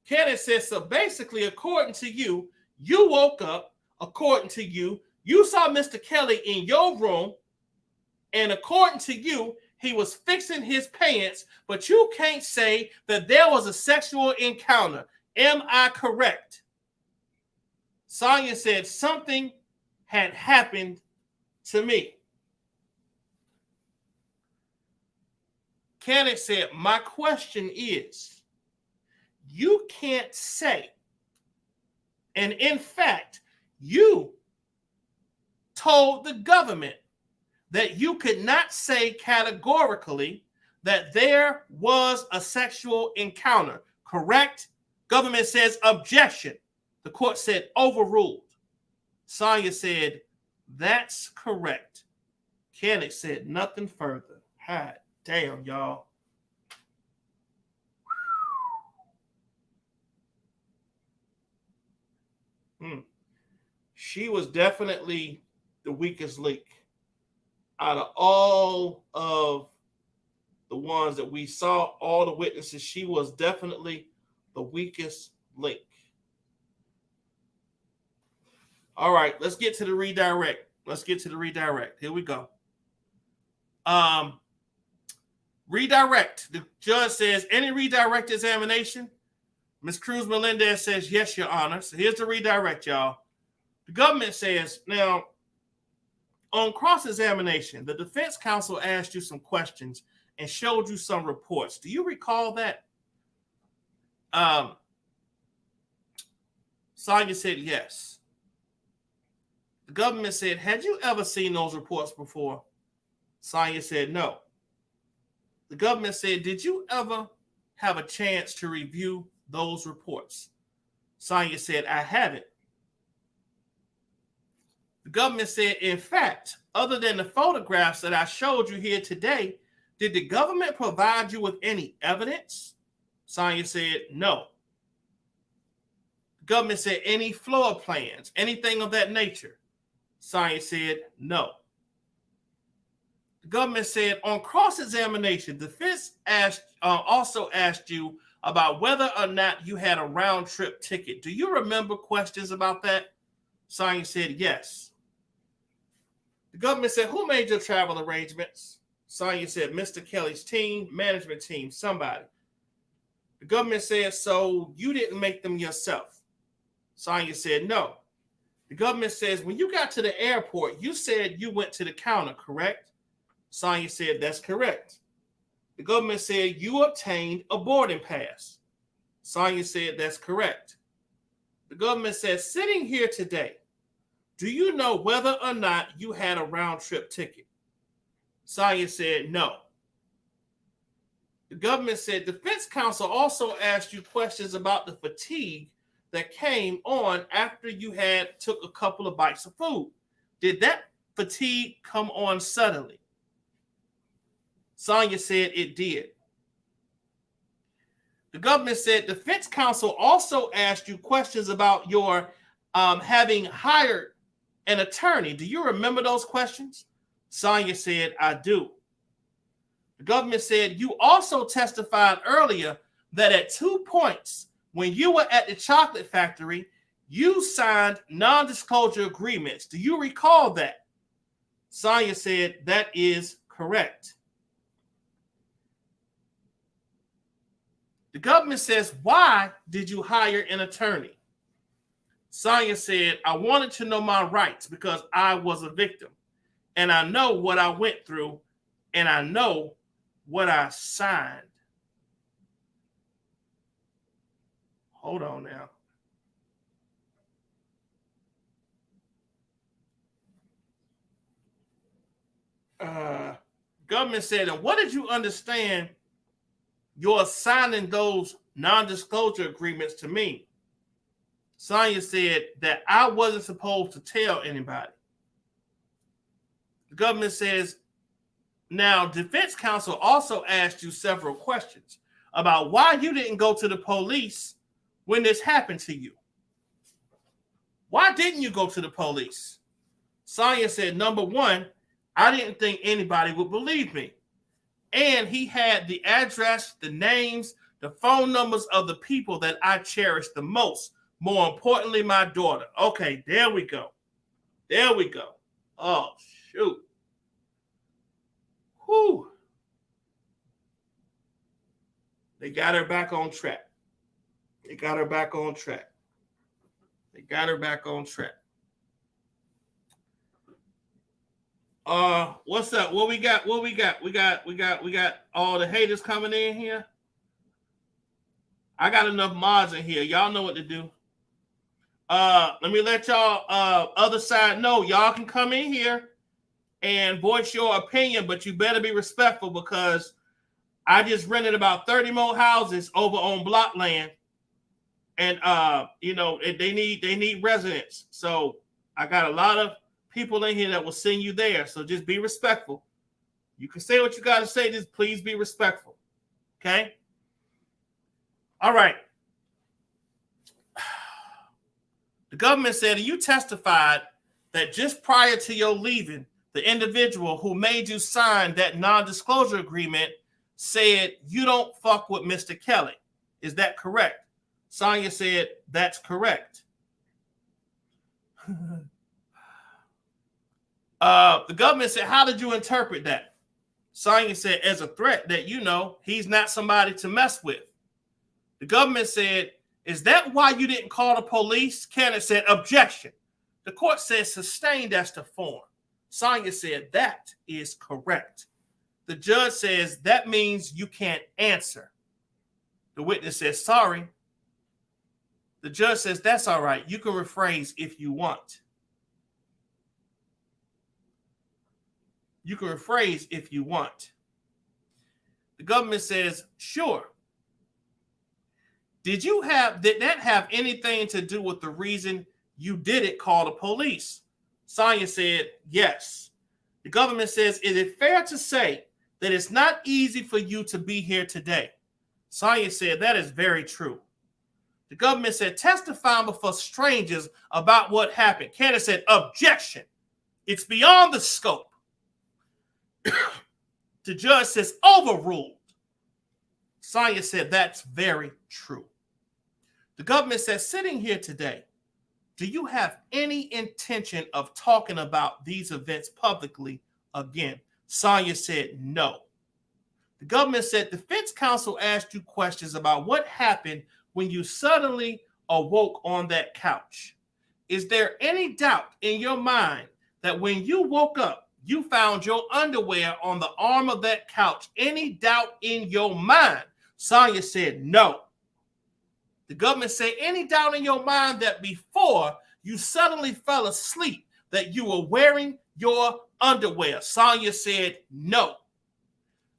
Kenneth said, so basically, according to you, you woke up, according to you, you saw Mr. Kelly in your room, and according to you, he was fixing his pants, but you can't say that there was a sexual encounter. Am I correct? Sonya said, something had happened to me. Kenneth said, my question is, you can't say, and in fact, you told the government that you could not say categorically that there was a sexual encounter, correct? Government says objection. The court said overruled. Sonya said, that's correct. Kenneth said nothing further. Hot damn, y'all. She was definitely the weakest link. Out of all of the ones that we saw, all the witnesses, she was definitely the weakest link. All right, let's get to the redirect. Here we go. Redirect. The judge says, any redirect examination? Ms. Cruz Melendez says, yes, Your Honor. So here's the redirect, y'all. The government says, now, on cross-examination, the defense counsel asked you some questions and showed you some reports. Do you recall that? Sonya said yes. The government said, had you ever seen those reports before? Sonya said no. The government said, did you ever have a chance to review those reports? Sonya said, I haven't. The government said, in fact, other than the photographs that I showed you here today, did the government provide you with any evidence? Sonya said, no. The government said, any floor plans, anything of that nature? Sonya said, no. The government said, on cross-examination, the defense also asked you about whether or not you had a round-trip ticket. Do you remember questions about that? Sonya said, yes. The government said, who made your travel arrangements? Sonya said, Mr. Kelly's team, management team, somebody. The government said, so you didn't make them yourself? Sonya said, no. The government says, when you got to the airport, you said you went to the counter, correct? Sonya said, that's correct. The government said, you obtained a boarding pass. Sonya said, that's correct. The government said, sitting here today, do you know whether or not you had a round-trip ticket? Sonya said, no. The government said, defense counsel also asked you questions about the fatigue that came on after you had took a couple of bites of food. Did that fatigue come on suddenly? Sonya said it did. The government said defense counsel also asked you questions about your having hired an attorney. Do you remember those questions? Sonya said, I do. The government said you also testified earlier that at 2 points when you were at the chocolate factory, you signed non-disclosure agreements. Do you recall that? Sonya said that is correct. The government says, why did you hire an attorney? Sonya said, I wanted to know my rights because I was a victim. And I know what I went through, and I know what I signed. Hold on now. Government said, and what did you understand your signing those non-disclosure agreements to mean? Sonya said that I wasn't supposed to tell anybody. The government says, now defense counsel also asked you several questions about why you didn't go to the police when this happened to you. Why didn't you go to the police? Sonya said, number one, I didn't think anybody would believe me. And he had the address, the names, the phone numbers of the people that I cherish the most. More importantly, my daughter. Okay, there we go. There we go. Oh, shoot. Whew. They got her back on track. They got her back on track. They got her back on track. What's up? What we got? What we got? We got all the haters coming in here. I got enough mods in here. Y'all know what to do. Let me let y'all other side know. Y'all can come in here and voice your opinion, but you better be respectful because I just rented about 30 more houses over on block land. And you know, they need residents. So I got a lot of people in here that will send you there. So just be respectful. You can say what you got to say. Just please be respectful. Okay? All right. The government said you testified that just prior to your leaving, the individual who made you sign that non-disclosure agreement said you don't fuck with Mr. Kelly. Is that correct? Sonya said that's correct. The government said, how did you interpret that? Sonya said, as a threat that, you know, he's not somebody to mess with. The government said, is that why you didn't call the police? Kenneth said, objection. The court said, sustained as to form. Sonya said, that is correct. The judge says, that means you can't answer. The witness says, sorry. The judge says, that's all right. You can rephrase if you want. You can rephrase if you want. The government says, sure. Did that have anything to do with the reason you didn't call the police? Sonya said, yes. The government says, is it fair to say that it's not easy for you to be here today? Sonya said, that is very true. The government said, testifying before strangers about what happened. Kenneth said, objection. It's beyond the scope. The judge says, overruled. Sonya said, that's very true. The government says, sitting here today, do you have any intention of talking about these events publicly again? Sonya said, no. The government said, defense counsel asked you questions about what happened when you suddenly awoke on that couch. Is there any doubt in your mind that when you woke up, you found your underwear on the arm of that couch. Any doubt in your mind? Sonya said no. The government said, any doubt in your mind that before you suddenly fell asleep that you were wearing your underwear? Sonya said no.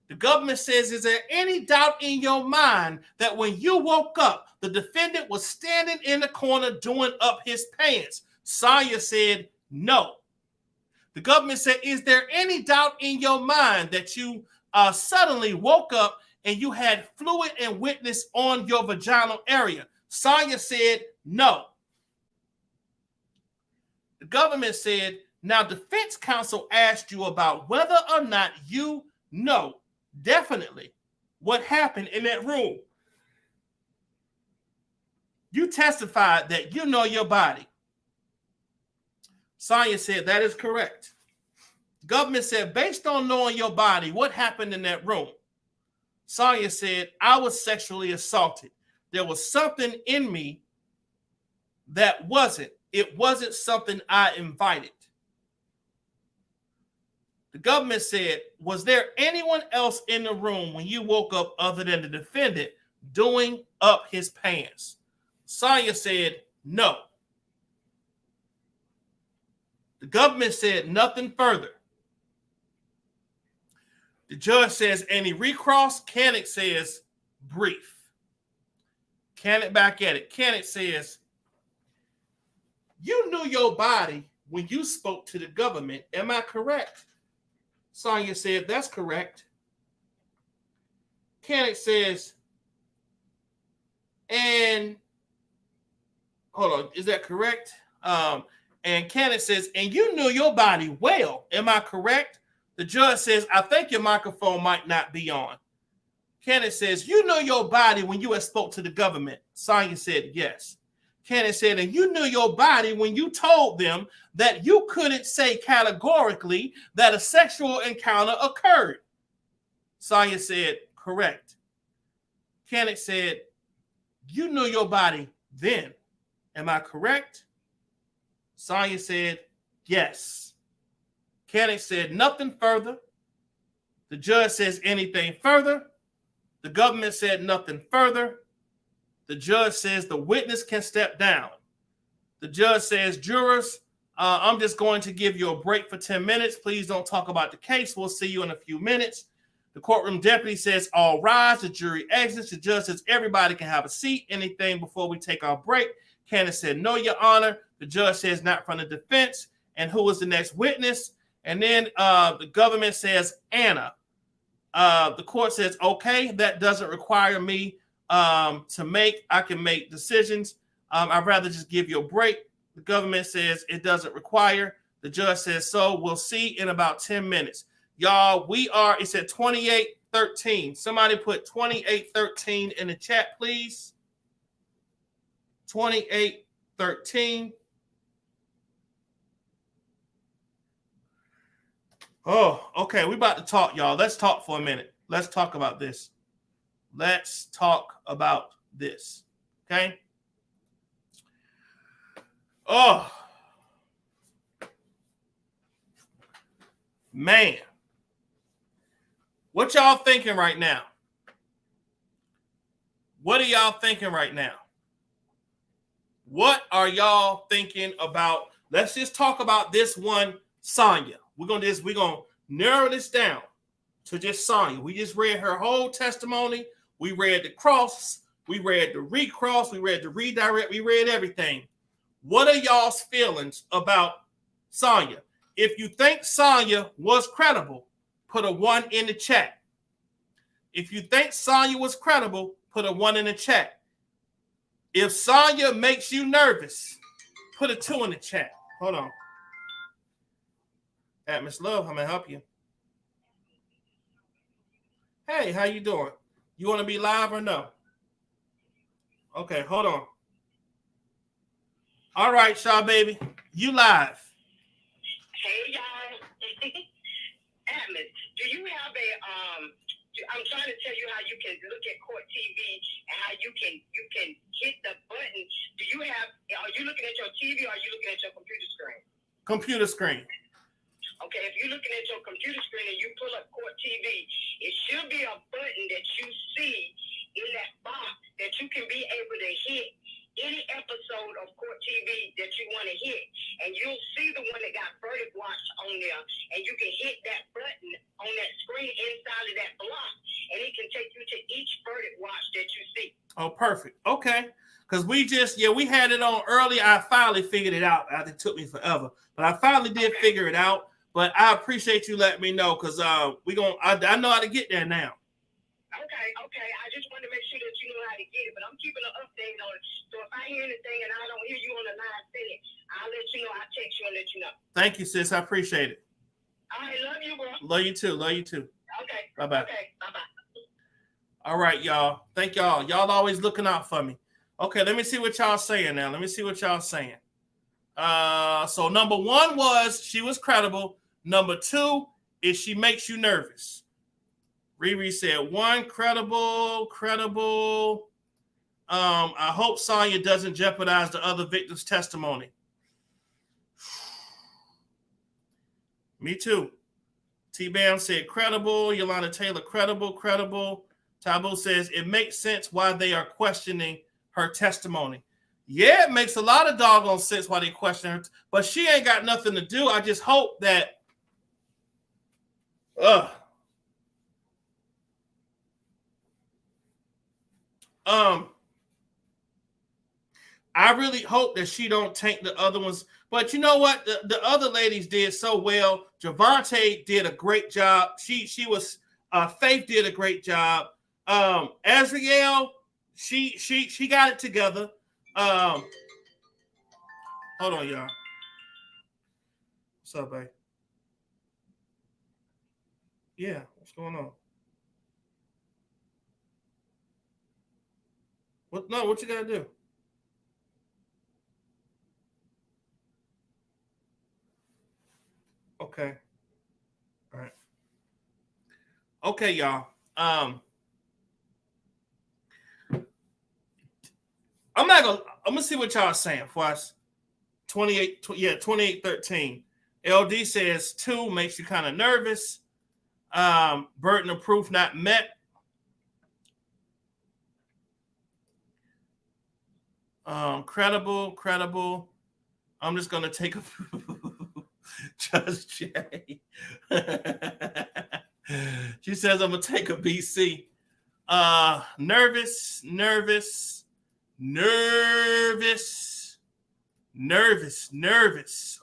The government says, is there any doubt in your mind that when you woke up, the defendant was standing in the corner doing up his pants? Sonya said no. The government said, is there any doubt in your mind that you suddenly woke up and you had fluid and wetness on your vaginal area? Sonya said no. The government said, now defense counsel asked you about whether or not you know definitely what happened in that room. You testified that you know your body. Sonya said that is correct. Government said, based on knowing your body, what happened in that room? Sonya said, I was sexually assaulted. There was something in me that it wasn't something I invited. The government said, was there anyone else in the room when you woke up other than the defendant doing up his pants? Sonya said, no. The government said nothing further. The judge says, any recross? Canick says, brief. Canick back at it. Canick says, you knew your body when you spoke to the government. Am I correct? Sonya said, that's correct. Canick says, and hold on, is that correct? And Canick says, and you knew your body well. Am I correct? The judge says, I think your microphone might not be on. Canick says, you know your body when you had spoke to the government. Sonya said, yes. Canick said, and you knew your body when you told them that you couldn't say categorically that a sexual encounter occurred. Sonya said, correct. Canick said, you knew your body then. Am I correct? Sonya said, yes. Canick said, nothing further. The judge says, anything further? The government said, nothing further. The judge says, the witness can step down. The judge says, jurors, I'm just going to give you a break for 10 minutes. Please don't talk about the case. We'll see you in a few minutes. The courtroom deputy says, all rise. The jury exits. The judge says, everybody can have a seat. Anything before we take our break? Canick said, no, your honor. The judge says, not from the defense. And who is the next witness? And then the government says, Anna. The court says, okay, that doesn't require me to make. I can make decisions. I'd rather just give you a break. The government says it doesn't require. The judge says, so we'll see in about 10 minutes. Y'all, it's at 28:13. Somebody put 28:13 in the chat, please. 28:13. Oh, okay. We're about to talk, y'all. Let's talk for a minute. Let's talk about this. Let's talk about this. Okay. Oh, man. What y'all thinking right now? What are y'all thinking right now? What are y'all thinking about? Let's just talk about this one, Sonya. We're gonna narrow this down to just Sonya. We just read her whole testimony. We read the cross. We read the recross. We read the redirect. We read everything. What are y'all's feelings about Sonya? If you think Sonya was credible, put a 1 in the chat. If you think Sonya was credible, put a 1 in the chat. If Sonya makes you nervous, put a 2 in the chat. Hold on. At Miss Love, how may I help you? Hey, how you doing? You want to be live or no? Okay, hold on. All right, Shaw baby, you live. Hey, y'all. Atlas, do you have a I'm trying to tell you how you can look at court TV and how you can hit the button. Are you looking at your TV or are you looking at your computer screen? Computer screen. Okay, if you're looking at your computer screen and you pull up Court TV, it should be a button that you see in that box that you can be able to hit any episode of Court TV that you want to hit. And you'll see the one that got Verdit Watch on there, and you can hit that button on that screen inside of that block, and it can take you to each Verdit Watch that you see. Oh, perfect. Okay. Because we had it on early. I finally figured it out. It took me forever, but I finally did figure it out. But I appreciate you letting me know, because I know how to get there now. Okay. I just wanted to make sure that you know how to get it, but I'm keeping an update on it. So if I hear anything and I don't hear you on the line say it, I'll let you know. I'll text you and let you know. Thank you, sis. I appreciate it. All right, love you, bro. Love you too. Okay. Bye-bye. Okay, bye-bye. All right, y'all. Thank y'all. Y'all always looking out for me. Okay, let me see what y'all saying now. So number 1 was she was credible. Number 2 is she makes you nervous. Riri said 1, credible. I hope Sonya doesn't jeopardize the other victim's testimony. Me too. T-Bam said credible. Yolanda Taylor, credible. Tabu says it makes sense why they are questioning her testimony. Yeah, it makes a lot of doggone sense why they question her, but she ain't got nothing to do. I just hope that I really hope that she don't taint the other ones. But you know what? The other ladies did so well. Javante did a great job. She was Faith did a great job. Azriel, she got it together. Hold on, y'all. What's up, babe? Yeah, what's going on? What you gotta do? Okay. All right. Okay, y'all. I'm gonna see what y'all are saying for us. 28-13. LD says 2 makes you kind of nervous. Burden of proof not met. Credible. I'm just gonna take a Just Jay. She says I'm gonna take a BC. Nervous.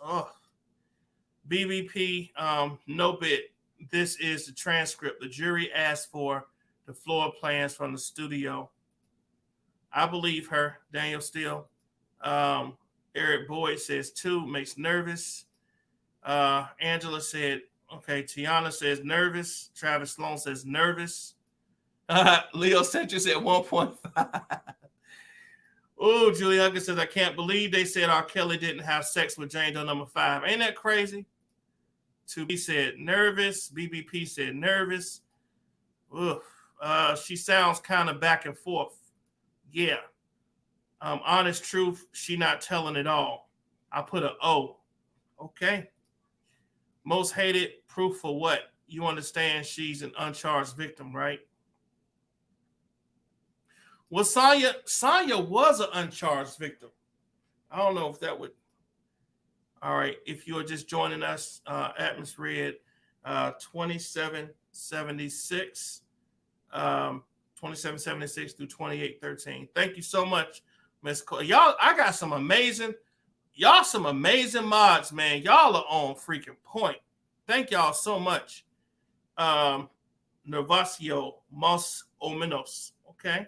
Oh, BBP. No bit. This is the transcript. The jury asked for the floor plans from the studio. I believe her. Daniel Steele. Eric Boyd says 2 makes nervous. Angela said, okay. Tiana says nervous. Travis Sloan says nervous. Leo Central said 1.5. Oh, Julie Huggins says, I can't believe they said RKelly didn't have sex with Jane Doe number 5. Ain't that crazy? 2B said nervous. BBP said nervous. Oof. She sounds kind of back and forth. Yeah. Honest truth, she not telling it all. I put an O. Okay. Most hated, proof for what? You understand she's an uncharged victim, right? Well, Sonya was an uncharged victim. I don't know if that would. All right. If you're just joining us, Atmosphere 2776, 2776 through 2813. Thank you so much, Miss Cole. Y'all, I got some amazing mods, man. Y'all are on freaking point. Thank y'all so much. Nervacio Mos Omenos. Okay.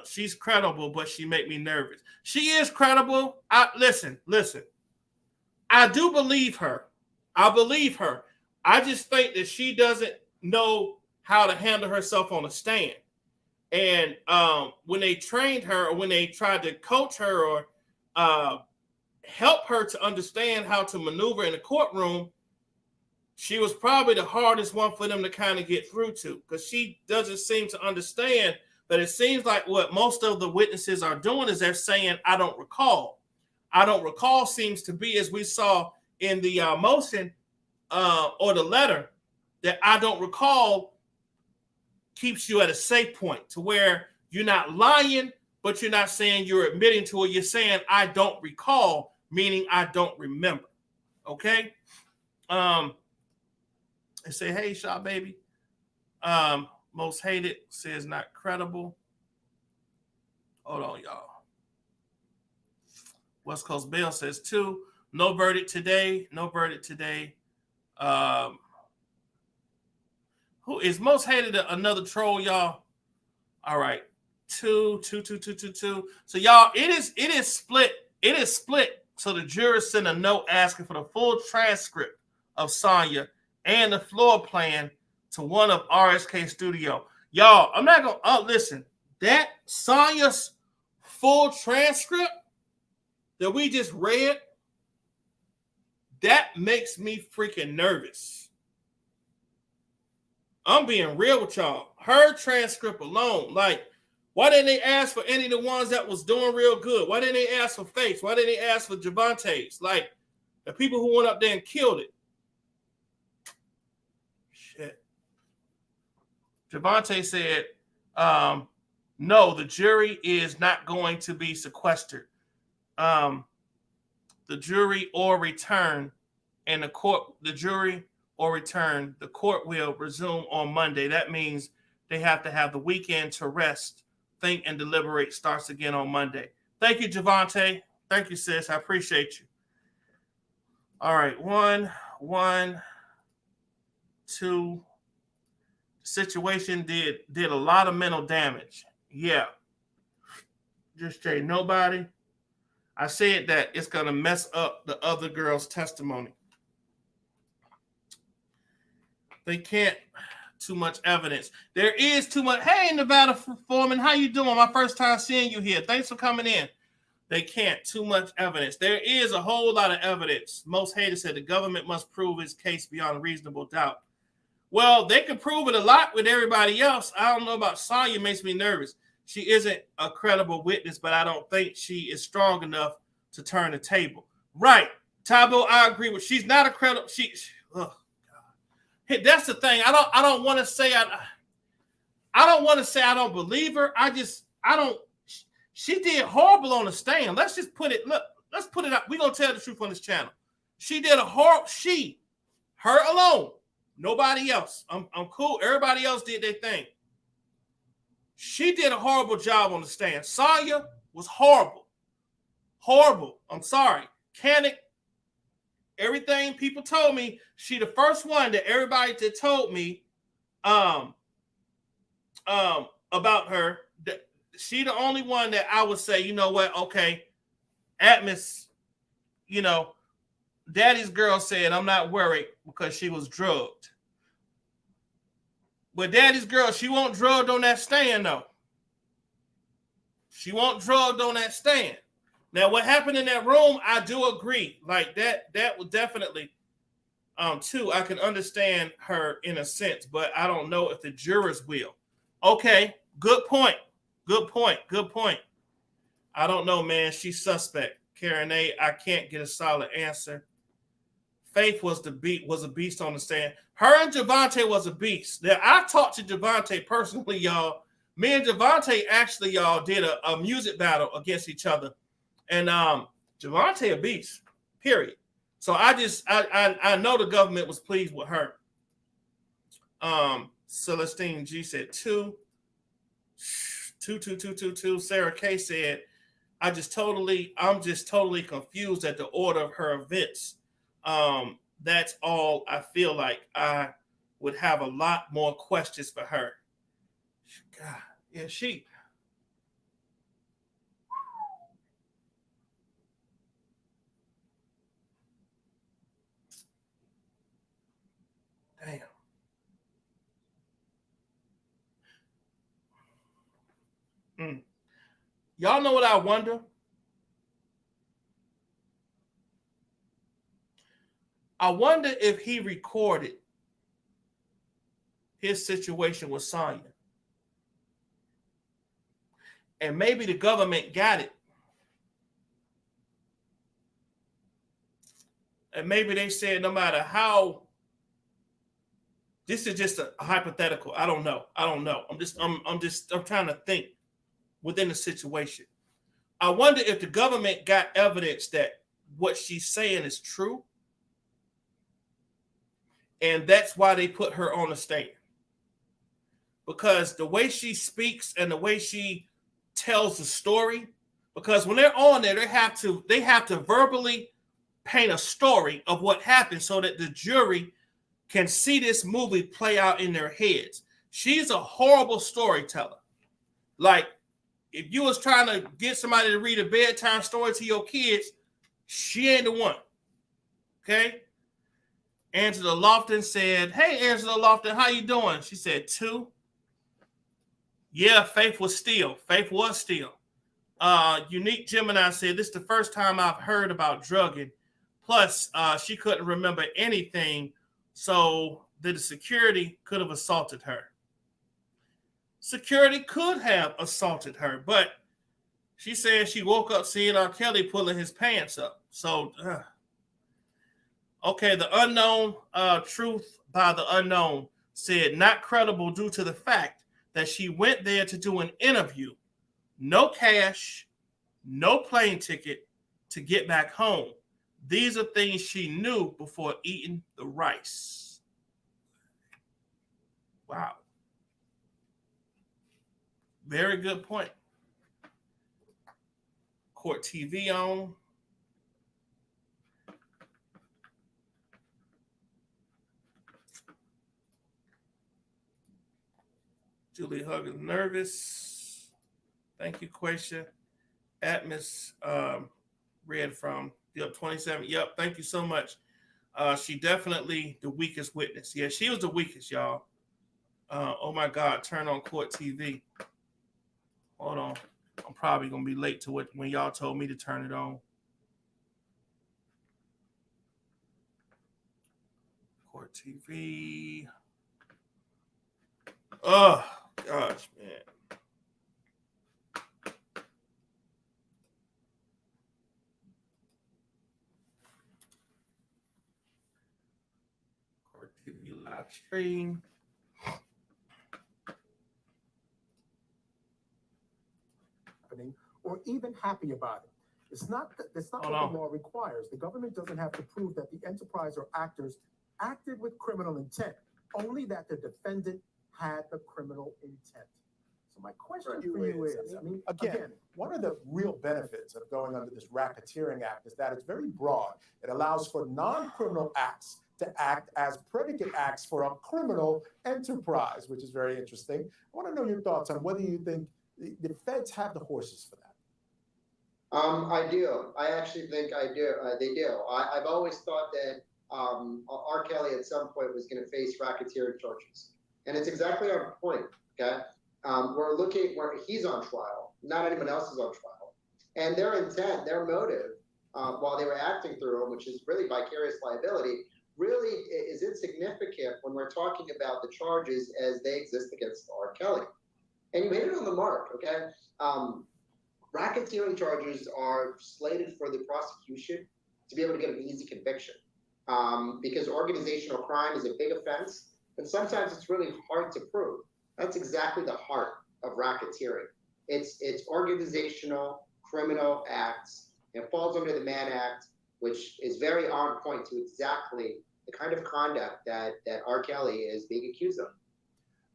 She's credible, but she make me nervous. She is credible. Listen. I do believe her. I believe her. I just think that she doesn't know how to handle herself on a stand. And when they trained her, or when they tried to coach her or help her to understand how to maneuver in the courtroom, she was probably the hardest one for them to kind of get through to, because she doesn't seem to understand. But it seems like what most of the witnesses are doing is they're saying, I don't recall. I don't recall seems to be, as we saw in the motion or the letter that I don't recall keeps you at a safe point to where you're not lying, but you're not saying you're admitting to it. You're saying I don't recall, meaning I don't remember. Okay. I say, hey, Shaw baby. Most hated says not credible. Hold on, y'all. West Coast Bell says 2. No verdict today. No verdict today. Who is most hated? Another troll, y'all. All right. 2. So y'all, it is split. It is split. So the jury sent a note asking for the full transcript of Sonya and the floor plan to one of RSK studio. Y'all, I'm not gonna listen. That Sonya's full transcript that we just read, that makes me freaking nervous. I'm being real with y'all. Her transcript alone, like, why didn't they ask for any of the ones that was doing real good? Why didn't they ask for Faith's? Why didn't they ask for Javante's? Like, the people who went up there and killed it. Shit. Javante said, no, the jury is not going to be sequestered. The jury or return, and the court will resume on Monday. That means they have to have the weekend to rest, think, and deliberate. Starts again on Monday. Thank you, Javante. Thank you, sis. I appreciate you. All right, 1, 2. Situation did a lot of mental damage. Yeah. Just say nobody. I said that it's going to mess up the other girl's testimony. They can't. Too much evidence. There is too much. Hey, Nevada Foreman, how you doing? My first time seeing you here. Thanks for coming in. They can't. Too much evidence. There is a whole lot of evidence. Most haters said the government must prove its case beyond reasonable doubt. Well, they can prove it a lot with everybody else. I don't know about Sonya. Makes me nervous. She isn't a credible witness, but I don't think she is strong enough to turn the table. Right. Tabo, I agree with. She's not a credible. Ugh. Hey, that's the thing. I don't want to say I don't want to say I don't believe her. I don't. She did horrible on the stand. Let's just put it. Look, let's put it up. We're gonna tell the truth on this channel. She did a horrible. Her alone. Nobody else. I'm cool. Everybody else did their thing. She did a horrible job on the stand. Sonya was horrible. Horrible. I'm sorry. Everything people told me, she the first one that everybody that told me about her. She the only one that I would say, you know what, okay, Atmos, you know, Daddy's girl said, I'm not worried because she was drugged. But Daddy's girl, she won't drugged on that stand, though. She won't drugged on that stand. Now, what happened in that room, I do agree. Like that was definitely, too. I can understand her in a sense, but I don't know if the jurors will. Okay, good point. Good point. Good point. I don't know, man. She's suspect. Karen A, I can't get a solid answer. Faith was a beast on the stand. Her and Javante was a beast. Now, I talked to Javante personally, y'all. Me and Javante actually, y'all, did a music battle against each other. And Javante a beast, period. So I know the government was pleased with her. Celestine G said 2. Sarah K said, I'm just totally confused at the order of her events. That's all I feel like. I would have a lot more questions for her. God, yeah, she. Damn. Y'all know what I wonder? I wonder if he recorded his situation with Sonya. And maybe the government got it. And maybe they said no matter how, this is just a hypothetical. I don't know. I'm trying to think within the situation. I wonder if the government got evidence that what she's saying is true. And that's why they put her on the stand. Because the way she speaks and the way she tells the story, because when they're on there, they have to verbally paint a story of what happened so that the jury can see this movie play out in their heads. She's a horrible storyteller. Like, if you was trying to get somebody to read a bedtime story to your kids, she ain't the one. Okay? Angela Lofton said, "Hey, Angela Lofton, how you doing?" She said, 2. Yeah, Faith was still. Unique Gemini said, "This is the first time I've heard about drugging. Plus, she couldn't remember anything, so the security could have assaulted her." Security could have assaulted her, but she said she woke up seeing R. Kelly pulling his pants up. So, okay, the unknown truth by the unknown said, "Not credible due to the fact that she went there to do an interview. No cash, no plane ticket to get back home. These are things she knew before eating the rice." Wow. Very good point. Court TV on. Julie Huggins nervous. Thank you, Quasia. Atmos read from 27. Yep, thank you so much. She definitely the weakest witness. Yeah, she was the weakest, y'all. Oh my God, turn on Court TV. Hold on. I'm probably gonna be late to it when y'all told me to turn it on. Court TV. Oh gosh, man. Court TV live stream. Or even happy about it. It's not what the law requires. The government doesn't have to prove that the enterprise or actors acted with criminal intent, only that the defendant had the criminal intent. So my question for you is, again, one of the real benefits of going under this Racketeering Act is that it's very broad. It allows for non-criminal acts to act as predicate acts for a criminal enterprise, which is very interesting. I want to know your thoughts on whether you think the feds have the horses for that. I do. I actually think I do. They do. I've always thought that R. Kelly at some point was going to face racketeering charges, and it's exactly on point. Okay, we're looking where he's on trial, not anyone else is on trial, and their intent, their motive, while they were acting through him, which is really vicarious liability, really is insignificant when we're talking about the charges as they exist against R. Kelly. And you hit it on the mark. Okay. Racketeering charges are slated for the prosecution to be able to get an easy conviction because organizational crime is a big offense, and sometimes it's really hard to prove. That's exactly the heart of racketeering. It's organizational criminal acts. It falls under the Mann Act, which is very on point to exactly the kind of conduct that R. Kelly is being accused of.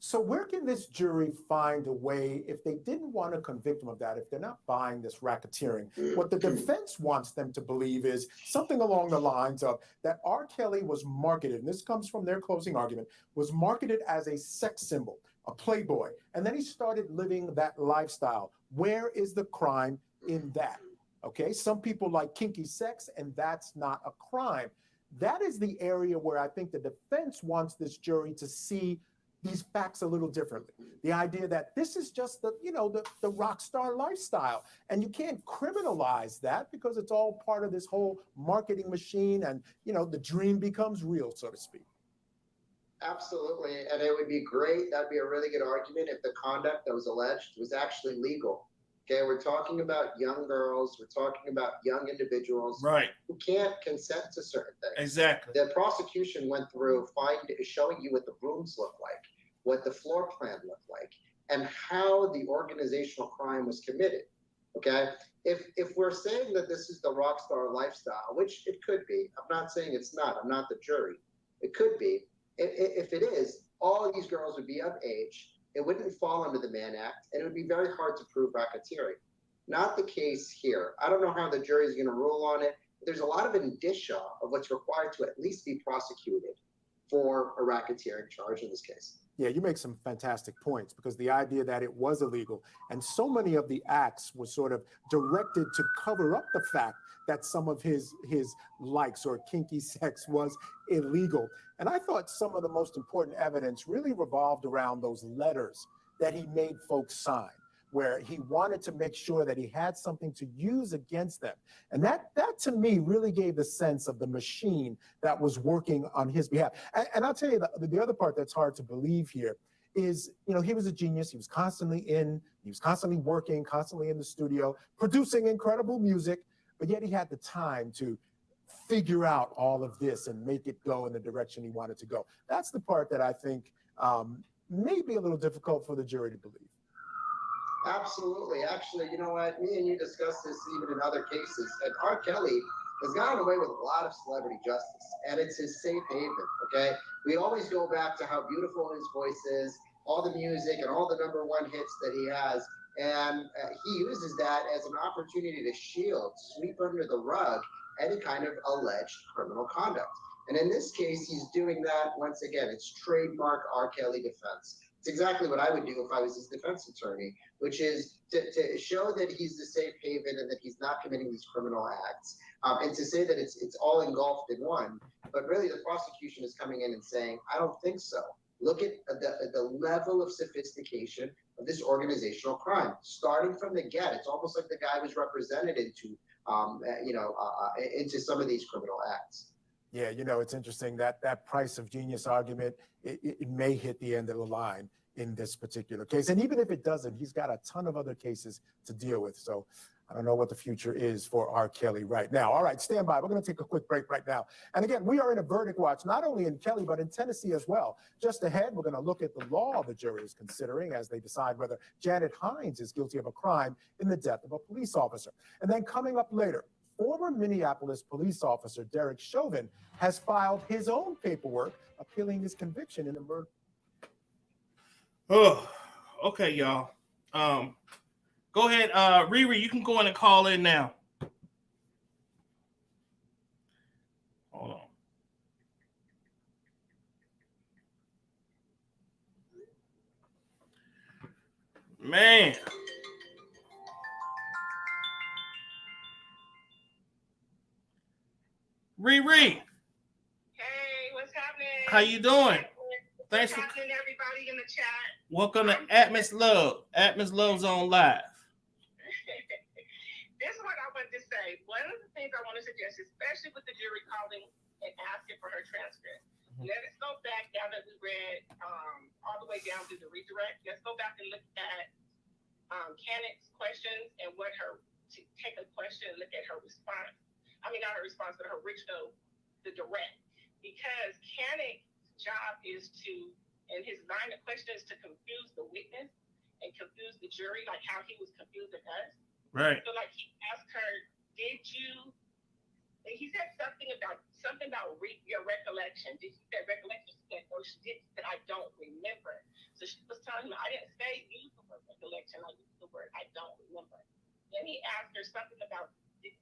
So where can this jury find a way, if they didn't want to convict him of that, if they're not buying this racketeering, what the defense wants them to believe is something along the lines of that R. Kelly was marketed, and this comes from their closing argument, was marketed as a sex symbol, a playboy, and then he started living that lifestyle. Where is the crime in that? Okay, some people like kinky sex, and that's not a crime. That is the area where I think the defense wants this jury to see these facts a little differently. The idea that this is just the rock star lifestyle, and you can't criminalize that because it's all part of this whole marketing machine, and the dream becomes real, so to speak. Absolutely, and it would be great. That'd be a really good argument if the conduct that was alleged was actually legal. Okay, we're talking about young girls, we're talking about young individuals who can't consent to certain things. Exactly. The prosecution went through showing you what the rooms look like, what the floor plan looked like, and how the organizational crime was committed. Okay, if we're saying that this is the rock star lifestyle, which it could be, I'm not saying it's not. I'm not the jury. It could be. If it is, all of these girls would be of age. It wouldn't fall under the Mann Act, and it would be very hard to prove racketeering. Not the case here. I don't know how the jury is going to rule on it. There's a lot of indicia of what's required to at least be prosecuted for a racketeering charge in this case. Yeah, you make some fantastic points, because the idea that it was illegal and so many of the acts were sort of directed to cover up the fact that some of his likes or kinky sex was illegal. And I thought some of the most important evidence really revolved around those letters that he made folks sign, where he wanted to make sure that he had something to use against them. And that to me really gave the sense of the machine that was working on his behalf. And I'll tell you the other part that's hard to believe here is, you know, he was a genius. He was constantly working, constantly in the studio, producing incredible music, but yet he had the time to figure out all of this and make it go in the direction he wanted to go. That's the part that I think may be a little difficult for the jury to believe. Absolutely. Actually, you know what? Me and you discussed this even in other cases. And RKelly has gotten away with a lot of celebrity justice, and it's his safe haven, okay? We always go back to how beautiful his voice is, all the music and all the #1 hits that he has. And he uses that as an opportunity to shield, sweep under the rug any kind of alleged criminal conduct. And in this case, he's doing that. Once again, it's trademark RKelly defense. It's exactly what I would do if I was his defense attorney, which is to show that he's the safe haven and that he's not committing these criminal acts, and to say that it's all engulfed in one. But really, the prosecution is coming in and saying, I don't think so. Look at the level of sophistication of this organizational crime, starting from the get. It's almost like the guy was represented into some of these criminal acts. Yeah, you know, it's interesting that price of genius argument, it may hit the end of the line in this particular case. And even if it doesn't, he's got a ton of other cases to deal with. So I don't know what the future is for RKelly right now. All right, stand by. We're going to take a quick break right now. And again, we are in a verdict watch, not only in Kelly, but in Tennessee as well. Just ahead, we're going to look at the law the jury is considering as they decide whether Janet Hines is guilty of a crime in the death of a police officer. And then coming up later, former Minneapolis police officer Derek Chauvin has filed his own paperwork appealing his conviction in the murder. Oh, okay, y'all. Go ahead, Riri, you can go in and call in now. Hold on. Man. Riri. Hey, what's happening? How you doing? Thanks for everybody in the chat. Welcome to Atmos Love. Atmos Love's on live. This is what I wanted to say. One of the things I want to suggest, especially with the jury calling and asking for her transcript, let us go back down that we read all the way down to the redirect. Let's go back and look at Cannick's questions and take a question and look at her response. I mean, not her response, but her original, the direct. Because Cannick's job is to, and his line of question is to confuse the witness and confuse the jury, like how he was confusing us. Right. So like he asked her, did you, and he said something about your recollection. Did you say recollection? She said, no, she didn't. She said, I don't remember. So she was telling him, I didn't say use the word recollection. I used the word I don't remember. Then he asked her something about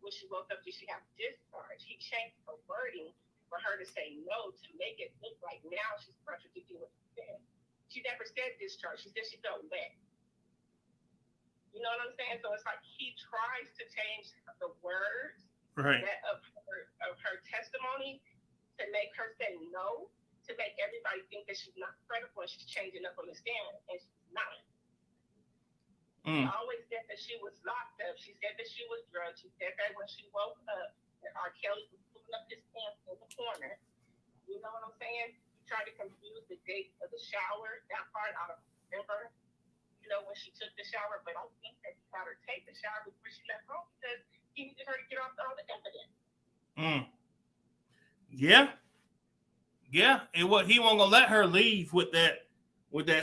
when she woke up, did she have discharge? He changed her wording for her to say no, to make it look like now she's contradicting what she said. She never said discharge. She said she felt wet. You know what I'm saying? So it's like he tries to change the words of her testimony to make her say no, to make everybody think that she's not credible and she's changing up on the stand, and she's not. She always said that she was locked up. She said that she was drugged. She said that when she woke up, that RKelly was pulling up his pants in the corner. You know what I'm saying? He tried to confuse the date of the shower. That part I don't remember. You when she took the shower, but I don't think that he had her take the shower before she left home because he needed her to get off all the evidence. Yeah. Yeah. And what he wasn't gonna let her leave with that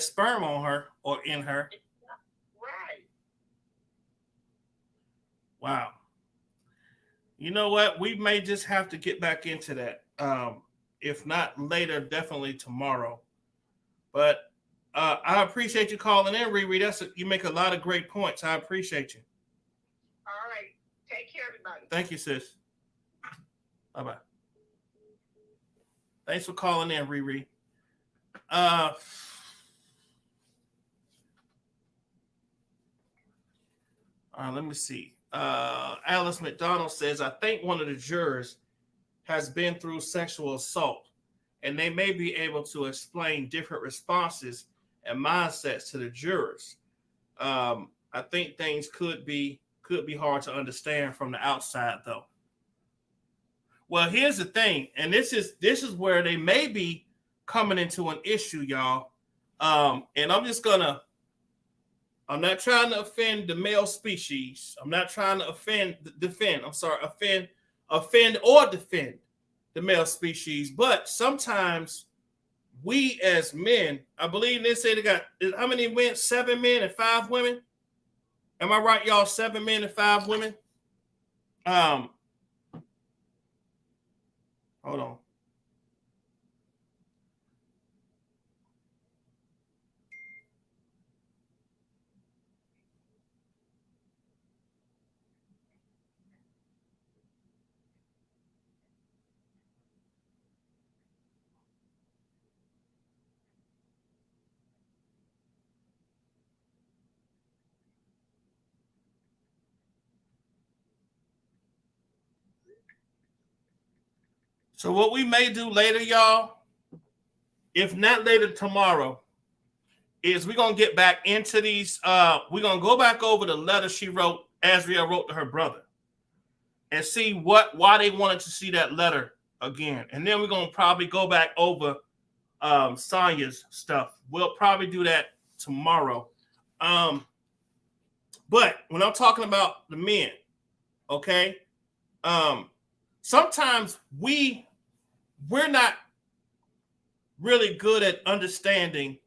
sperm on her or in her. Right. Wow. You know what? We may just have to get back into that. If not later, definitely tomorrow. But I appreciate you calling in, Riri. You make a lot of great points. I appreciate you. All right. Take care, everybody. Thank you, sis. Bye-bye. Thanks for calling in, Riri. Let me see. Alice McDonald says, I think one of the jurors has been through sexual assault, and they may be able to explain different responses and mindsets to the jurors. I think things could be hard to understand from the outside, though. Well, here's the thing, and this is where they may be coming into an issue, y'all. And I'm not trying to offend the male species. I'm not trying to offend or defend the male species. But sometimes we as men, I believe they say they got, how many men? 7 men and 5 women. Am I right, y'all? 7 men and 5 women. Hold on. So what we may do later, y'all, if not later tomorrow, is we're going to get back into these. We're going to go back over the letter Azriel wrote to her brother, and see why they wanted to see that letter again. And then we're going to probably go back over Sonya's stuff. We'll probably do that tomorrow. But when I'm talking about the men, okay, sometimes we're not really good at understanding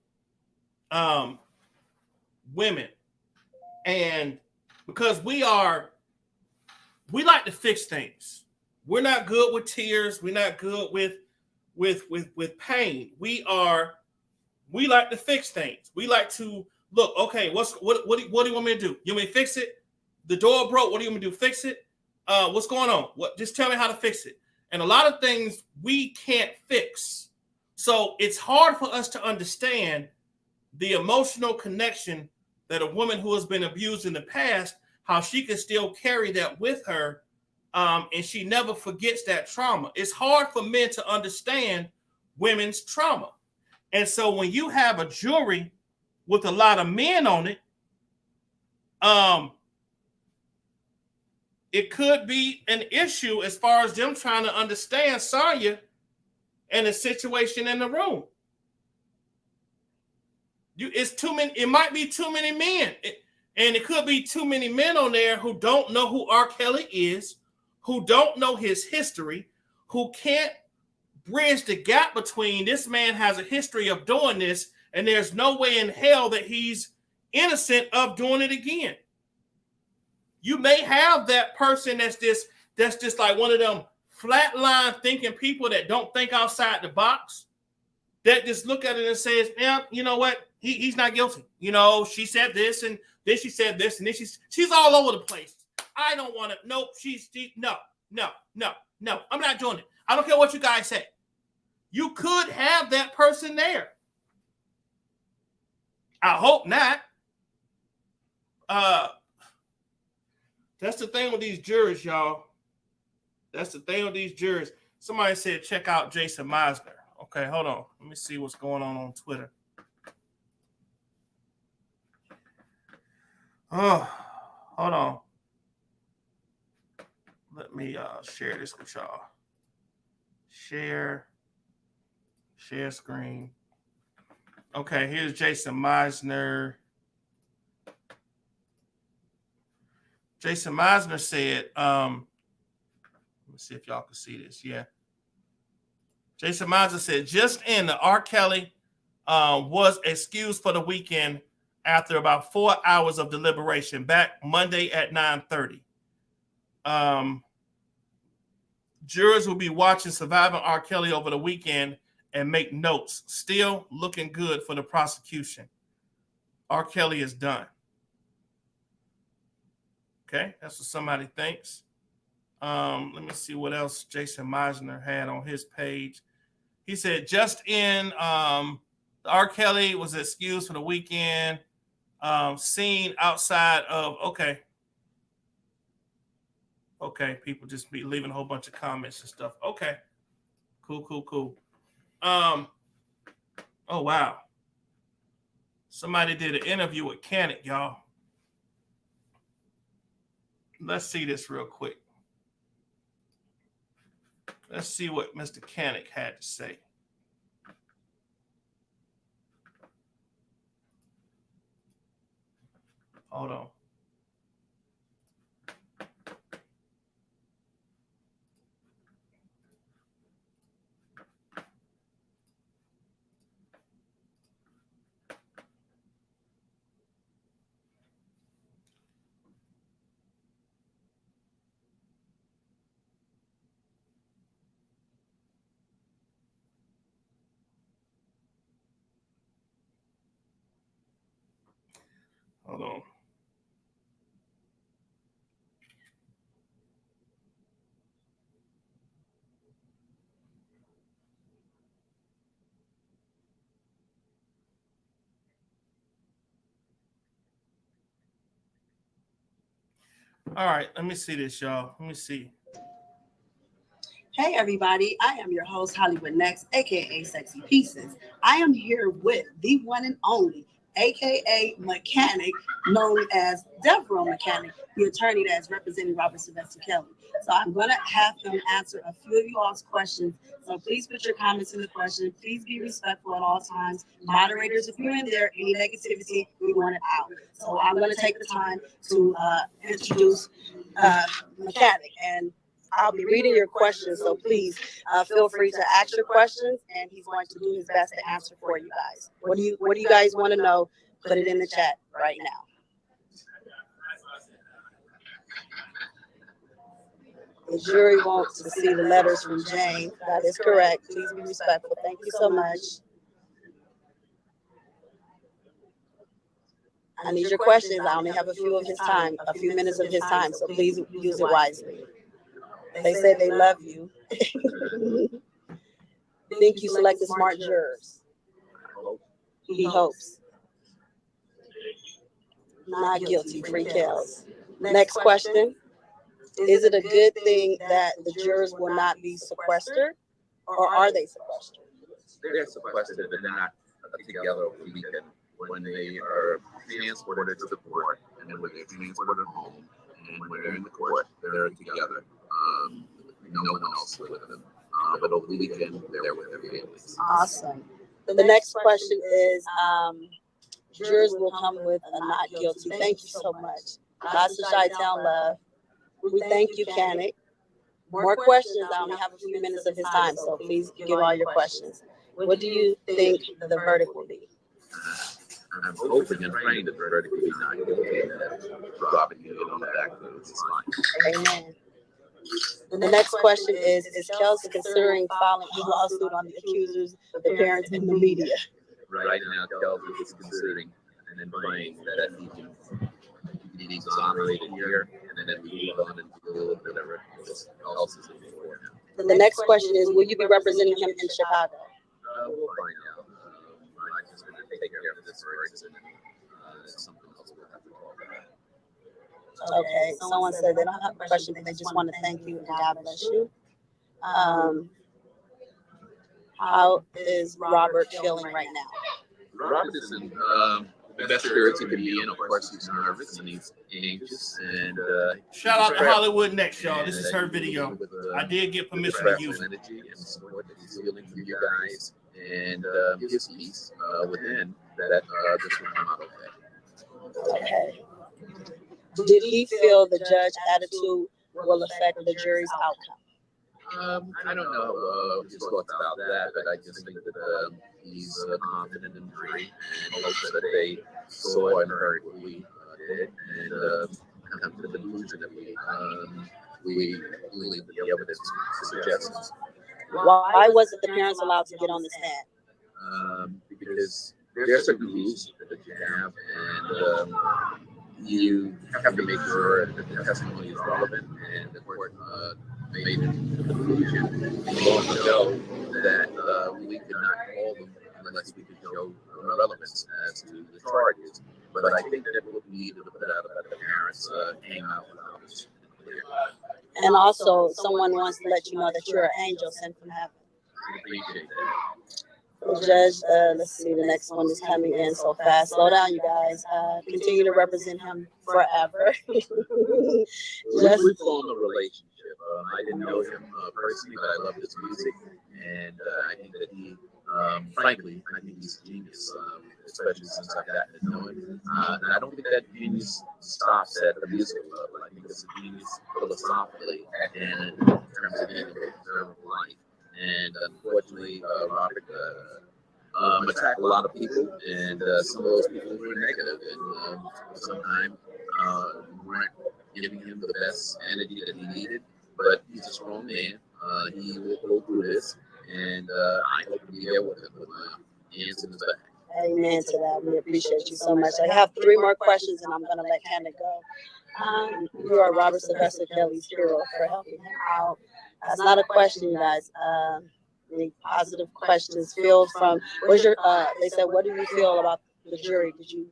women, and because we like to fix things. We're not good with tears. We're not good with pain. We like to fix things. We like to look. Okay, what do you want me to do? You want me to fix it? The door broke. What do you want me to do? Fix it? What's going on? Just tell me how to fix it. And a lot of things we can't fix. So it's hard for us to understand the emotional connection that a woman who has been abused in the past, how she can still carry that with her, and she never forgets that trauma. It's hard for men to understand women's trauma. And so when you have a jury with a lot of men on it, it could be an issue as far as them trying to understand Sonya and the situation in the room. It's too many. It might be too many men, and it could be too many men on there who don't know who RKelly is, who don't know his history, who can't bridge the gap between this man has a history of doing this, and there's no way in hell that he's innocent of doing it again. You may have that person that's just like one of them flatline thinking people that don't think outside the box, that just look at it and says, yeah, you know what? He's not guilty. You know, she said this, and then she said this, and then she's all over the place. I don't want to. Nope. No. I'm not doing it. I don't care what you guys say. You could have that person there. I hope not. That's the thing with these jurors, y'all. That's the thing with these jurors. Somebody said, check out Jason Meisner. Okay, hold on. Let me see what's going on Twitter. Oh, hold on. Let me share this with y'all. Share screen. Okay, here's Jason Meisner. Jason Meisner said, let me see if y'all can see this. Yeah. Jason Meisner said, just in, the R. Kelly was excused for the weekend after about 4 hours of deliberation, back Monday at 9:30. Jurors will be watching Surviving R. Kelly over the weekend and make notes. Still looking good for the prosecution. R. Kelly is done. Okay, that's what somebody thinks. Let me see what else Jason Meisner had on his page. He said, just in, R. Kelly was excused for the weekend, seen outside of, okay, people just be leaving a whole bunch of comments and stuff. Okay, cool. Oh, wow. Somebody did an interview with Canick, y'all. Let's see this real quick. Let's see what Mr. Canick had to say. Hold on. Hold on. All right, let me see this, y'all. Let me see. Hey everybody, I am your host, Hollywood Next, aka Sexy Pieces. I am here with the one and only, aka Mechanic, known as Death Row Mechanic, the attorney that is representing Robert Sylvester Kelly. So I'm going to have him answer a few of you all's questions. So please put your comments in the question. Please be respectful at all times. Moderators, if you're in there, any negativity, we want it out. So I'm going to take the time to introduce Mechanic, and I'll be reading your questions, so please feel free to ask your questions, and he's going to do his best to answer for you guys. What do you guys want to know? Put it in the chat right now. The jury wants to see the letters from Jane. That is correct. Please be respectful. Thank you so much. I need your questions. I only have a few minutes of his time, so please use it wisely. They say they love you. Think you selected smart jurors. He hopes. Not guilty, free kills. Next question. Is it a good thing that the jurors will not be sequestered, or are they sequestered? They're sequestered, but they're not together over the weekend. When they are transported to the court, and then when they're transported home, and when they're in the court, they're together. No one else with them. But over the weekend, they're with their families. Awesome. The next question is, jurors will come with a not guilty. Thank you so much. Lots of Chi-Town love. We thank you, Canick. More questions. I only have a few minutes of his time, so please give all your questions. What do you think the verdict will be? I'm hoping and praying that the verdict will be not guilty, and that Robert can get on the back foot. It's fine. Amen. The next question is Kelsey considering filing a lawsuit on the accusers, the parents, and the media? Right now, Kelvin is considering and then praying that he can be exonerated here, and then we move on and deal with whatever else is before him. The next question is, will you be representing him in Chicago? We'll find out. I'm just going to take care of this first, and something else we'll have to talk about. Okay, someone said they don't have a question, they just want to thank you and God bless you. How is Robert feeling right now? Robert is in the best spirits he can be in. Of course, he's nervous and he's anxious. And shout out to Hollywood Next, y'all. This is her video. I did get permission to use it. Energy and support that he's feeling from you guys, and his peace within that this will come out okay. Okay. Did he feel the judge's attitude will affect the jury's outcome? I don't know his thoughts about that, but I just think that he's confident in the jury and hopes that they saw and heard what we did and come to the conclusion that we believe that the evidence suggests. Why wasn't the parents allowed to get on the stand? Because there are certain rules that you have, and you have to make sure that the testimony is relevant, and the court made the conclusion long ago that we could not call them unless we could show relevance as to the charges. But I think that what we needed to put out about the parents came out without us clear. And also, someone wants to let you know that you're an angel sent from heaven. I appreciate that. The judge, let's see, the next one is coming in so fast. Slow down, you guys. Continue to represent him forever. We formed a relationship. I didn't know him personally, but I loved his music, and I think that he, frankly, I think he's a genius, especially since I've gotten to know him. And I don't think that genius stops at the musical level. I think it's a genius philosophically and in terms of living a conservative life. And unfortunately, Robert attacked a lot of people, and some of those people were negative, and sometimes weren't giving him the best energy that he needed. But he's a strong man. He will go through this, and I hope to be there with him with my hands in his back. Amen to that. We appreciate you so much. I have 3 more questions, and I'm going to let Hannah go. You are Robert Sylvester Kelly's hero for helping him out. That's not a question, you guys. Any positive questions feel from, what's your, they said, what do you feel about the jury? Did you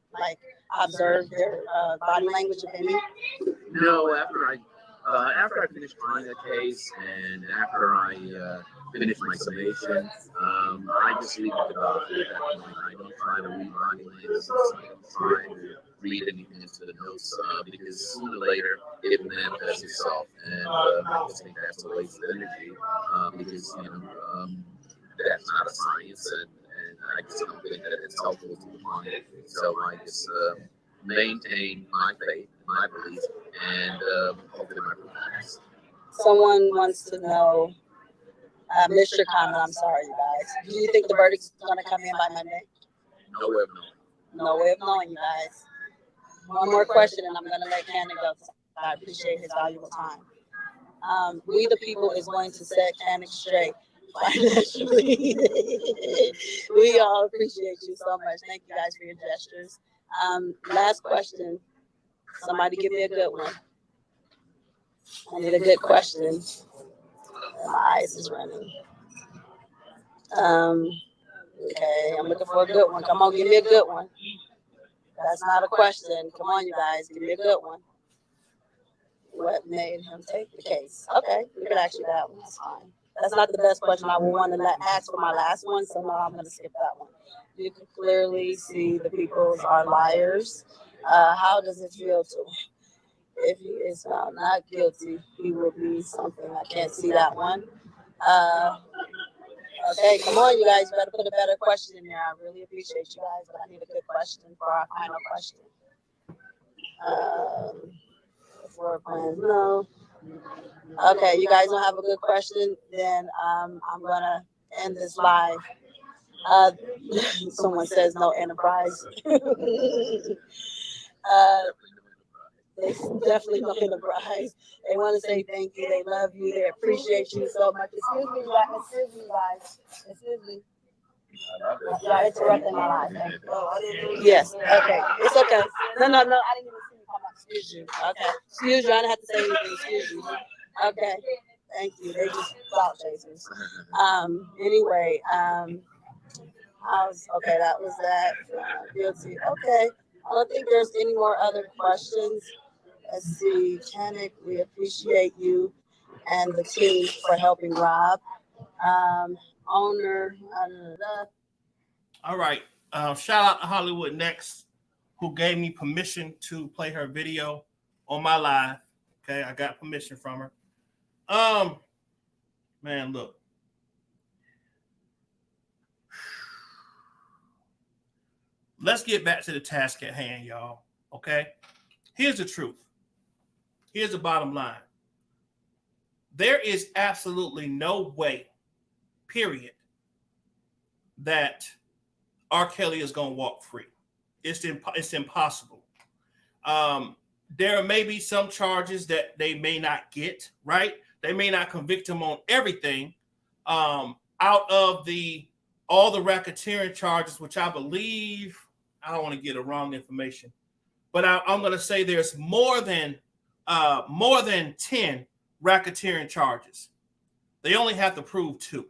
observe their body language, if any? No, after I finished trying the case and after I finished my summation, I just leave it to God at that point. I don't try to read body language. I don't try to read anything into the notes because sooner or later it will manifest itself, and I just think that's a waste of energy because that's not a science, and I just don't think that it's helpful to the client. So I just maintain my faith, my belief, and hopefully my performance. Someone wants to know, missed your comment, I'm sorry, you guys. Do you think the verdict's going to come in by Monday? No way of knowing. No way of knowing, you guys. One more question, and I'm going to let Cannon go. I appreciate his valuable time. We the people is going to set Cannon straight financially. We all appreciate you so much. Thank you guys for your gestures. Last question. Somebody give me a good one. I need a good question. My eyes is running. Okay, I'm looking for a good one. Come on, give me a good one. That's not a question. Come on, you guys, give me a good one. What made him take the case? Okay, we can ask you that one. That's fine. That's not the best question. I will want to ask for my last one, so no, I'm going to skip that one. You can clearly see the peoples are liars. How does it feel to him? If he is found not guilty, he will be something. I can't see that one. Okay, come on, you guys. You better put a better question in there. I really appreciate you guys, but I need a good question for our final question. Floor plans, no. Okay, you guys don't have a good question, then I'm gonna end this live. Someone says no enterprise. There's definitely no enterprise. They want to say thank you. They love you. They appreciate you so much. Excuse me, guys. Excuse me. You're interrupting my life. Yes. Okay. It's okay. No. I didn't even see you come up. Excuse you. Okay. Excuse you. I didn't have to say anything. Excuse you. Okay. Thank you. They just clout chasers. Anyway. Okay. That was that. Guilty. Okay. I don't think there's any more other questions. Let's see, Janet, we appreciate you and the team for helping Rob. Owner. All right. Shout out to Hollywood Next, who gave me permission to play her video on my live. Okay, I got permission from her. Man, look. Let's get back to the task at hand, y'all. Okay? Here's the truth. Here's the bottom line. There is absolutely no way, period, that R. Kelly is going to walk free. It's impossible. There may be some charges that they may not get, right? They may not convict him on everything. Out of all the racketeering charges, which I believe, I don't want to get the wrong information, but I'm going to say there's more than 10 racketeering charges. They only have to prove 2.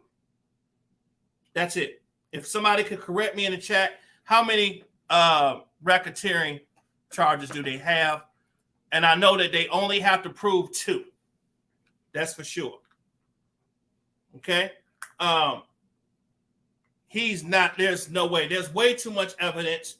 That's it. If somebody could correct me in the chat, how many racketeering charges do they have? And I know that they only have to prove 2. That's for sure. Okay. He's not, there's no way. There's way too much evidence.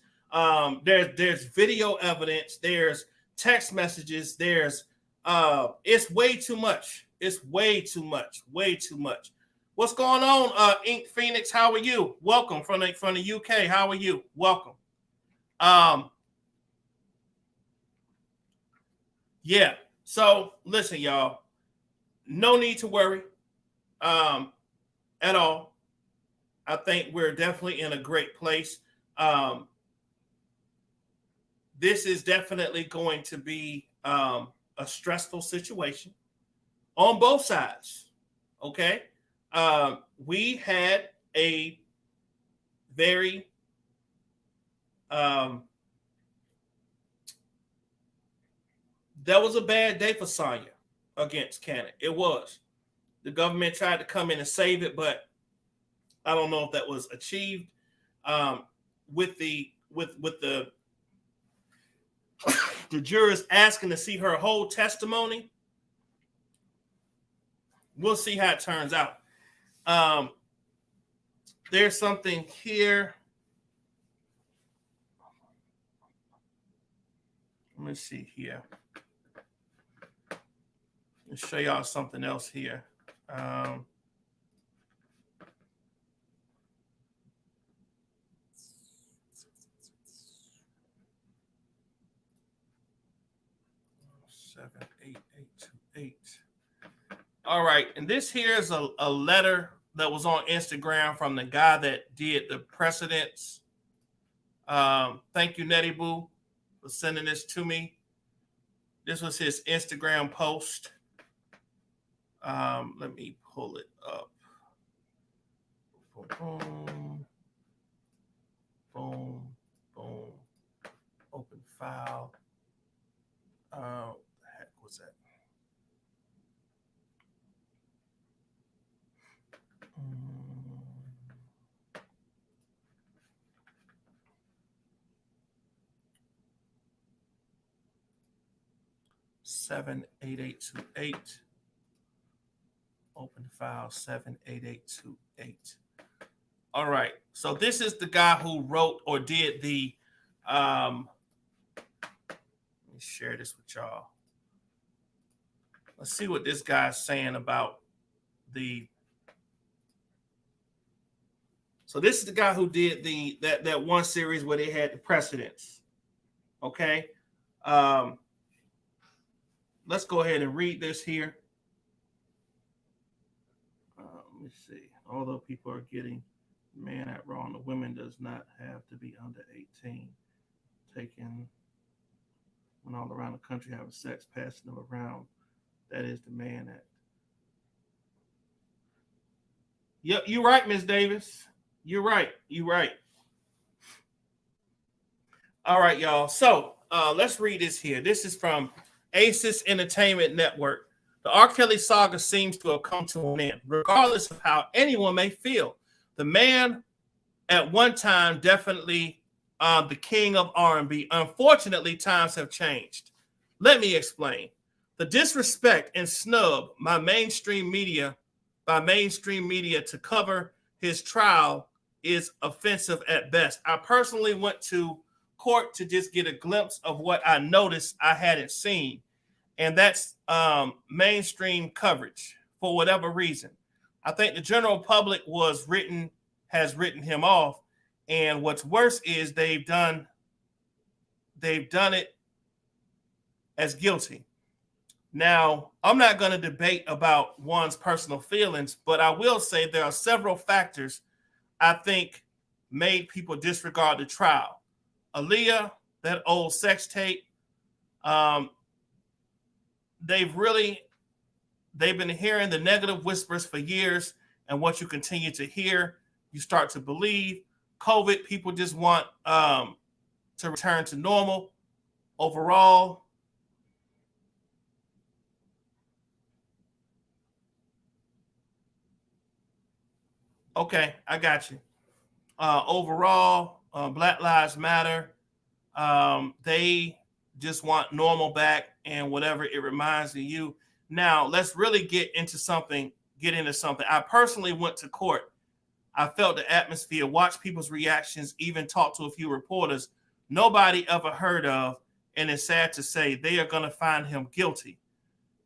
There's video evidence. There's text messages. It's way too much. It's way too much. Way too much. What's going on, Ink Phoenix? How are you? Welcome from the UK. How are you? Welcome. Yeah. So listen, y'all. No need to worry at all. I think we're definitely in a great place. This is definitely going to be a stressful situation on both sides. Okay. We had a very that was a bad day for Sonya against Canada. It was. The government tried to come in and save it, but I don't know if that was achieved. With the jurors asking to see her whole testimony, we'll see how it turns out. There's something here. Let me see here. Let's show y'all something else here. 78828. All right, and this here is a letter that was on Instagram from the guy that did the precedents. Thank you, Nettie Boo, for sending this to me. This was his Instagram post. Let me pull it up. Boom, boom, boom. Open file. What the heck was that? 78828. Open file 78828. All right. So this is the guy who wrote or did the let me share this with y'all. Let's see what this guy's saying about the. So this is the guy who did that one series where they had the precedents. Okay. Let's go ahead and read this here. Let me see. Although people are getting the man at wrong, the women does not have to be under 18. Taken when all around the country having sex, passing them around. That is the man at. Yep, you're right, Ms. Davis. You're right. You're right. All right, y'all. So let's read this here. This is from Aces Entertainment Network. The R. Kelly saga seems to have come to an end, regardless of how anyone may feel. The man at one time definitely the king of R&B. Unfortunately, times have changed. Let me explain. The disrespect and snub by mainstream media to cover his trial is offensive at best. I personally went to court to just get a glimpse of what I noticed I hadn't seen. And that's mainstream coverage for whatever reason. I think the general public has written him off. And what's worse is they've done it as guilty. Now, I'm not going to debate about one's personal feelings, but I will say there are several factors I think made people disregard the trial. Aaliyah, that old sex tape, they've been hearing the negative whispers for years, and what you continue to hear, you start to believe. COVID, people just want to return to normal. Overall, okay, I got you. Overall, Black Lives Matter. They just want normal back and whatever it reminds of you. Now, let's really get into something. I personally went to court. I felt the atmosphere, watched people's reactions, even talked to a few reporters nobody ever heard of. And it's sad to say they are going to find him guilty.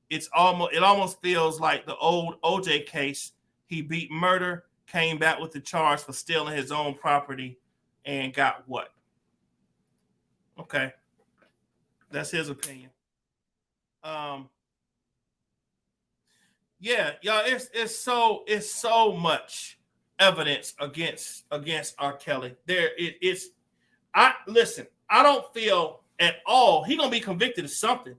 It almost feels like the old OJ case. He beat murder, came back with the charge for stealing his own property, and got what? Okay. That's his opinion. Yeah, y'all, it's so much evidence against RKelly. I don't feel at all he gonna be convicted of something.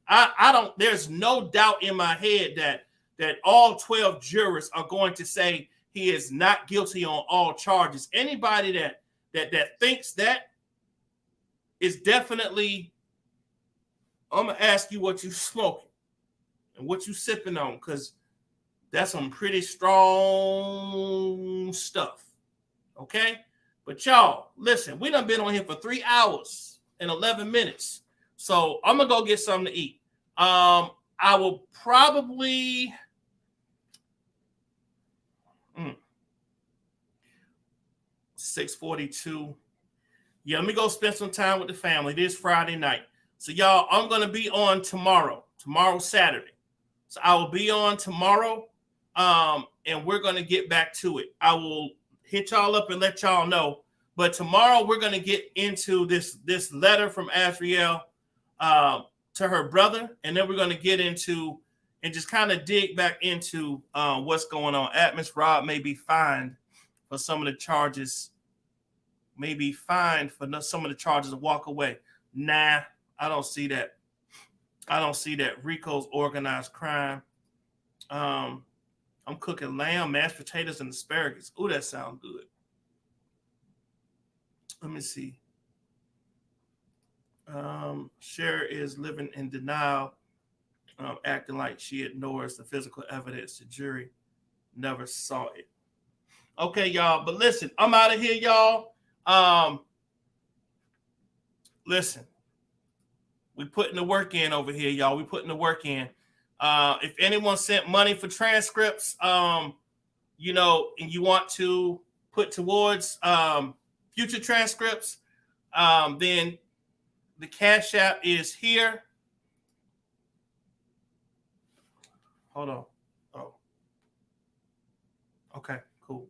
I don't, there's no doubt in my head that all 12 jurors are going to say he is not guilty on all charges. Anybody that thinks that is definitely, I'm gonna ask you what you smoking and what you sipping on, because that's some pretty strong stuff. Okay? But y'all, listen, we done been on here for 3 hours and 11 minutes. So I'm gonna go get something to eat. I will probably 6:42. Yeah, let me go spend some time with the family. This Friday night. So y'all, I'm gonna be on tomorrow. Tomorrow, Saturday. So I will be on tomorrow. And we're gonna get back to it. I will hit y'all up and let y'all know. But tomorrow we're gonna get into this letter from Azriel to her brother, and then we're gonna get into and just kind of dig back into what's going on. Atmos Rob may be fined for some of the charges. Maybe fined for some of the charges and walk away. Nah, I don't see that. I don't see that. RICO's organized crime. I'm cooking lamb, mashed potatoes, and asparagus. Ooh, that sounds good. Let me see. Cher is living in denial, acting like she ignores the physical evidence. The jury never saw it. Okay, y'all. But listen, I'm out of here, y'all. Listen, we putting the work in over here, y'all. We putting the work in. If anyone sent money for transcripts, and you want to put towards future transcripts, then the Cash App is here. Hold on. Oh, okay, cool.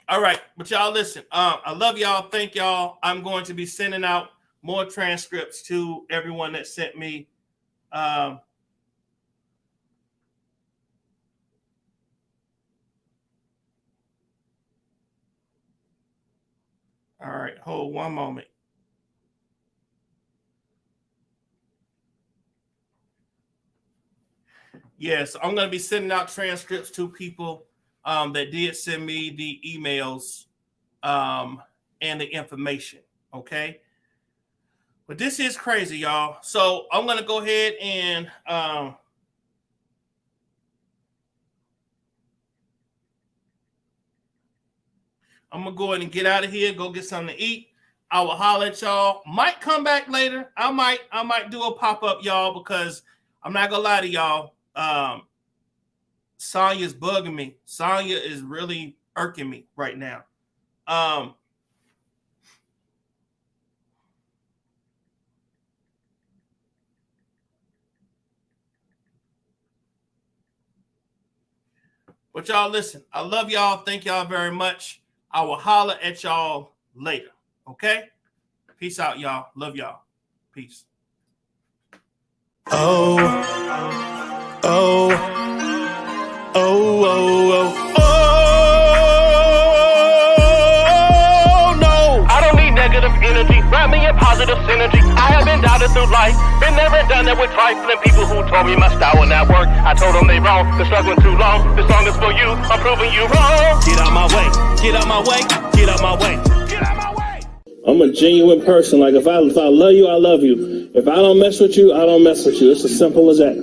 All right, but y'all listen. I love y'all. Thank y'all. I'm going to be sending out more transcripts to everyone that sent me. All right, hold one moment. Yes, I'm going to be sending out transcripts to people that did send me the emails and the information. Okay. But this is crazy, y'all. So I'm going to go ahead and I'm going to go ahead and get out of here, go get something to eat. I will holler at y'all. Might come back later. I might do a pop-up, y'all, because I'm not going to lie to y'all. Sonya's bugging me. Sonya is really irking me right now. But y'all listen, I love y'all. Thank y'all very much. I will holler at y'all later. Okay? Peace out, y'all. Love y'all. Peace. Oh, oh, oh, oh, oh, oh, no. I don't need negative energy, wrap me in positive synergy. I have been doubted through life, been there and done that with trifling people who told me my style would not work. I told them they wrong, been struggling too long. This song is for you, I'm proving you wrong. Get out my way, get out my way, get out my way. Get out my way. I'm a genuine person. Like if I love you, I love you. If I don't mess with you, I don't mess with you. It's as simple as that.